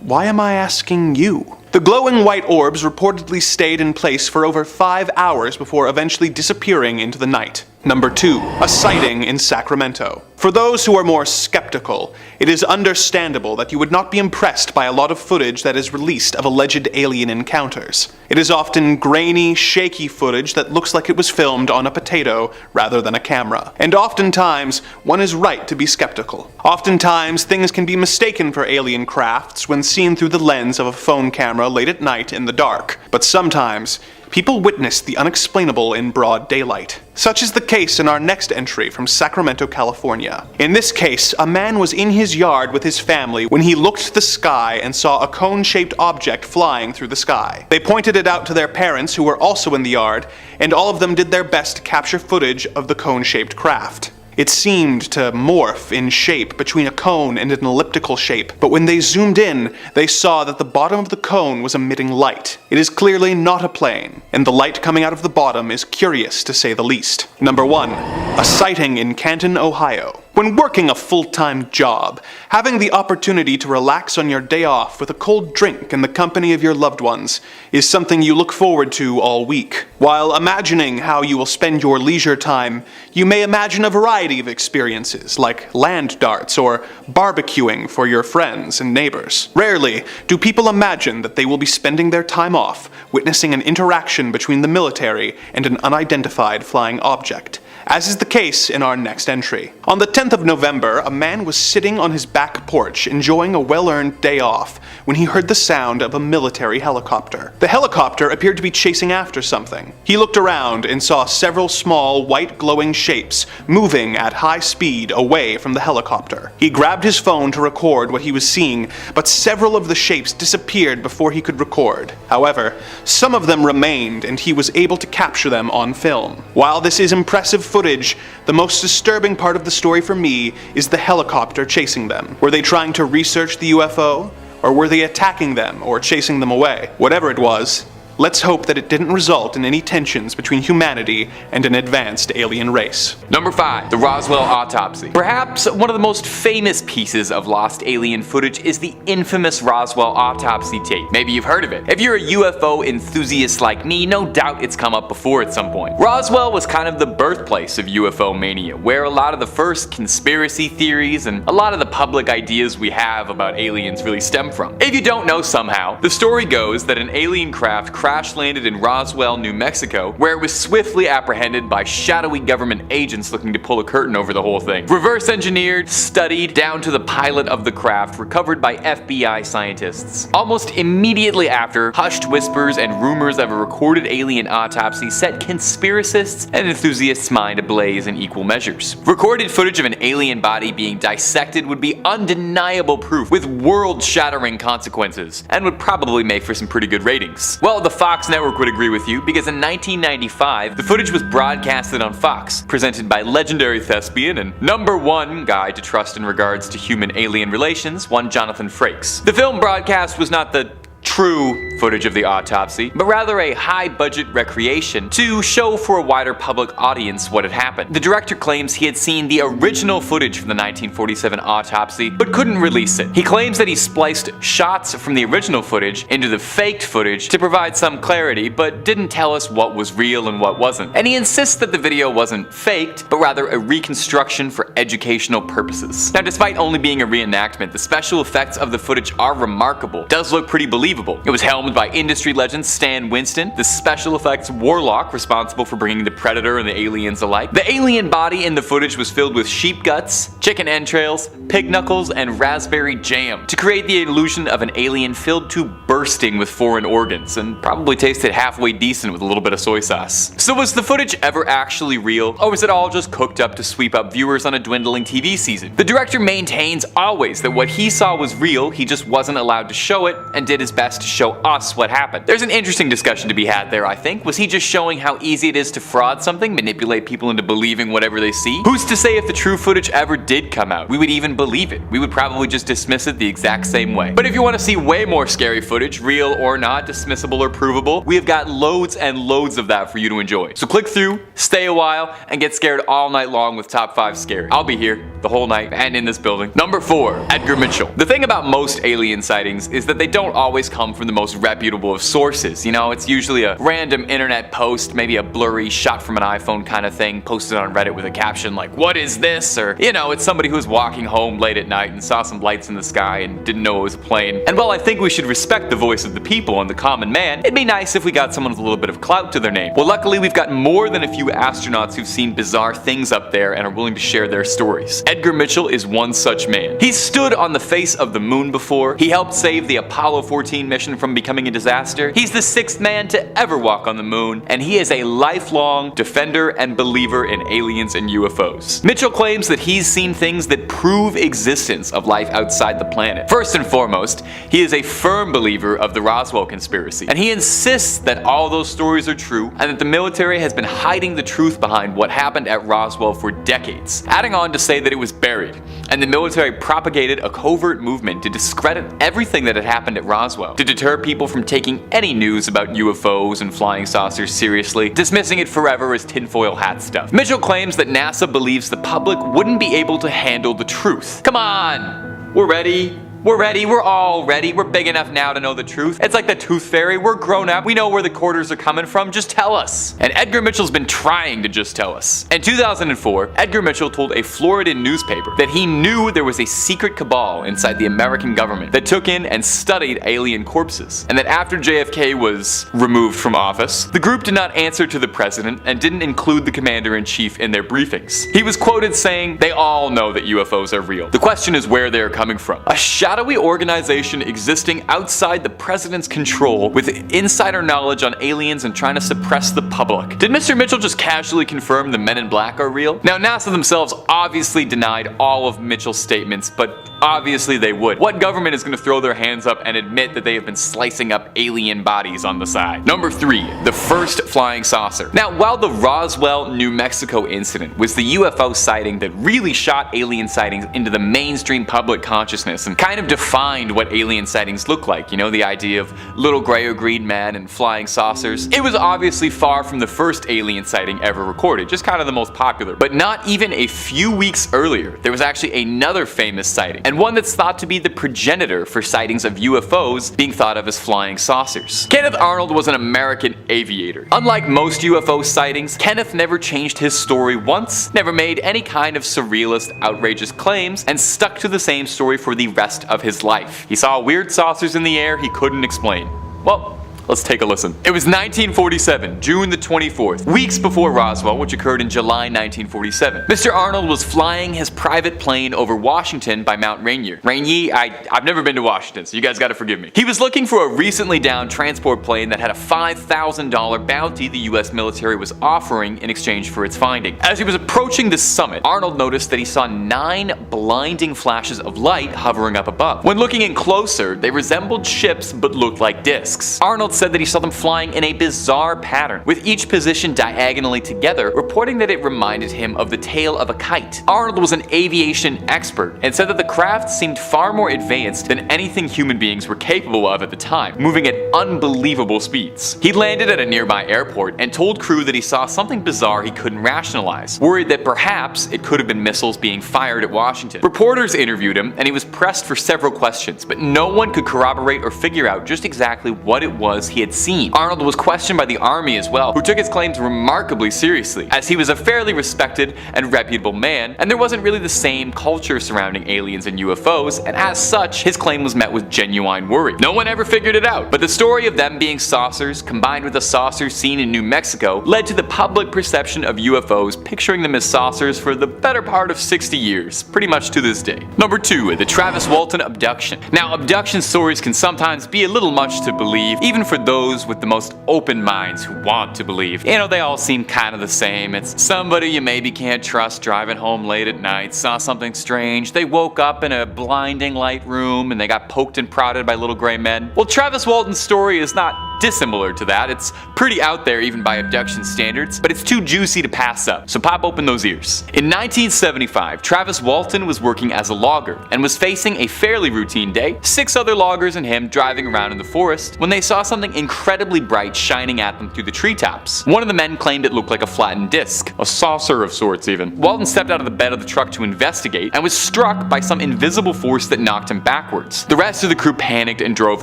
why am I asking you? The glowing white orbs reportedly stayed in place for over 5 hours before eventually disappearing into the night. Number 2. A sighting in Sacramento. For those who are more skeptical, it is understandable that you would not be impressed by a lot of footage that is released of alleged alien encounters. It is often grainy, shaky footage that looks like it was filmed on a potato rather than a camera. And oftentimes, one is right to be skeptical. Oftentimes, things can be mistaken for alien crafts when seen through the lens of a phone camera late at night in the dark. But sometimes, people witness the unexplainable in broad daylight. Such is the case in our next entry from Sacramento, California. In this case, a man was in his yard with his family when he looked to the sky and saw a cone-shaped object flying through the sky. They pointed it out to their parents, who were also in the yard, and all of them did their best to capture footage of the cone-shaped craft. It seemed to morph in shape between a cone and an elliptical shape, but when they zoomed in, they saw that the bottom of the cone was emitting light. It is clearly not a plane, and the light coming out of the bottom is curious to say the least. Number 1. A sighting in Canton, Ohio. When working a full-time job, having the opportunity to relax on your day off with a cold drink in the company of your loved ones is something you look forward to all week. While imagining how you will spend your leisure time, you may imagine a variety of experiences, like land darts or barbecuing for your friends and neighbors. Rarely do people imagine that they will be spending their time off witnessing an interaction between the military and an unidentified flying object, as is the case in our next entry. On the 10th of November, a man was sitting on his back porch enjoying a well-earned day off when he heard the sound of a military helicopter. The helicopter appeared to be chasing after something. He looked around and saw several small, white glowing shapes moving at high speed away from the helicopter. He grabbed his phone to record what he was seeing, but several of the shapes disappeared before he could record. However, some of them remained and he was able to capture them on film. While this is impressive footage, the most disturbing part of the story for me is the helicopter chasing them. Were they trying to research the UFO? Or were they attacking them or chasing them away? Whatever it was, let's hope that it didn't result in any tensions between humanity and an advanced alien race. Number 5. The Roswell Autopsy. Perhaps one of the most famous pieces of lost alien footage is the infamous Roswell Autopsy tape. Maybe you've heard of it. If you're a UFO enthusiast like me, no doubt it's come up before at some point. Roswell was kind of the birthplace of UFO mania, where a lot of the first conspiracy theories and a lot of the public ideas we have about aliens really stem from. If you don't know somehow, the story goes that an alien craft crashed crash landed in Roswell, New Mexico, where it was swiftly apprehended by shadowy government agents looking to pull a curtain over the whole thing. Reverse engineered, studied, down to the pilot of the craft, recovered by FBI scientists. Almost immediately after, hushed whispers and rumors of a recorded alien autopsy set conspiracists and enthusiasts' mind ablaze in equal measures. Recorded footage of an alien body being dissected would be undeniable proof with world-shattering consequences, and would probably make for some pretty good ratings. Well, the Fox network would agree with you, because in 1995, the footage was broadcasted on Fox, presented by legendary thespian and #1 guy to trust in regards to human-alien relations, one Jonathan Frakes. The film broadcast was not the true footage of the autopsy, but rather a high-budget recreation to show for a wider public audience what had happened. The director claims he had seen the original footage from the 1947 autopsy, but couldn't release it. He claims that he spliced shots from the original footage into the faked footage to provide some clarity, but didn't tell us what was real and what wasn't. And he insists that the video wasn't faked, but rather a reconstruction for educational purposes. Now, despite only being a reenactment, the special effects of the footage are remarkable. It does look pretty believable. It was helmed by industry legend Stan Winston, the special effects warlock responsible for bringing the Predator and the aliens alike. The alien body in the footage was filled with sheep guts, chicken entrails, pig knuckles, and raspberry jam to create the illusion of an alien filled to bursting with foreign organs, and probably tasted halfway decent with a little bit of soy sauce. So was the footage ever actually real, or was it all just cooked up to sweep up viewers on a dwindling TV season? The director maintains always that what he saw was real, he just wasn't allowed to show it, and did his best to show us what happened. There's an interesting discussion to be had there, I think. Was he just showing how easy it is to fraud something, manipulate people into believing whatever they see? Who's to say if the true footage ever did come out, we would even believe it? We would probably just dismiss it the exact same way. But if you want to see way more scary footage, real or not, dismissible or provable, we have got loads and loads of that for you to enjoy. So click through, stay a while, and get scared all night long with Top 5 Scary. I'll be here the whole night and in this building. #4, Edgar Mitchell. The thing about most alien sightings is that they don't always come from the most reputable of sources. You know, it's usually a random internet post, maybe a blurry shot from an iPhone kind of thing, posted on Reddit with a caption like, "What is this?" Or, you know, it's somebody who was walking home late at night and saw some lights in the sky and didn't know it was a plane. And while I think we should respect the voice of the people and the common man, it'd be nice if we got someone with a little bit of clout to their name. Well, luckily we've got more than a few astronauts who've seen bizarre things up there and are willing to share their stories. Edgar Mitchell is one such man. He's stood on the face of the moon before, he helped save the Apollo 14 mission from becoming a disaster, he's the 6th man to ever walk on the moon, and he is a lifelong defender and believer in aliens and UFOs. Mitchell claims that he's seen things that prove existence of life outside the planet. First and foremost, he is a firm believer of the Roswell conspiracy, and he insists that all those stories are true and that the military has been hiding the truth behind what happened at Roswell for decades, adding on to say that it was buried, and the military propagated a covert movement to discredit everything that had happened at Roswell, to deter people from taking any news about UFOs and flying saucers seriously, dismissing it forever as tinfoil hat stuff. Mitchell claims that NASA believes the public wouldn't be able to handle the truth. Come on, we're ready. We're ready, we're all ready, we're big enough now to know the truth. It's like the Tooth Fairy, we're grown up, we know where the quarters are coming from, just tell us. And Edgar Mitchell's been trying to just tell us. In 2004, Edgar Mitchell told a Floridan newspaper that he knew there was a secret cabal inside the American government that took in and studied alien corpses, and that after JFK was removed from office, the group did not answer to the president and didn't include the commander-in-chief in their briefings. He was quoted saying, "They all know that UFOs are real. The question is where they are coming from." A shadowy organization existing outside the president's control with insider knowledge on aliens and trying to suppress the public. Did Mr. Mitchell just casually confirm the Men in Black are real? Now, NASA themselves obviously denied all of Mitchell's statements, but obviously they would. What government is going to throw their hands up and admit that they have been slicing up alien bodies on the side? #3, the first flying saucer. Now, while the Roswell, New Mexico incident was the UFO sighting that really shot alien sightings into the mainstream public consciousness and kind of defined what alien sightings look like, you know, the idea of little gray or green men and flying saucers, it was obviously far from the first alien sighting ever recorded, just kind of the most popular. But not even a few weeks earlier, there was actually another famous sighting, and one that's thought to be the progenitor for sightings of UFOs being thought of as flying saucers. Kenneth Arnold was an American aviator. Unlike most UFO sightings, Kenneth never changed his story once, never made any kind of surrealist, outrageous claims, and stuck to the same story for the rest of his life. He saw weird saucers in the air he couldn't explain. Well, Let's take a listen. It was 1947, June the 24th, weeks before Roswell, which occurred in July 1947. Mr. Arnold was flying his private plane over Washington by Mount Rainier. I've never been to Washington, so you guys gotta forgive me. He was looking for a recently downed transport plane that had a $5,000 bounty the US military was offering in exchange for its finding. As he was approaching the summit, Arnold noticed that he saw 9 blinding flashes of light hovering up above. When looking in closer, they resembled ships but looked like discs. Arnold said that he saw them flying in a bizarre pattern, with each positioned diagonally together, reporting that it reminded him of the tail of a kite. Arnold was an aviation expert and said that the craft seemed far more advanced than anything human beings were capable of at the time, moving at unbelievable speeds. He landed at a nearby airport and told crew that he saw something bizarre he couldn't rationalize, worried that perhaps it could have been missiles being fired at Washington. Reporters interviewed him and he was pressed for several questions, but no one could corroborate or figure out just exactly what it was he had seen. Arnold was questioned by the Army as well, who took his claims remarkably seriously, as he was a fairly respected and reputable man, and there wasn't really the same culture surrounding aliens and UFOs, and as such, his claim was met with genuine worry. No one ever figured it out, but the story of them being saucers, combined with the saucers seen in New Mexico, led to the public perception of UFOs picturing them as saucers for the better part of 60 years, pretty much to this day. Number 2, the Travis Walton abduction. Now, abduction stories can sometimes be a little much to believe, even for those with the most open minds who want to believe. You know, they all seem kind of the same. It's somebody you maybe can't trust driving home late at night, saw something strange, they woke up in a blinding light room and they got poked and prodded by little gray men. Well, Travis Walton's story is not dissimilar to that. It's pretty out there even by abduction standards, but it's too juicy to pass up, so pop open those ears. In 1975, Travis Walton was working as a logger and was facing a fairly routine day, 6 other loggers and him driving around in the forest, when they saw something incredibly bright shining at them through the treetops. One of the men claimed it looked like a flattened disc, a saucer of sorts even. Walton stepped out of the bed of the truck to investigate and was struck by some invisible force that knocked him backwards. The rest of the crew panicked and drove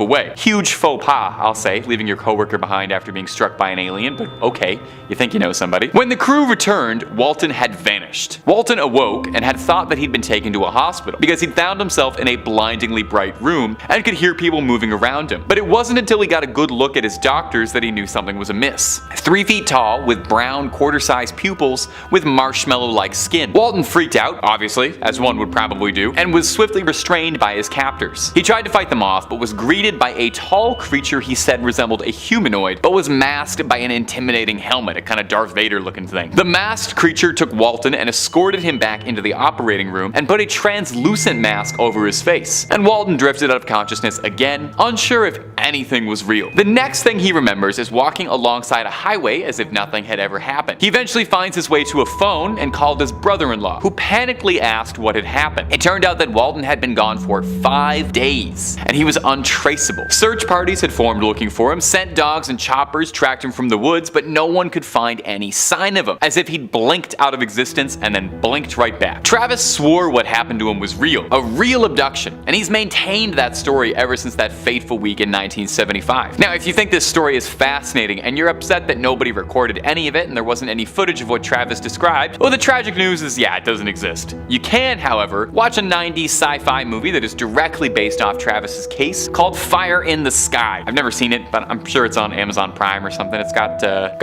away. Huge faux pas, I'll say, leaving your coworker behind after being struck by an alien, but okay, you think you know somebody. When the crew returned, Walton had vanished. Walton awoke and had thought that he'd been taken to a hospital because he'd found himself in a blindingly bright room and could hear people moving around him. But it wasn't until he got a good look at his doctors that he knew something was amiss. 3 feet tall, with brown, quarter-sized pupils, with marshmallow-like skin. Walton freaked out, obviously, as one would probably do, and was swiftly restrained by his captors. He tried to fight them off, but was greeted by a tall creature he said resembled a humanoid, but was masked by an intimidating helmet, a kind of Darth Vader looking thing. The masked creature took Walton and escorted him back into the operating room and put a translucent mask over his face. And Walton drifted out of consciousness again, unsure if anything was real. The next thing he remembers is walking alongside a highway as if nothing had ever happened. He eventually finds his way to a phone and called his brother-in-law, who panically asked what had happened. It turned out that Walton had been gone for 5 days, and he was untraceable. Search parties had formed looking for him, sent dogs and choppers tracked him from the woods, but no one could find any sign of him, as if he'd blinked out of existence and then blinked right back. Travis swore what happened to him was real, a real abduction, and he's maintained that story ever since that fateful week in 1975. Now, if you think this story is fascinating and you're upset that nobody recorded any of it and there wasn't any footage of what Travis described, well, the tragic news is, yeah, it doesn't exist. You can, however, watch a 90s sci-fi movie that is directly based off Travis's case called Fire in the Sky. I've never seen it, but I'm sure it's on Amazon Prime or something. It's got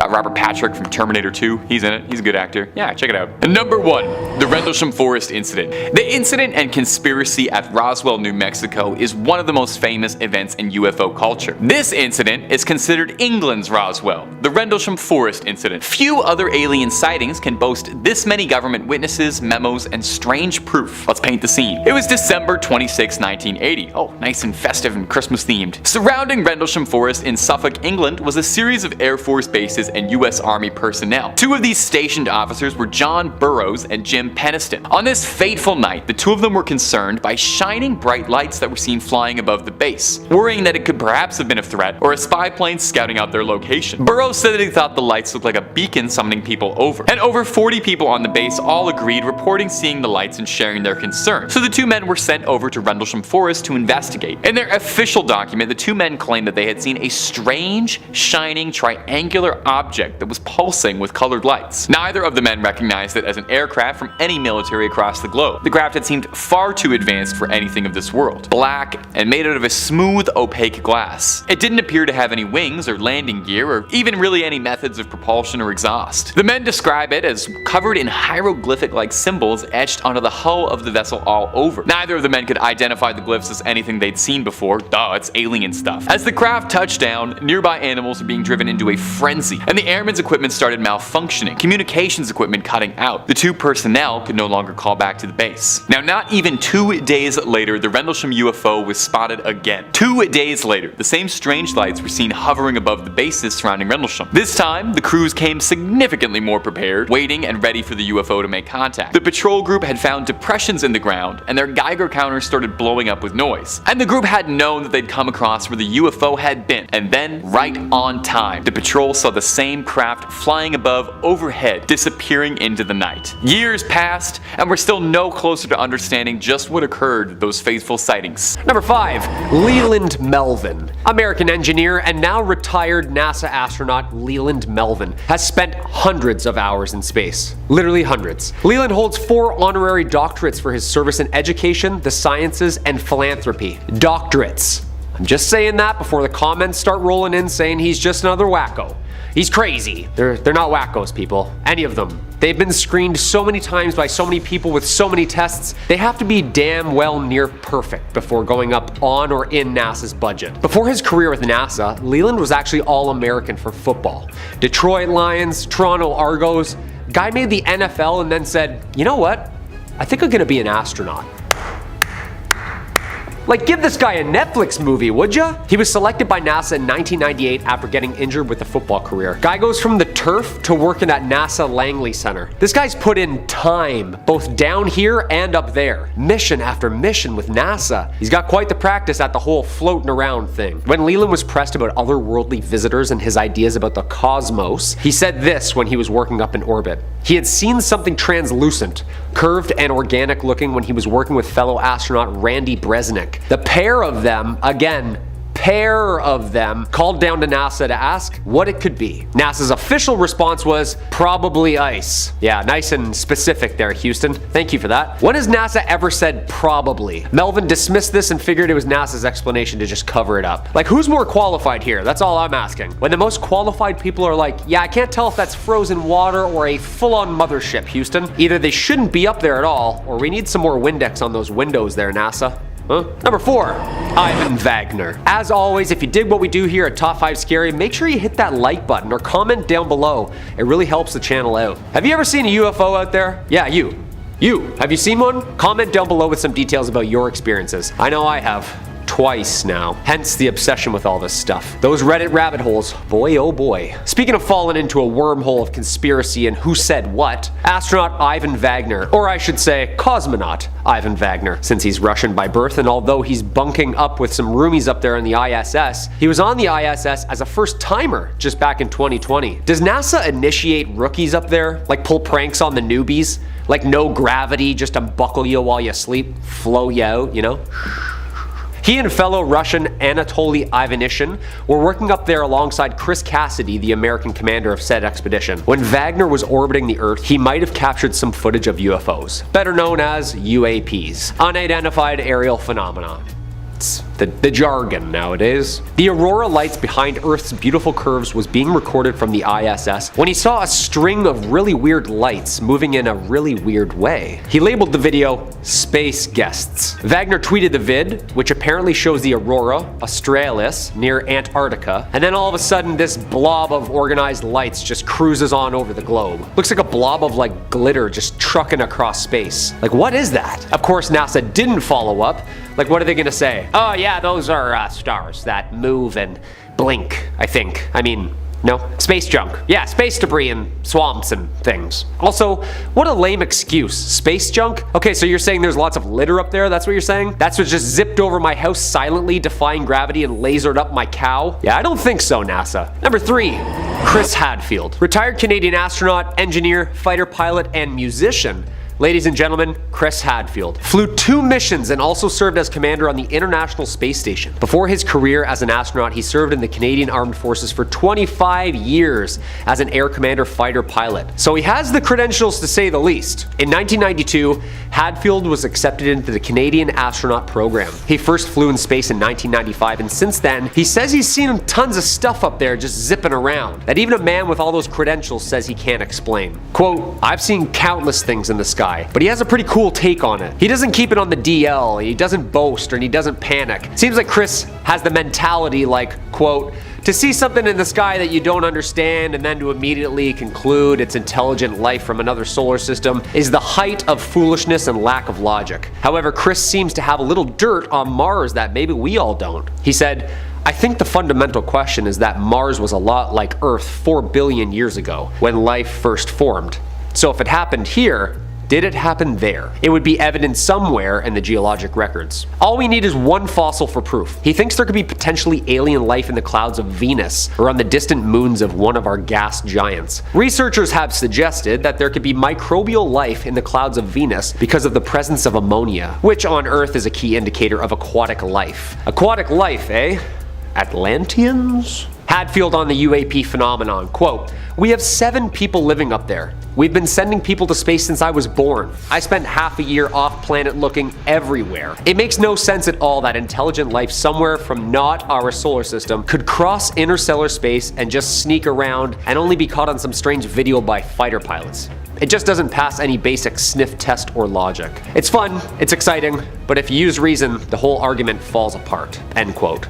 Robert Patrick from Terminator 2. He's in it. He's a good actor. Yeah, check it out. And number 1, the Rendlesham Forest incident. The incident and conspiracy at Roswell, New Mexico is one of the most famous events in UFO culture. This incident is considered England's Roswell, the Rendlesham Forest incident. Few other alien sightings can boast this many government witnesses, memos, and strange proof. Let's paint the scene. It was December 26, 1980. Oh, nice and festive and Christmas themed. Surrounding Rendlesham Forest in Suffolk, England was a series of Air Force bases and US Army personnel. 2 of these stationed officers were John Burroughs and Jim Peniston. On this fateful night, the 2 of them were concerned by shining bright lights that were seen flying above the base, worrying that it could perhaps have been a threat or a spy plane scouting out their location. Burroughs said that he thought the lights looked like a beacon summoning people over, and over 40 people on the base all agreed, reporting seeing the lights and sharing their concern. So the 2 men were sent over to Rendlesham Forest to investigate. In their official document, the 2 men claimed that they had seen a strange, shining, triangular object that was pulsing with colored lights. Neither of the men recognized it as an aircraft from any military across the globe. The craft had seemed far too advanced for anything of this world. Black and made out of a smooth, opaque glass. It didn't appear to have any wings or landing gear or even really any methods of propulsion or exhaust. The men describe it as covered in hieroglyphic-like symbols etched onto the hull of the vessel all over. Neither of the men could identify the glyphs as anything they'd seen before. Duh, it's alien stuff. As the craft touched down, nearby animals were being driven into a frenzy, and the airmen's equipment started malfunctioning, communications equipment cutting out. The two personnel could no longer call back to the base. Now, not even 2 days later, the Rendlesham UFO was spotted again. 2 days later, the same strange lights were seen hovering above the bases surrounding Rendlesham. This time, the crews came significantly more prepared, waiting and ready for the UFO to make contact. The patrol group had found depressions in the ground, and their Geiger counters started blowing up with noise. And the group had known that they'd come across where the UFO had been, and then, right on time, the patrol saw the same craft flying above overhead, disappearing into the night. Years passed, and we're still no closer to understanding just what occurred those faithful sightings. Number 5. Leland Melvin. American engineer and now retired NASA astronaut Leland Melvin has spent hundreds of hours in space. Literally hundreds. Leland holds 4 honorary doctorates for his service in education, the sciences, and philanthropy. Doctorates. I'm just saying that before the comments start rolling in saying he's just another wacko. He's crazy. They're not wackos, people. Any of them. They've been screened so many times by so many people with so many tests, they have to be damn well near perfect before going up on or in NASA's budget. Before his career with NASA, Leland was actually All-American for football. Detroit Lions, Toronto Argos. Guy made the NFL and then said, you know what? I think I'm gonna be an astronaut. Like, give this guy a Netflix movie, would ya? He was selected by NASA in 1998 after getting injured with a football career. Guy goes from the turf to working at NASA Langley Center. This guy's put in time, both down here and up there. Mission after mission with NASA. He's got quite the practice at the whole floating around thing. When Leland was pressed about otherworldly visitors and his ideas about the cosmos, he said this when he was working up in orbit. He had seen something translucent, curved and organic looking when he was working with fellow astronaut Randy Bresnik. The pair of them, again, called down to NASA to ask what it could be. NASA's official response was, probably ice. Yeah, nice and specific there, Houston. Thank you for that. When has NASA ever said probably? Melvin dismissed this and figured it was NASA's explanation to just cover it up. Like, who's more qualified here? That's all I'm asking. When the most qualified people are like, yeah, I can't tell if that's frozen water or a full-on mothership, Houston. Either they shouldn't be up there at all, or we need some more Windex on those windows there, NASA. Huh? Number 4, Ivan Wagner. As always, if you dig what we do here at Top 5 Scary, make sure you hit that like button or comment down below. It really helps the channel out. Have you ever seen a UFO out there? Yeah, you. Have you seen one? Comment down below with some details about your experiences. I know I have. Twice now. Hence the obsession with all this stuff. Those Reddit rabbit holes, boy oh boy. Speaking of falling into a wormhole of conspiracy and who said what, astronaut Ivan Wagner, or I should say cosmonaut Ivan Wagner, since he's Russian by birth, and although he's bunking up with some roomies up there in the ISS, he was on the ISS as a first timer just back in 2020. Does NASA initiate rookies up there? Like pull pranks on the newbies? Like no gravity, just unbuckle you while you sleep, flow you out, you know? He and fellow Russian Anatoly Ivanishin were working up there alongside Chris Cassidy, the American commander of said expedition. When Wagner was orbiting the Earth, he might have captured some footage of UFOs, better known as UAPs, unidentified aerial phenomena. It's the jargon nowadays. The aurora lights behind Earth's beautiful curves was being recorded from the ISS when he saw a string of really weird lights moving in a really weird way. He labeled the video Space Guests. Wagner tweeted the vid, which apparently shows the aurora australis near Antarctica, and then all of a sudden this blob of organized lights just cruises on over the globe. Looks like a blob of like glitter just trucking across space. Like, what is that? Of course NASA didn't follow up. Like, what are they gonna say? Oh yeah, those are stars that move and blink, I think. I mean, no? Space junk. Yeah, space debris and swamps and things. Also, what a lame excuse. Space junk? Okay, so you're saying there's lots of litter up there, that's what you're saying? That's what just zipped over my house silently, defying gravity and lasered up my cow? Yeah, I don't think so, NASA. Number 3, Chris Hadfield. Retired Canadian astronaut, engineer, fighter pilot, and musician. Ladies and gentlemen, Chris Hadfield flew 2 missions and also served as commander on the International Space Station. Before his career as an astronaut, he served in the Canadian Armed Forces for 25 years as an Air Commander fighter pilot. So he has the credentials to say the least. In 1992, Hadfield was accepted into the Canadian astronaut program. He first flew in space in 1995, and since then, he says he's seen tons of stuff up there just zipping around that even a man with all those credentials says he can't explain. Quote, "I've seen countless things in the sky, but he has a pretty cool take on it. He doesn't keep it on the DL, he doesn't boast, and he doesn't panic. Seems like Chris has the mentality like, quote, to see something in the sky that you don't understand and then to immediately conclude it's intelligent life from another solar system is the height of foolishness and lack of logic. However, Chris seems to have a little dirt on Mars that maybe we all don't. He said, I think the fundamental question is that Mars was a lot like Earth 4 billion years ago when life first formed. So if it happened here, did it happen there? It would be evident somewhere in the geologic records. All we need is one fossil for proof. He thinks there could be potentially alien life in the clouds of Venus or on the distant moons of one of our gas giants. Researchers have suggested that there could be microbial life in the clouds of Venus because of the presence of ammonia, which on Earth is a key indicator of aquatic life. Aquatic life, eh? Atlanteans? Hadfield on the UAP phenomenon, quote, "We have 7 people living up there. We've been sending people to space since I was born. I spent half a year off planet looking everywhere. It makes no sense at all that intelligent life somewhere from not our solar system could cross interstellar space and just sneak around and only be caught on some strange video by fighter pilots. It just doesn't pass any basic sniff test or logic. It's fun, it's exciting, but if you use reason, the whole argument falls apart." End quote.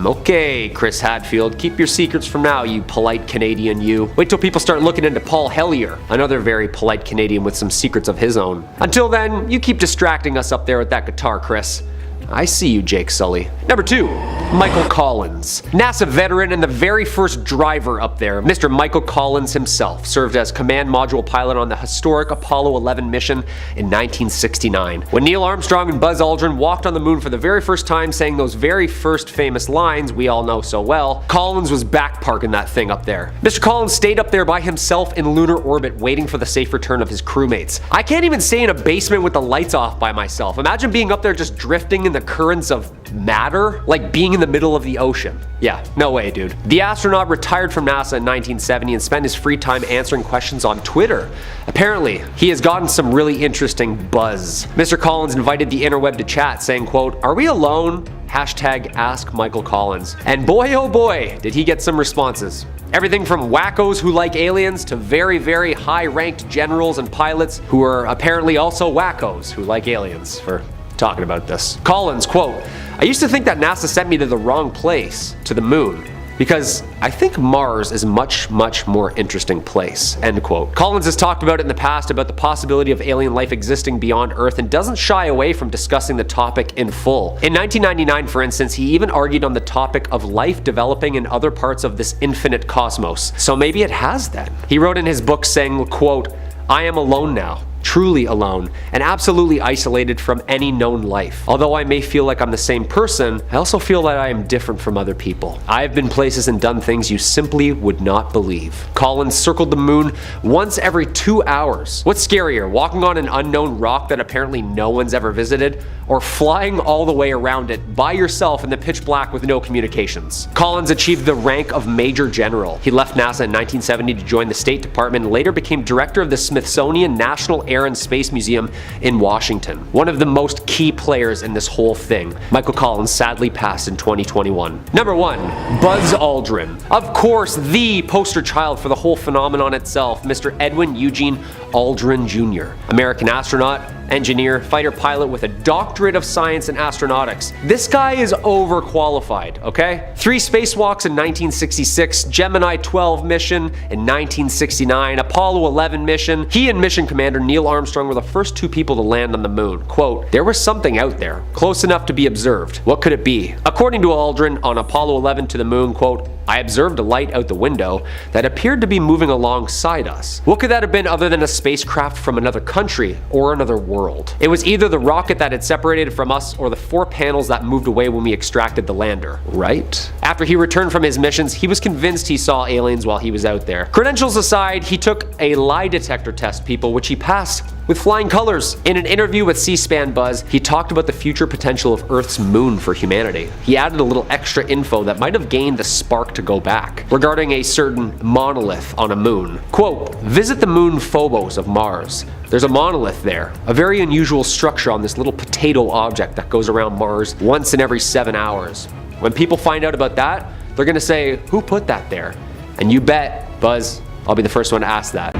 Okay, Chris Hadfield, keep your secrets for now, you polite Canadian you. Wait till people start looking into Paul Hellyer, another very polite Canadian with some secrets of his own. Until then, you keep distracting us up there with that guitar, Chris. I see you, Jake Sully. Number 2, Michael Collins. NASA veteran and the very first driver up there, Mr. Michael Collins himself served as command module pilot on the historic Apollo 11 mission in 1969. When Neil Armstrong and Buzz Aldrin walked on the moon for the very first time, saying those very first famous lines we all know so well, Collins was back parking that thing up there. Mr. Collins stayed up there by himself in lunar orbit waiting for the safe return of his crewmates. I can't even stay in a basement with the lights off by myself. Imagine being up there just drifting in the currents of matter, like being in the middle of the ocean. Yeah, no way, dude. The astronaut retired from NASA in 1970 and spent his free time answering questions on Twitter. Apparently, he has gotten some really interesting buzz. Mr. Collins invited the interweb to chat, saying, quote, "Are we alone? Hashtag Ask Michael Collins." And boy oh boy, did he get some responses. Everything from wackos who like aliens to very, very high-ranked generals and pilots who are apparently also wackos who like aliens for talking about this. Collins, quote, "I used to think that NASA sent me to the wrong place, to the moon, because I think Mars is a much, much more interesting place," end quote. Collins has talked about it in the past about the possibility of alien life existing beyond Earth and doesn't shy away from discussing the topic in full. In 1999, for instance, he even argued on the topic of life developing in other parts of this infinite cosmos. So maybe it has then. He wrote in his book saying, quote, "I am alone now. Truly alone, and absolutely isolated from any known life. Although I may feel like I'm the same person, I also feel that I am different from other people. I have been places and done things you simply would not believe." Collins circled the moon once every 2 hours. What's scarier, walking on an unknown rock that apparently no one's ever visited, or flying all the way around it by yourself in the pitch black with no communications? Collins achieved the rank of Major General. He left NASA in 1970 to join the State Department and later became director of the Smithsonian National Air and Space Museum in Washington. One of the most key players in this whole thing. Michael Collins sadly passed in 2021. Number 1, Buzz Aldrin. Of course, the poster child for the whole phenomenon itself, Mr. Edwin Eugene Aldrin Jr. American astronaut, engineer, fighter pilot with a doctorate of science and astronautics. This guy is overqualified, okay? 3 spacewalks in 1966, Gemini 12 mission in 1969, Apollo 11 mission. He and mission commander Neil Armstrong were the first 2 people to land on the moon. Quote, "There was something out there, close enough to be observed. What could it be?" According to Aldrin, on Apollo 11 to the moon, quote, "I observed a light out the window that appeared to be moving alongside us. What could that have been other than a spacecraft from another country or another world? It was either the rocket that had separated from us or the 4 panels that moved away when we extracted the lander, right?" After he returned from his missions, he was convinced he saw aliens while he was out there. Credentials aside, he took a lie detector test, people, which he passed with flying colors. In an interview with C-SPAN Buzz, he talked about the future potential of Earth's moon for humanity. He added a little extra info that might have gained the spark to go back, regarding a certain monolith on a moon. Quote, "Visit the moon Phobos of Mars. There's a monolith there, a very unusual structure on this little potato object that goes around Mars once in every 7 hours. When people find out about that, they're gonna say, who put that there? And you bet, Buzz, I'll be the first one to ask that."